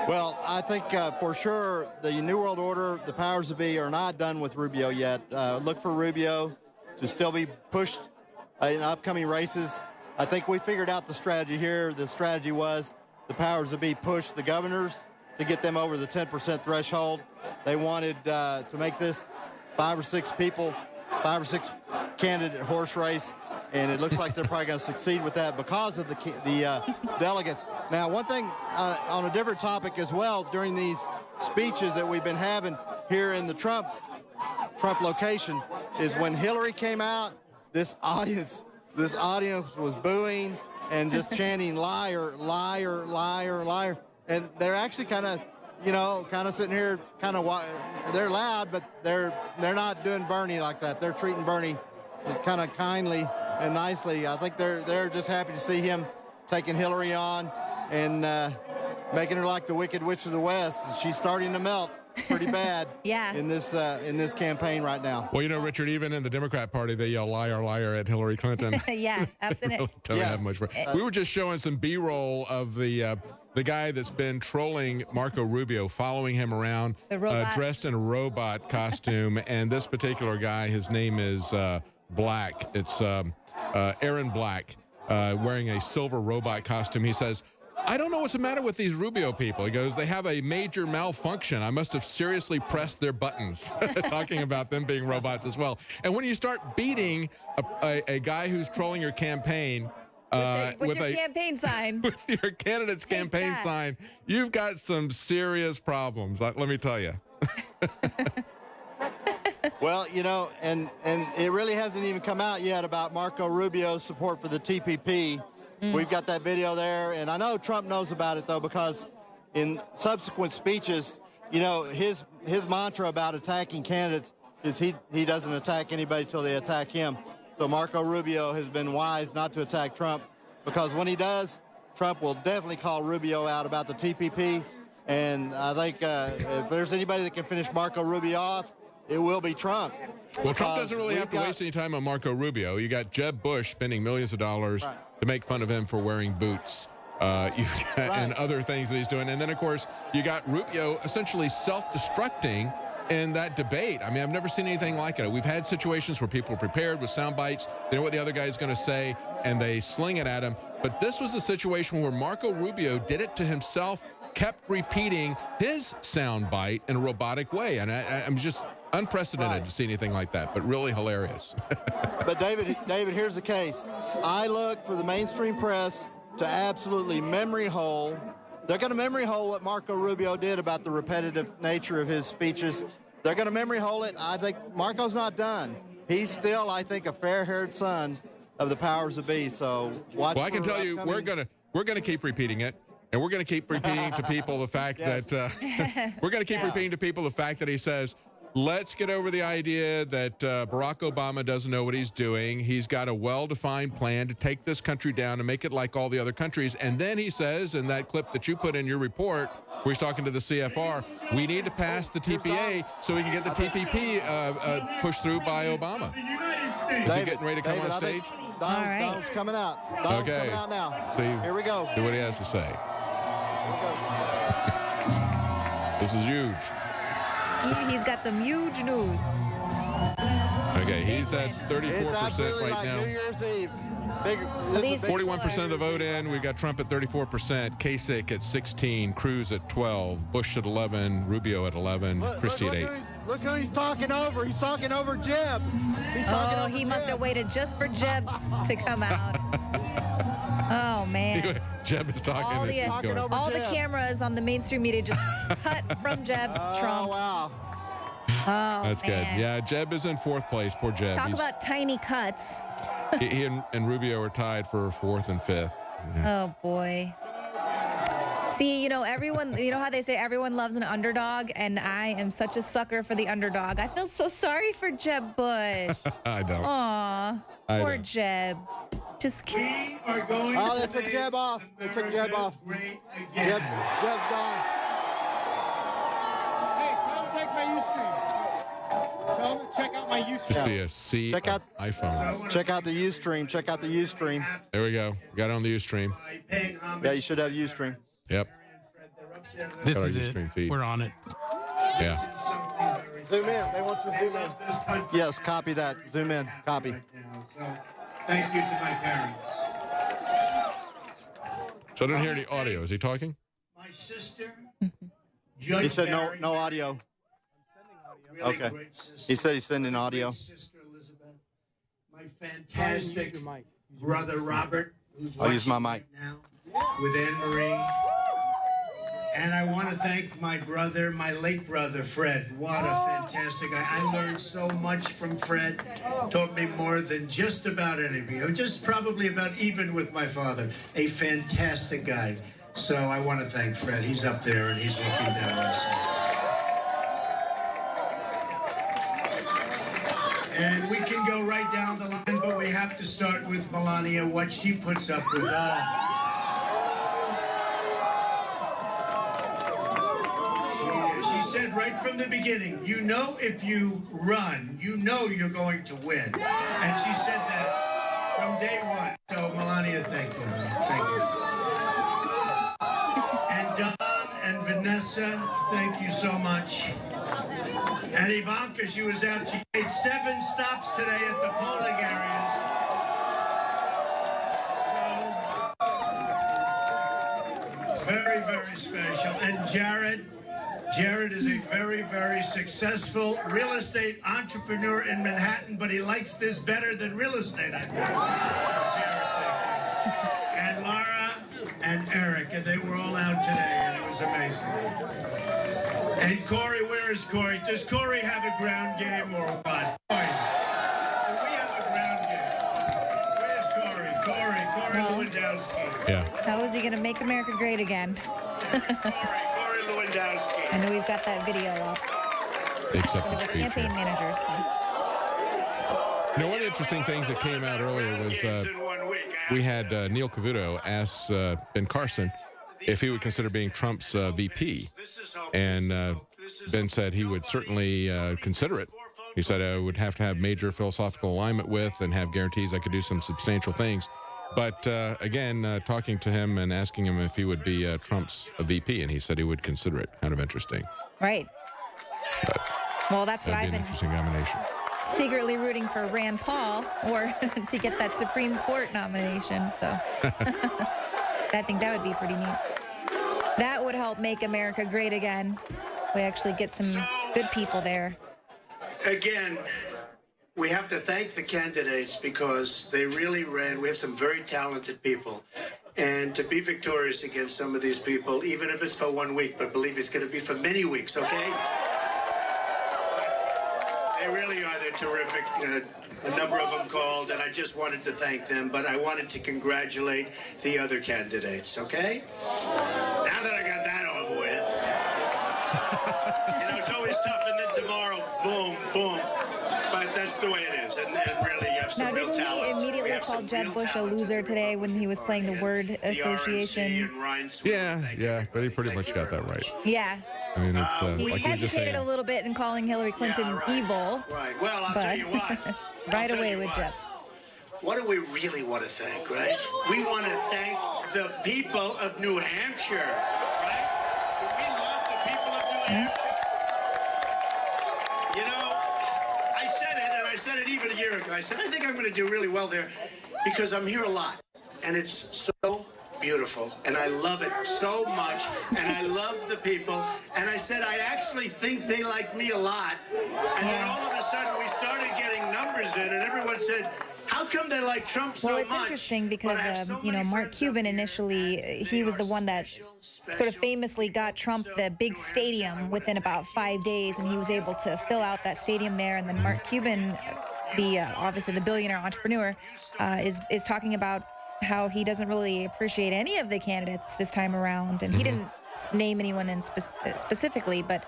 Well, I think for sure the New World Order, the powers that be, are not done with Rubio yet. Look for Rubio to still be pushed in upcoming races. I think we figured out the strategy here. The strategy was the powers that be pushed the governors to get them over the 10% threshold. They wanted to make this 5 or 6 candidate horse race, and it looks like they're probably going to succeed with that because of the delegates. Now, one thing on a different topic as well, during these speeches that we've been having here in the Trump location, is when Hillary came out, this audience was booing and just chanting liar, liar, liar, liar, and they're actually kind of sitting here, they're loud, but they're not doing Bernie like that. They're treating Bernie kind of kindly and nicely. I think they're just happy to see him taking Hillary on and making her like the Wicked Witch of the West. She's starting to melt pretty bad in this campaign right now. Well, Richard, even in the Democrat Party, they yell liar, liar at Hillary Clinton. Yeah, absolutely. Don't have much for. We were just showing some B-roll of the guy that's been trolling Marco Rubio, following him around, dressed in a robot costume. And this particular guy, his name is Black. It's Aaron Black, wearing a silver robot costume. He says, I don't know what's the matter with these Rubio people. He goes, they have a major malfunction. I must have seriously pressed their buttons, talking about them being robots as well. And when you start beating a guy who's trolling your campaign, with your campaign sign. With your candidate's campaign sign, you've got some serious problems, let me tell you. Well, and it really hasn't even come out yet about Marco Rubio's support for the TPP. We've got that video there, and I know Trump knows about it, though, because in subsequent speeches, his mantra about attacking candidates is he doesn't attack anybody till they attack him. So Marco Rubio has been wise not to attack Trump, because when he does, Trump will definitely call Rubio out about the TPP. And I think if there's anybody that can finish Marco Rubio off, it will be Trump. Well, Trump doesn't really have to waste any time on Marco Rubio. You got Jeb Bush spending millions of dollars to make fun of him for wearing boots and other things that he's doing. And then, of course, you got Rubio essentially self-destructing in that debate. I mean, I've never seen anything like it. We've had situations where people are prepared with sound bites. They know what the other guy is going to say, and they sling it at him. But this was a situation where Marco Rubio did it to himself, kept repeating his sound bite in a robotic way. And I'm just unprecedented to see anything like that, but really hilarious. But David, here's the case. I look for the mainstream press to absolutely memory hole. They're going to memory hole what Marco Rubio did about the repetitive nature of his speeches. They're going to memory hole it. I think Marco's not done. He's still, I think, a fair-haired son of the powers that be. So watch. Well, I can tell you, we're gonna keep repeating it. And we're going to keep repeating to people the fact that we're going to keep repeating to people the fact that he says, let's get over the idea that Barack Obama doesn't know what he's doing. He's got a well-defined plan to take this country down and make it like all the other countries. And then he says in that clip that you put in your report where he's talking to the CFR, we need to pass the TPA so we can get the TPP pushed through by Obama. Is he getting ready to come on stage? Donald's coming out. Donald's coming out now. Here we go. See what he has to say. This is huge. He's got some huge news. Okay, he's at 34% right now. New Year's Eve. 41% of the vote in. We've got Trump at 34%, Kasich at 16, Cruz at 12, Bush at 11, Rubio at 11, Christie at 8. Look who he's talking over. He's talking over Jeb. He must have waited just for Jeb's to come out. Oh, man. Jeb is talking. All the cameras on the mainstream media just cut from Jeb to Trump. Wow. Oh, that's good. Yeah, Jeb is in 4th place. Poor Jeb. Talk about tiny cuts. he and Rubio are tied for 4th and 5th. Yeah. Oh, boy. See, you know, how they say everyone loves an underdog, and I am such a sucker for the underdog. I feel so sorry for Jeb Bush. I don't. Aw, poor Jeb. Just kidding. We are going they took Jeb off. They took Jeb off. Jeb's gone. Hey, tell him to take my Ustream. Tell him to check out my Ustream. Check out iPhone. Check out the Ustream. Check out the Ustream. There we go. Got it on the Ustream. Yeah, you should have Ustream. Yep. This is it. We're on it. Yeah. Zoom in. They want you to zoom in. Yes, copy that. Zoom in. Copy. Thank you to my parents. So I didn't hear any audio. Is he talking? My sister. He said no audio. Really okay. Great sister. He said he's sending audio. Sister Elizabeth. My fantastic brother Robert, who's I'll use my mic right now, with Anne Marie. And I want to thank my brother, my late brother, Fred. What a fantastic guy. I learned so much from Fred. Taught me more than just about anybody. Just probably about even with my father. A fantastic guy. So I want to thank Fred. He's up there and he's looking down also. And we can go right down the line, but we have to start with Melania, what she puts up with. She said right from the beginning, you know if you run, you know you're going to win. And she said that from day one. So, Melania, thank you. Thank you. And Don and Vanessa, thank you so much. And Ivanka, she was out. She made 7 stops today at the polling areas. So, very, very special. And Jared is a very, very successful real estate entrepreneur in Manhattan, but he likes this better than real estate, I think. Jared, thank you. And Laura and Eric, and they were all out today, and it was amazing. And Corey, where is Corey? Does Corey have a ground game or what? Do we have a ground game? Where's Corey? Corey Lewandowski. Yeah. How is he going to make America great again? Corey Lewandowski. I know we've got that video up. Except It was campaign managers. So. You know, one of the interesting things that came out earlier was we had Neil Cavuto ask Ben Carson if he would consider being Trump's VP. And Ben said he would certainly consider it. He said I would have to have major philosophical alignment with and have guarantees I could do some substantial things. But again, talking to him and asking him if he would be Trump's VP, and he said he would consider it. Kind of interesting. Right. But Well, that's what That'd I've be an been interesting combination. secretly rooting for Rand Paul or to get that Supreme Court nomination. So I think that would be pretty neat. That would help make America great again. We actually get some good people there. Again, we have to thank the candidates because they really ran. We have some very talented people. And to be victorious against some of these people, even if it's for 1 week, but believe it's going to be for many weeks, okay? They really are. They're terrific. A number of them called, and I just wanted to thank them, but I wanted to congratulate the other candidates, okay? Now that I got that over with, you know, it's always tough, and then tomorrow, boom, boom. But that's the way it is, and really, you have some real talent. He immediately called Jeb Bush a loser today when he was playing the word association. Yeah, but he pretty much got that right. Yeah. I mean, it's He like he was just saying. hesitated a little bit in calling Hillary Clinton evil. Right. Well, I'll tell you what. Right away with Jeb. What do we really want to thank, right? We want to thank the people of New Hampshire, right? We love the people of New Hampshire. You know, I said it, and I said it even a year ago. I said, I think I'm going to do really well there because I'm here a lot, and it's so beautiful, and I love it so much, and I love the people, and I said, I actually think they like me a lot, and then all of a sudden we started getting numbers in, and everyone said, how come they like Trump so much? Well, it's interesting because, you know, Mark Cuban initially, he was the one that sort of famously got Trump the big stadium within about 5 days, and he was able to fill out that stadium there, and then Mark Cuban, obviously the billionaire entrepreneur, is talking about how he doesn't really appreciate any of the candidates this time around. And he didn't name anyone in specifically, but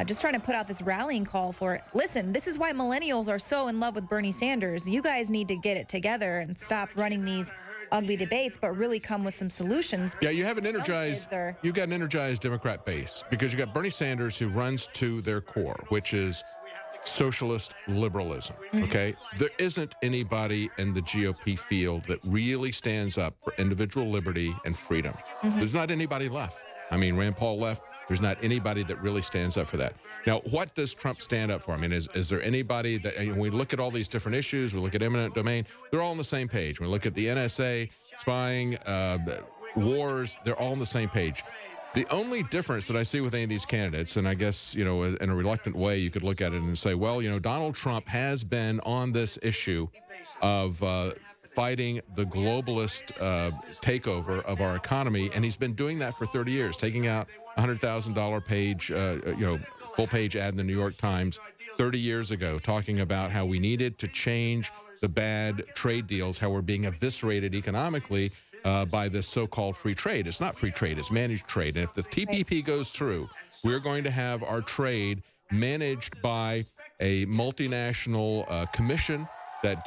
just trying to put out this rallying call for, listen, this is why millennials are so in love with Bernie Sanders. You guys need to get it together and stop running these ugly debates, but really come with some solutions. Yeah, you have an energized, you've got an energized Democrat base because you got Bernie Sanders who runs to their core, which is socialist liberalism, okay? There isn't anybody in the GOP field that really stands up for individual liberty and freedom. There's not anybody left. I mean, Rand Paul left. There's not anybody that really stands up for that. Now, what does Trump stand up for? I mean, is there anybody that, when we look at all these different issues, we look at eminent domain, they're all on the same page. When we look at the NSA, spying, wars, they're all on the same page. The only difference that I see with any of these candidates, and I guess, you know, in a reluctant way, you could look at it and say, well, you know, Donald Trump has been on this issue of fighting the globalist takeover of our economy, and he's been doing that for 30 years, taking out $100,000 page, full-page ad in the New York Times 30 years ago, talking about how we needed to change the bad trade deals, how we're being eviscerated economically by this so-called free trade. It's not free trade, it's managed trade. And if the TPP goes through, we're going to have our trade managed by a multinational commission that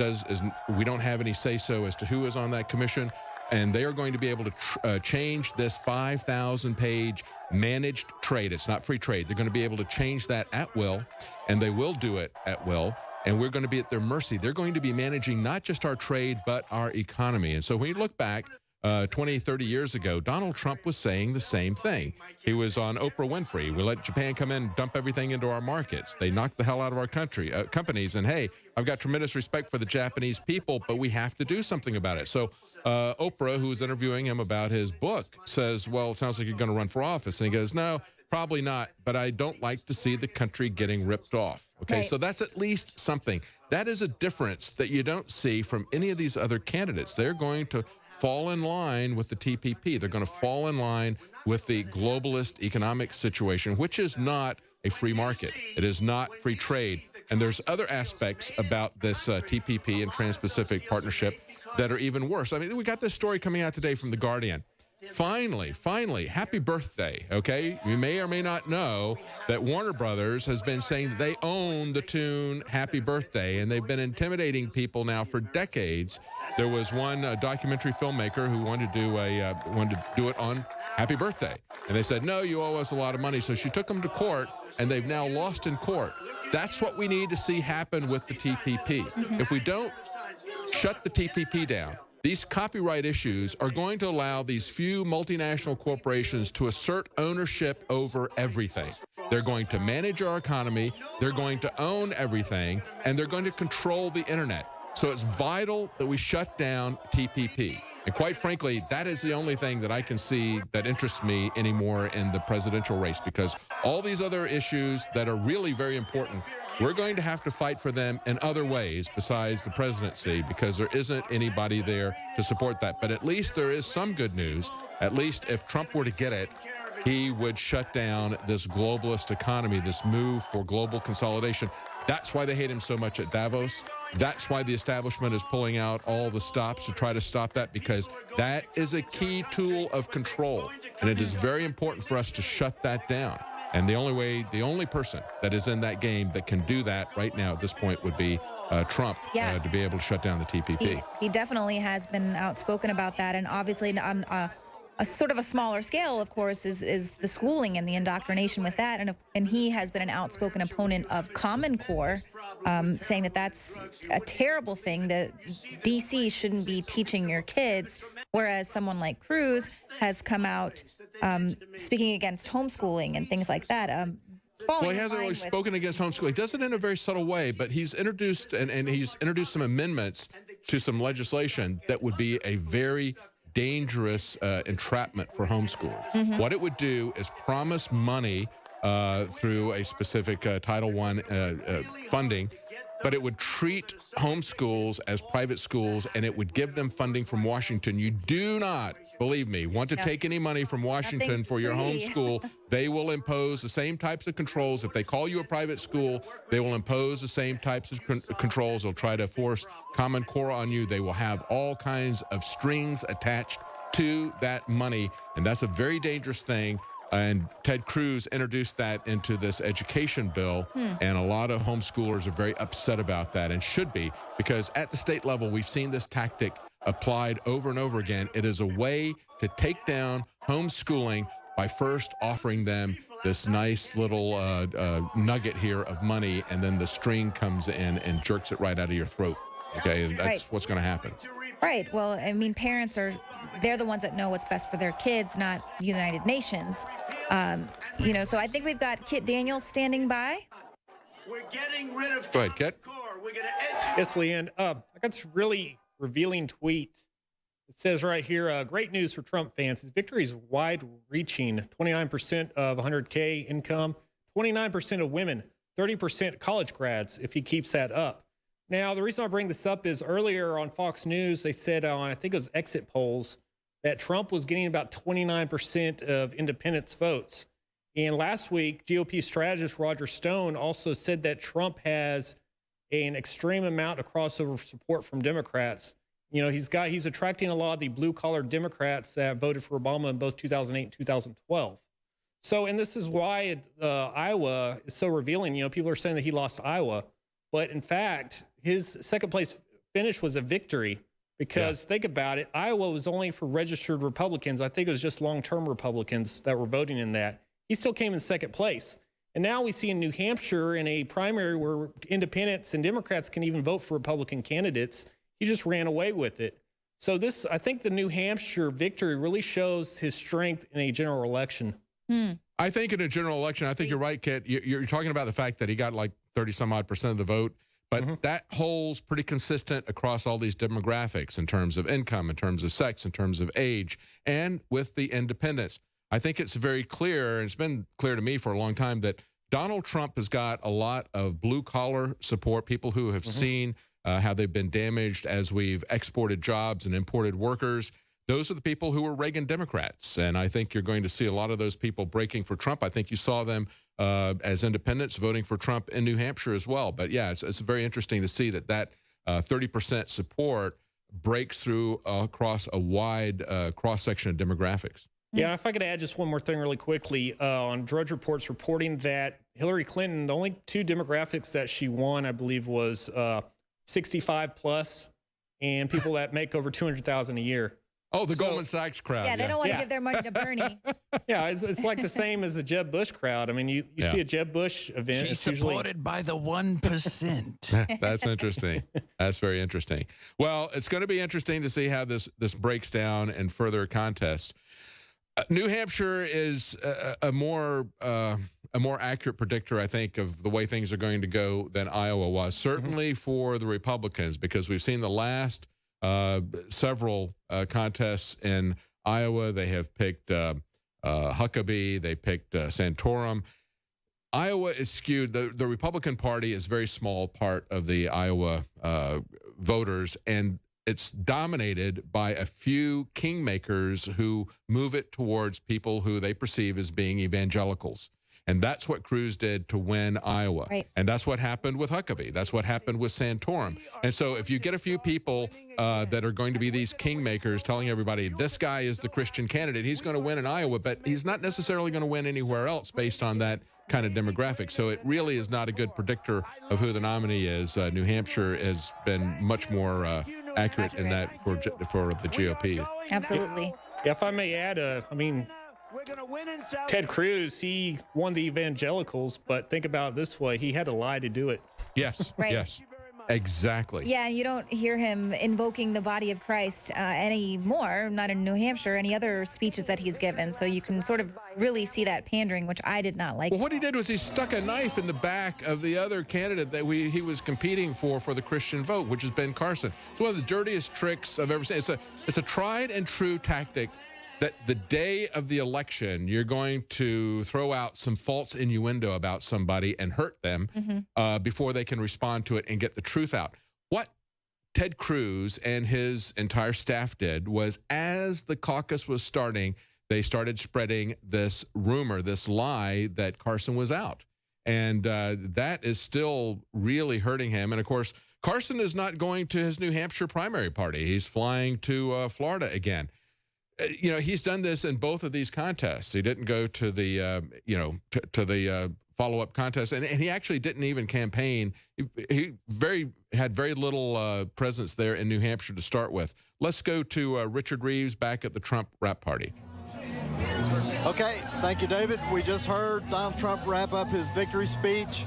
we don't have any say-so as to who is on that commission. And they are going to be able to change this 5,000-page managed trade. It's not free trade. They're going to be able to change that at will, and they will do it at will. And we're going to be at their mercy. They're going to be managing not just our trade, but our economy. And so when you look back 20, 30 years ago, Donald Trump was saying the same thing. He was on Oprah Winfrey. We let Japan come in and dump everything into our markets. They knocked the hell out of our country, companies. And, hey, I've got tremendous respect for the Japanese people, but we have to do something about it. So Oprah, who's interviewing him about his book, says, well, it sounds like you're going to run for office. And he goes, no, probably not, but I don't like to see the country getting ripped off. Okay, right. So that's at least something. That is a difference that you don't see from any of these other candidates. They're going to fall in line with the TPP. They're going to fall in line with the globalist economic situation, which is not a free market. It is not free trade. And there's other aspects about this TPP and Trans-Pacific Partnership that are even worse. I mean, we got this story coming out today from The Guardian. Finally, happy birthday, okay? You may or may not know that Warner Brothers has been saying that they own the tune Happy Birthday, and they've been intimidating people now for decades. There was one documentary filmmaker who wanted to do it on Happy Birthday, and they said, no, you owe us a lot of money. So she took them to court, and they've now lost in court. That's what we need to see happen with the TPP. If we don't shut the TPP down, these copyright issues are going to allow these few multinational corporations to assert ownership over everything. They're going to manage our economy. They're going to own everything, and they're going to control the internet. So it's vital that we shut down TPP. And quite frankly, that is the only thing that I can see that interests me anymore in the presidential race, because all these other issues that are really very important, we're going to have to fight for them in other ways besides the presidency, because there isn't anybody there to support that. But at least there is some good news. At least if Trump were to get it, he would shut down this globalist economy, this move for global consolidation. That's why they hate him so much at Davos. That's why the establishment is pulling out all the stops to try to stop that, because that is a key tool of control. And it is very important for us to shut that down. And the only person that is in that game that can do that right now at this point would be Trump, to be able to shut down the TPP. He definitely has been outspoken about that. And obviously on a sort of a smaller scale, of course, is the schooling and the indoctrination with that. And he has been an outspoken opponent of Common Core, saying that that's a terrible thing, that D.C. shouldn't be teaching your kids, whereas someone like Cruz has come out speaking against homeschooling and things like that. Well, he hasn't really spoken against homeschooling. He does it in a very subtle way, but he's introduced and he's introduced some amendments to some legislation that would be a very dangerous entrapment for homeschoolers. What it would do is promise money through a specific Title I funding, but it would treat homeschools as private schools, and it would give them funding from Washington. You do not, believe me, want to take any money from Washington for your homeschool. They will impose the same types of controls. If they call you a private school, they will impose the same types of controls. They'll try to force Common Core on you. They will have all kinds of strings attached to that money, and that's a very dangerous thing. And Ted Cruz introduced that into this education bill, and a lot of homeschoolers are very upset about that, and should be, because at the state level, we've seen this tactic applied over and over again. It is a way to take down homeschooling by first offering them this nice little nugget here of money, and then the string comes in and jerks it right out of your throat. Okay, and that's what's going to happen. Right. Well, I mean, parents they're the ones that know what's best for their kids, not the United Nations. You know, so I think we've got Kit Daniels standing by. We're getting rid of Go ahead, Kit. Yes, Leanne. I got this really revealing tweet. It says right here, great news for Trump fans. His victory is wide-reaching. 29% of 100K income, 29% of women, 30% college grads, if he keeps that up. Now, the reason I bring this up is earlier on Fox News, they said on, I think it was exit polls, that Trump was getting about 29% of independents' votes. And last week, GOP strategist Roger Stone also said that Trump has an extreme amount of crossover support from Democrats. You know, he's attracting a lot of the blue-collar Democrats that voted for Obama in both 2008 and 2012. So, and this is why Iowa is so revealing. You know, people are saying that he lost Iowa. But in fact, his second place finish was a victory, because think about it. Iowa was only for registered Republicans. I think it was just long-term Republicans that were voting in that. He still came in second place. And now we see in New Hampshire, in a primary where independents and Democrats can even vote for Republican candidates, he just ran away with it. So this, I think the New Hampshire victory really shows his strength in a general election. I think in a general election, I think you're right, Kit. You're talking about the fact that he got like 30-some-odd% of the vote, but that holds pretty consistent across all these demographics in terms of income, in terms of sex, in terms of age, and with the independents. I think it's very clear, and it's been clear to me for a long time, that Donald Trump has got a lot of blue-collar support, people who have seen how they've been damaged as we've exported jobs and imported workers. Those are the people who were Reagan Democrats, and I think you're going to see a lot of those people breaking for Trump. I think you saw them as independents voting for Trump in New Hampshire as well. But yeah, it's very interesting to see that 30% support breaks through across a wide cross-section of demographics. Yeah, if I could add just one more thing really quickly. On Drudge Report's reporting that Hillary Clinton, the only two demographics that she won, I believe, was 65 plus and people that make over $200,000 a year. Oh, the Goldman Sachs crowd. Yeah, they don't want to give their money to Bernie. Yeah, it's like the same as the Jeb Bush crowd. I mean, you see a Jeb Bush event. She's supported by the 1%. That's interesting. That's very interesting. Well, it's going to be interesting to see how this breaks down in further contests. New Hampshire is a more a more accurate predictor, I think, of the way things are going to go than Iowa was. Certainly for the Republicans, because we've seen the last several contests in Iowa. They have picked Huckabee. They picked Santorum. Iowa is skewed. The Republican Party is a very small part of the Iowa voters, and it's dominated by a few kingmakers who move it towards people who they perceive as being evangelicals. And that's what Cruz did to win Iowa. Right. And that's what happened with Huckabee. That's what happened with Santorum. And so if you get a few people that are going to be these kingmakers telling everybody, this guy is the Christian candidate, he's going to win in Iowa, but he's not necessarily going to win anywhere else based on that kind of demographic. So it really is not a good predictor of who the nominee is. New Hampshire has been much more accurate in that for the GOP. Absolutely. Yeah, if I may add, I mean, Ted Cruz, he won the evangelicals, but think about it this way. He had to lie to do it. Yes, right. Yes, exactly. Yeah, you don't hear him invoking the body of Christ anymore, not in New Hampshire, any other speeches that he's given. So you can sort of really see that pandering, which I did not like. Well, what he did was he stuck a knife in the back of the other candidate that he was competing for the Christian vote, which is Ben Carson. It's one of the dirtiest tricks I've ever seen. It's a tried and true tactic that the day of the election, you're going to throw out some false innuendo about somebody and hurt them before they can respond to it and get the truth out. What Ted Cruz and his entire staff did was, as the caucus was starting, they started spreading this rumor, this lie that Carson was out. And that is still really hurting him. And, of course, Carson is not going to his New Hampshire primary party. He's flying to Florida again. You know, he's done this in both of these contests. He didn't go to the, to the follow-up contest, and he actually didn't even campaign. He had very little presence there in New Hampshire to start with. Let's go to Richard Reeves back at the Trump wrap party. Okay, thank you, David. We just heard Donald Trump wrap up his victory speech,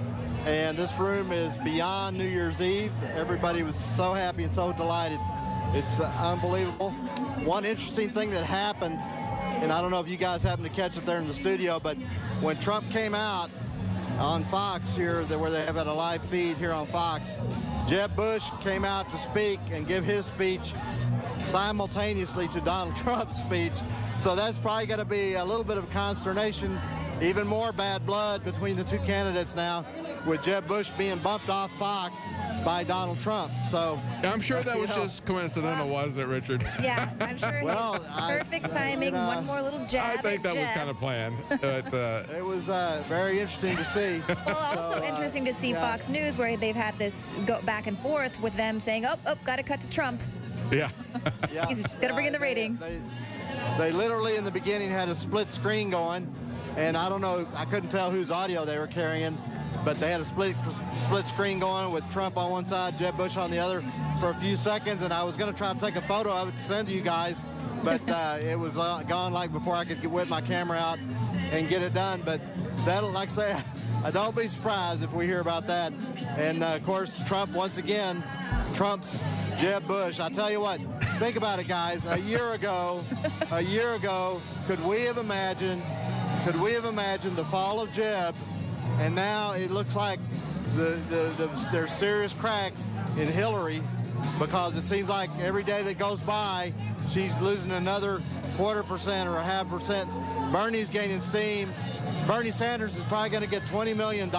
and this room is beyond New Year's Eve. Everybody was so happy and so delighted. It's unbelievable. One interesting thing that happened, and I don't know if you guys happened to catch it there in the studio, but when Trump came out on Fox here, where they have it a live feed here on Fox, Jeb Bush came out to speak and give his speech simultaneously to Donald Trump's speech. So that's probably going to be a little bit of consternation, even more bad blood between the two candidates now, with Jeb Bush being bumped off Fox by Donald Trump. So I'm sure that was just coincidental, wasn't it, Richard? Yeah, I'm sure. Well, perfect timing. One more little jab. I think that was kind of planned. But, it was very interesting to see. Well, also interesting to see Fox News, where they've had this go back and forth with them saying, "Oh, got to cut to Trump." Yeah. He's gonna bring in the ratings. They literally in the beginning had a split screen going, and I don't know, I couldn't tell whose audio they were carrying, but they had a split screen going with Trump on one side, Jeb Bush on the other for a few seconds, and I was going to try to take a photo of it to send to you guys, but it was gone like before I could whip my camera out and get it done. But that'll, like I say, I don't be surprised if we hear about that. And of course, Trump once again, Trump's Jeb Bush. I tell you what, think about it, guys. A year ago, could we have imagined the fall of Jeb? And now it looks like there's serious cracks in Hillary, because it seems like every day that goes by, she's losing another 0.25% or 0.5%. Bernie's gaining steam. Bernie Sanders is probably going to get $20 million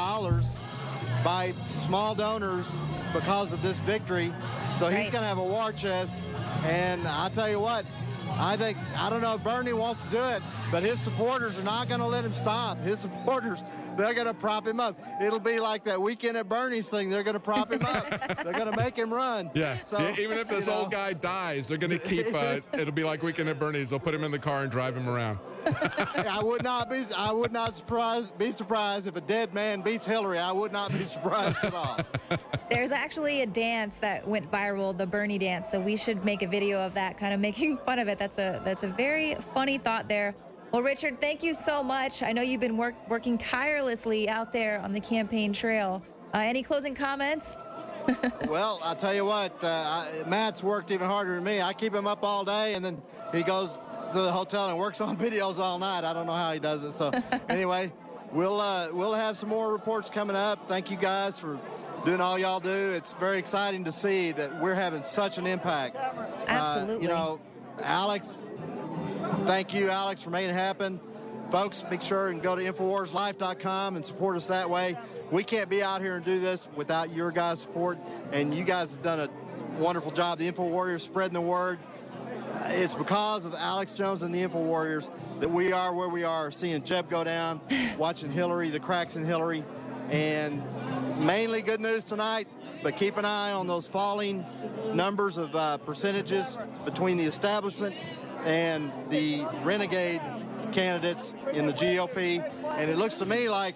by small donors because of this victory. So he's going to have a war chest. And I tell you what, I don't know if Bernie wants to do it, but his supporters are not going to let him stop. His supporters, they're going to prop him up. It'll be like that Weekend at Bernie's thing. They're going to prop him up. They're going to make him run. Yeah. So, even if this old guy dies, they're going to keep, it'll be like Weekend at Bernie's. They'll put him in the car and drive him around. I would not be surprised if a dead man beats Hillary. I would not be surprised at all. There's actually a dance that went viral, the Bernie dance, so we should make a video of that, kind of making fun of it. That's a very funny thought there. Well, Richard, thank you so much. I know you've been working tirelessly out there on the campaign trail. Any closing comments? Well, I'll tell you what, Matt's worked even harder than me. I keep him up all day, and then he goes to the hotel and works on videos all night. I don't know how he does it. So anyway, we'll have some more reports coming up. Thank you guys for doing all y'all do. It's very exciting to see that we're having such an impact. Absolutely. Alex, thank you, Alex, for making it happen. Folks, make sure and go to InfoWarsLife.com and support us that way. We can't be out here and do this without your guys' support, and you guys have done a wonderful job. The Info Warriors spreading the word. It's because of Alex Jones and the Info Warriors that we are where we are, seeing Jeb go down, watching Hillary, the cracks in Hillary, and mainly good news tonight, but keep an eye on those falling numbers of percentages between the establishment and the renegade candidates in the GOP. And it looks to me like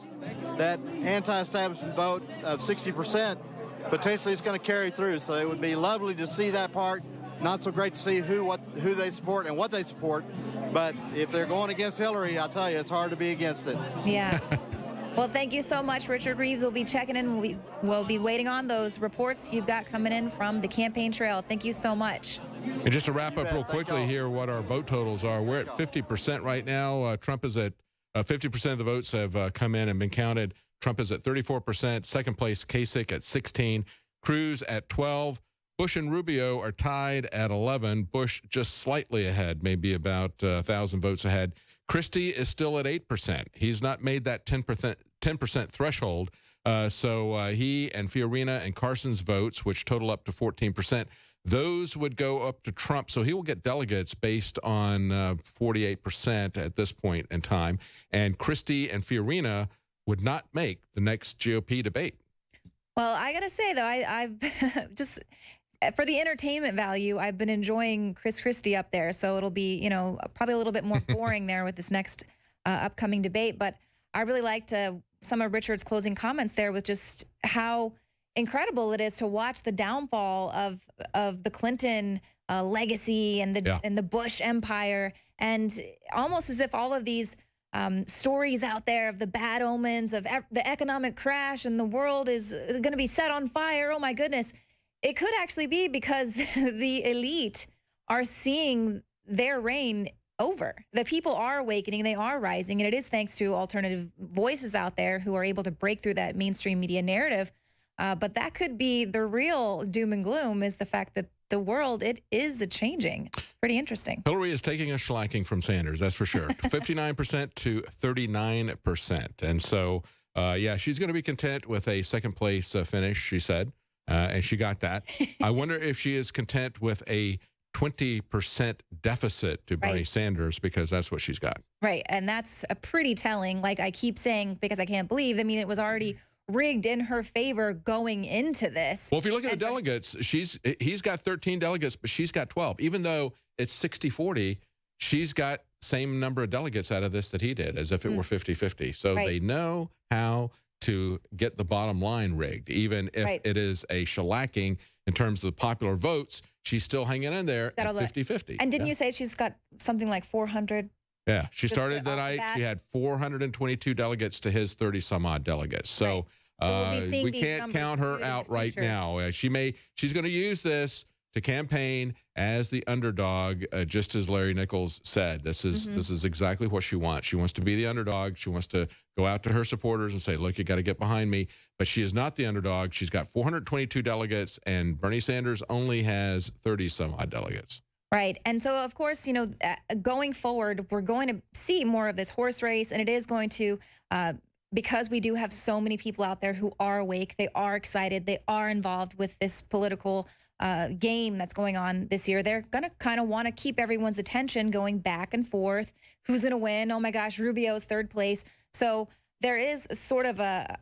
that anti-establishment vote of 60% potentially is going to carry through. So it would be lovely to see that part. Not so great to see who they support and what they support. But if they're going against Hillary, I'll tell you, it's hard to be against it. Yeah. Well, thank you so much. Richard Reeves will be checking in. We'll be waiting on those reports you've got coming in from the campaign trail. Thank you so much. And just to wrap up real quickly here, what our vote totals are. We're at 50% right now. Trump is at 50% of the votes have come in and been counted. Trump is at 34%. Second place, Kasich at 16. Cruz at 12. Bush and Rubio are tied at 11. Bush just slightly ahead, maybe about 1,000 votes ahead. Christie is still at 8%. He's not made that 10% threshold. So he and Fiorina and Carson's votes, which total up to 14%, those would go up to Trump. So he will get delegates based on 48% at this point in time. And Christie and Fiorina would not make the next GOP debate. Well, I got to say, though, I've just... for the entertainment value, I've been enjoying Chris Christie up there. So it'll be, probably a little bit more boring there with this next upcoming debate. But I really liked some of Richard's closing comments there with just how incredible it is to watch the downfall of the Clinton legacy and the Bush empire. And almost as if all of these stories out there of the bad omens of the economic crash and the world is going to be set on fire. Oh, my goodness. It could actually be because the elite are seeing their reign over. The people are awakening, they are rising, and it is thanks to alternative voices out there who are able to break through that mainstream media narrative. But that could be the real doom and gloom, is the fact that the world, it is changing. It's pretty interesting. Hillary is taking a shellacking from Sanders, that's for sure. 59% to 39%. And so, yeah, she's going to be content with a second place finish, she said. And she got that. I wonder if she is content with a 20% deficit to Bernie Sanders, because that's what she's got. Right. And that's a pretty telling. Like I keep saying, because I can't believe, I mean, it was already rigged in her favor going into this. Well, if you look at the delegates, he's got 13 delegates, but she's got 12. Even though it's 60-40, she's got same number of delegates out of this that he did, as if it were 50-50. So they know how to get the bottom line rigged. Even if it is a shellacking in terms of the popular votes, she's still hanging in there at 50-50. And didn't you say she's got something like 400? Yeah, she started tonight. She had 422 delegates to his 30-some-odd delegates. So we can't count her out right now. She's going to use this to campaign as the underdog, just as Larry Nichols said. This is exactly what she wants. She wants to be the underdog. She wants to go out to her supporters and say, look, you got to get behind me. But she is not the underdog. She's got 422 delegates, and Bernie Sanders only has 30-some-odd delegates. Right. And so, of course, going forward, we're going to see more of this horse race, and it is going to, because we do have so many people out there who are awake, they are excited, they are involved with this political game that's going on this year. They're going to kind of want to keep everyone's attention going back and forth. Who's going to win? Oh, my gosh, Rubio's third place. So there is sort of an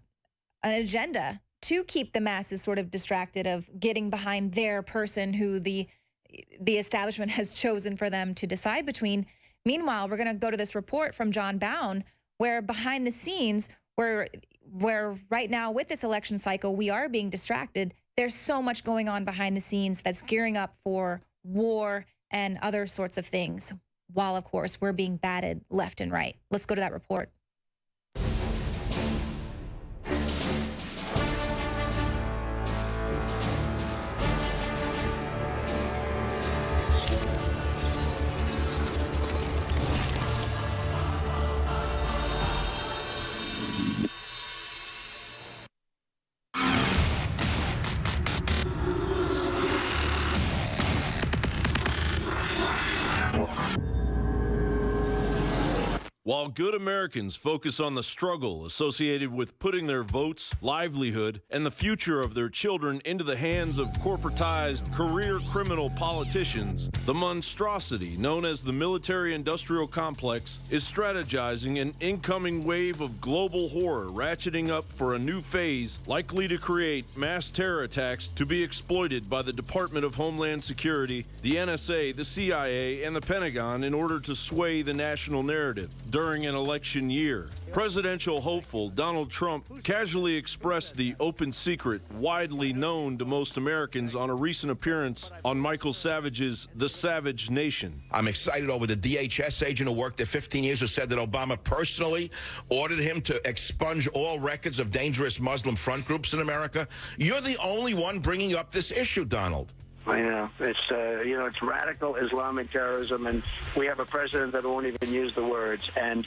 agenda to keep the masses sort of distracted of getting behind their person who the establishment has chosen for them to decide between. Meanwhile, we're going to go to this report from John Bound, where behind the scenes, where right now with this election cycle, we are being distracted. There's so much going on behind the scenes that's gearing up for war and other sorts of things, while, of course, we're being batted left and right. Let's go to that report. While good Americans focus on the struggle associated with putting their votes, livelihood, and the future of their children into the hands of corporatized, career criminal politicians, the monstrosity known as the military-industrial complex is strategizing an incoming wave of global horror, ratcheting up for a new phase likely to create mass terror attacks to be exploited by the Department of Homeland Security, the NSA, the CIA, and the Pentagon in order to sway the national narrative during an election year. Presidential hopeful Donald Trump casually expressed the open secret widely known to most Americans on a recent appearance on Michael Savage's The Savage Nation. I'm excited over the DHS agent who worked there 15 years who said that Obama personally ordered him to expunge all records of dangerous Muslim front groups in America. You're the only one bringing up this issue, Donald. I know. It's, it's radical Islamic terrorism, and we have a president that won't even use the words. And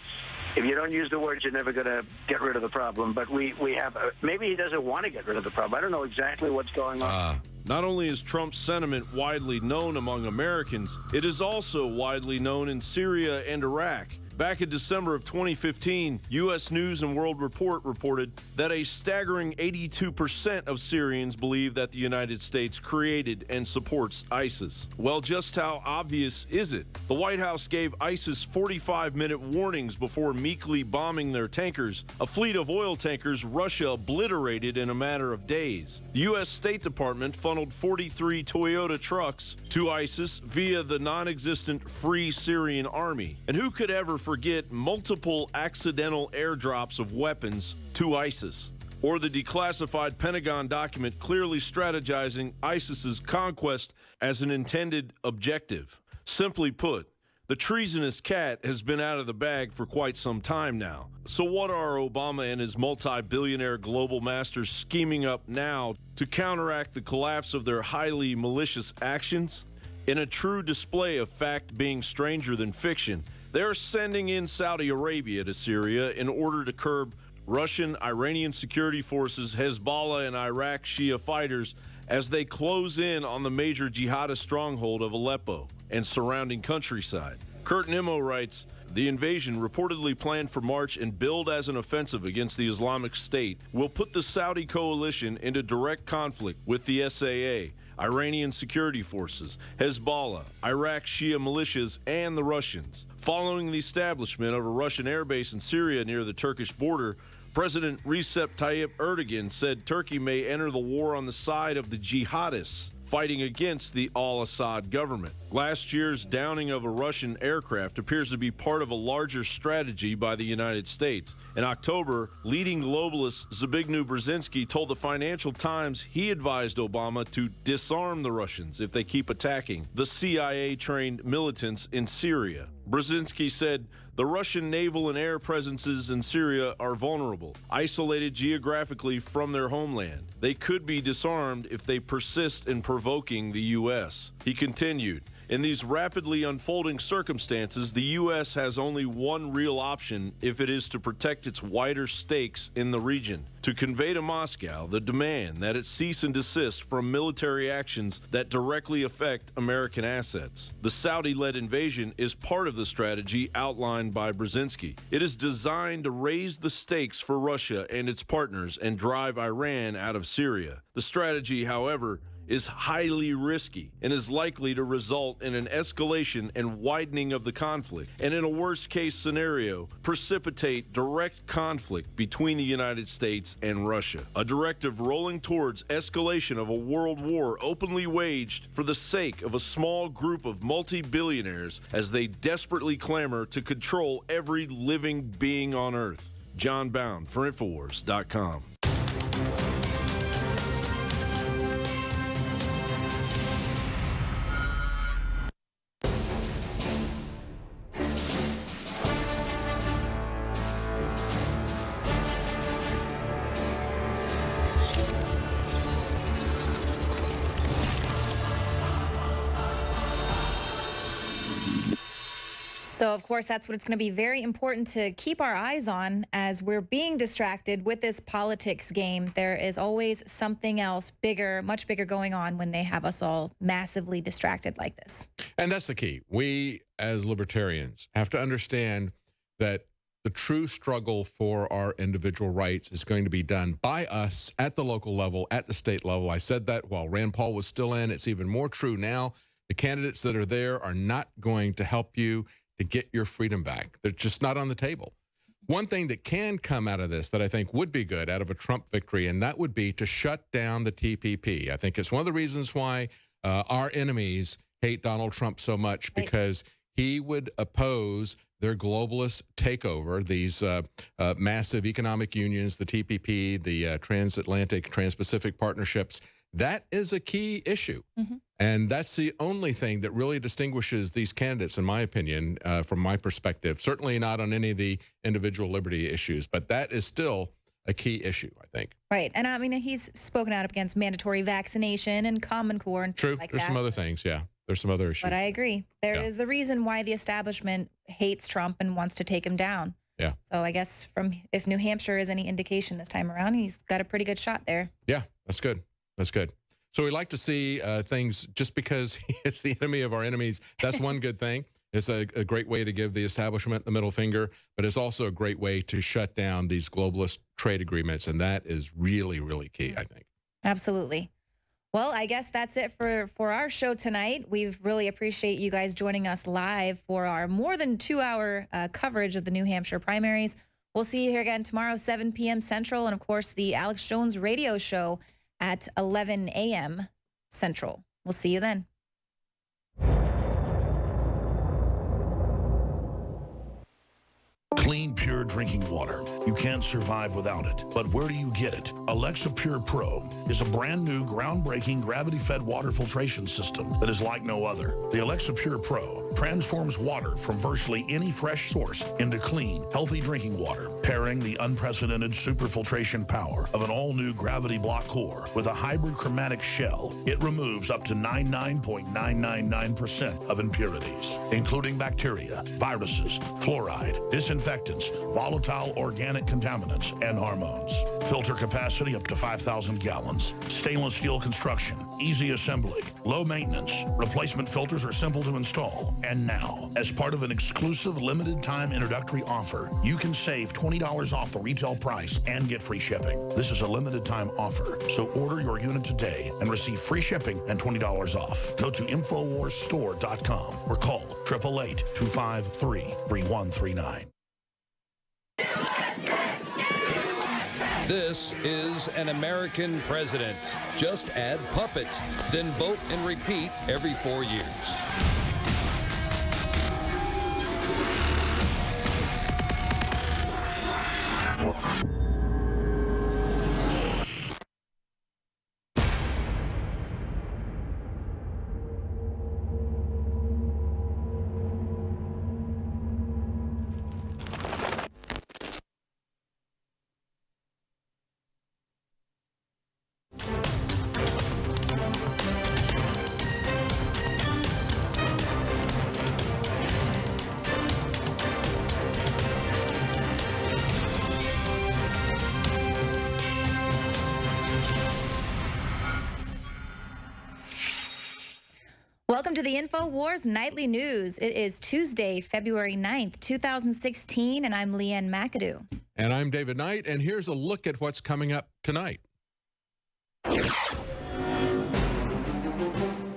if you don't use the words, you're never going to get rid of the problem. But we have, maybe he doesn't want to get rid of the problem. I don't know exactly what's going on. Not only is Trump's sentiment widely known among Americans, it is also widely known in Syria and Iraq. Back in December of 2015, U.S. News and World Report reported that a staggering 82% of Syrians believe that the United States created and supports ISIS. Well, just how obvious is it? The White House gave ISIS 45-minute warnings before meekly bombing their tankers, a fleet of oil tankers Russia obliterated in a matter of days. The U.S. State Department funneled 43 Toyota trucks to ISIS via the non-existent Free Syrian Army. And who could ever forget multiple accidental airdrops of weapons to ISIS, or the declassified Pentagon document clearly strategizing ISIS's conquest as an intended objective. Simply put, the treasonous cat has been out of the bag for quite some time now. So what are Obama and his multi-billionaire global masters scheming up now to counteract the collapse of their highly malicious actions? In a true display of fact being stranger than fiction, they're sending in Saudi Arabia to Syria in order to curb Russian, Iranian security forces, Hezbollah, and Iraq Shia fighters as they close in on the major jihadist stronghold of Aleppo and surrounding countryside. Kurt Nimmo writes, the invasion, reportedly planned for March and billed as an offensive against the Islamic State, will put the Saudi coalition into direct conflict with the SAA, Iranian security forces, Hezbollah, Iraq Shia militias, and the Russians. Following the establishment of a Russian airbase in Syria near the Turkish border, President Recep Tayyip Erdogan said Turkey may enter the war on the side of the jihadists fighting against the al-Assad government. Last year's downing of a Russian aircraft appears to be part of a larger strategy by the United States. In October, leading globalist Zbigniew Brzezinski told the Financial Times he advised Obama to disarm the Russians if they keep attacking the CIA-trained militants in Syria. Brzezinski said, the Russian naval and air presences in Syria are vulnerable, isolated geographically from their homeland. They could be disarmed if they persist in provoking the U.S. He continued, in these rapidly unfolding circumstances, the U.S. has only one real option if it is to protect its wider stakes in the region, to convey to Moscow the demand that it cease and desist from military actions that directly affect American assets. The Saudi-led invasion is part of the strategy outlined by Brzezinski. It is designed to raise the stakes for Russia and its partners and drive Iran out of Syria. The strategy, however, is highly risky and is likely to result in an escalation and widening of the conflict, and in a worst-case scenario, precipitate direct conflict between the United States and Russia. A directive rolling towards escalation of a world war openly waged for the sake of a small group of multi-billionaires as they desperately clamor to control every living being on Earth. John Bound for Infowars.com. So, of course, that's what it's going to be very important to keep our eyes on as we're being distracted with this politics game. There is always something else bigger, much bigger going on when they have us all massively distracted like this. And that's the key. We, as libertarians, have to understand that the true struggle for our individual rights is going to be done by us at the local level, at the state level. I said that while Rand Paul was still in. It's even more true now. The candidates that are there are not going to help you to get your freedom back. They're just not on the table. One thing that can come out of this that I think would be good out of a Trump victory, and that would be to shut down the TPP. I think it's one of the reasons why our enemies hate Donald Trump so much, because he would oppose their globalist takeover, these massive economic unions, the TPP, the transatlantic, trans-Pacific partnerships. That is a key issue. And that's the only thing that really distinguishes these candidates, in my opinion, from my perspective. Certainly not on any of the individual liberty issues, but that is still a key issue, I think. Right. And I mean, he's spoken out against mandatory vaccination and Common Core and True. things like There's that. some other things, yeah. There's some other issues. But I agree. There is a reason why the establishment hates Trump and wants to take him down. Yeah. So I guess if New Hampshire is any indication this time around, he's got a pretty good shot there. Yeah, that's good. That's good. So we like to see things, just because it's the enemy of our enemies. That's one good thing. It's a great way to give the establishment the middle finger, but it's also a great way to shut down these globalist trade agreements. And that is really, really key, I think. Absolutely. Well, I guess that's it for our show tonight. We really appreciate you guys joining us live for our more than 2-hour coverage of the New Hampshire primaries. We'll see you here again tomorrow, 7 p.m. Central, and, of course, the Alex Jones radio show at 11 a.m. Central. We'll see you then. Clean, pure drinking water. You can't survive without it. But where do you get it? Alexa Pure Pro is a brand new, groundbreaking, gravity-fed water filtration system that is like no other. The Alexa Pure Pro transforms water from virtually any fresh source into clean, healthy drinking water, pairing the unprecedented superfiltration power of an all-new gravity block core with a hybrid chromatic shell. It removes up to 99.999% of impurities, including bacteria, viruses, fluoride, disinfectants, volatile organic contaminants, and hormones. Filter capacity up to 5,000 gallons. Stainless steel construction, easy assembly, low maintenance. Replacement filters are simple to install. And now, as part of an exclusive limited time introductory offer, you can save $20 off the retail price and get free shipping. This is a limited time offer, so order your unit today and receive free shipping and $20 off. Go to InfoWarsStore.com or call 888-253-3139. This is an American president. Just add puppet, then vote and repeat every 4 years. Welcome to the Infowars Nightly News. It is Tuesday, February 9th, 2016, and I'm Leanne McAdoo. And I'm David Knight, and here's a look at what's coming up tonight.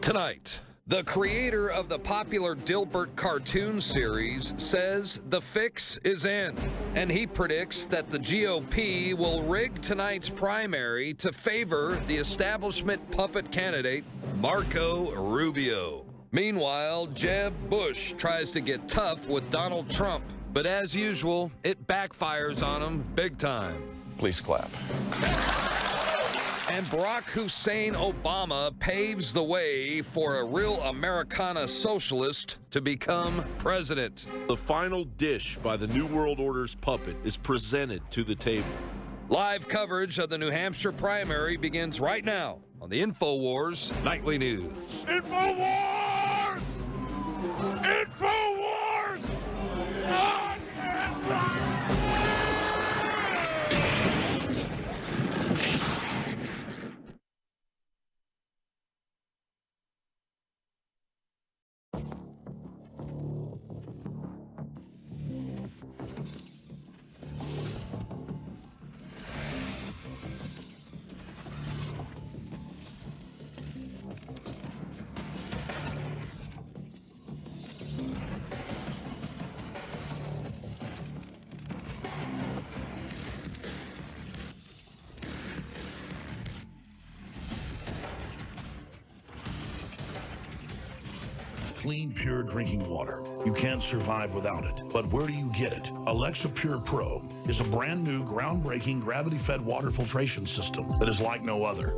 Tonight, the creator of the popular Dilbert cartoon series says the fix is in, and he predicts that the GOP will rig tonight's primary to favor the establishment puppet candidate, Marco Rubio. Meanwhile, Jeb Bush tries to get tough with Donald Trump, but as usual, it backfires on him big time. Please clap. And Barack Hussein Obama paves the way for a real Americana socialist to become president. The final dish by the New World Order's puppet is presented to the table. Live coverage of the New Hampshire primary begins right now on the Infowars Nightly News. Infowars! Infowars! clean, pure drinking water. You can't survive without it. But where do you get it? Alexa Pure Pro is a brand new, groundbreaking, gravity-fed water filtration system that is like no other.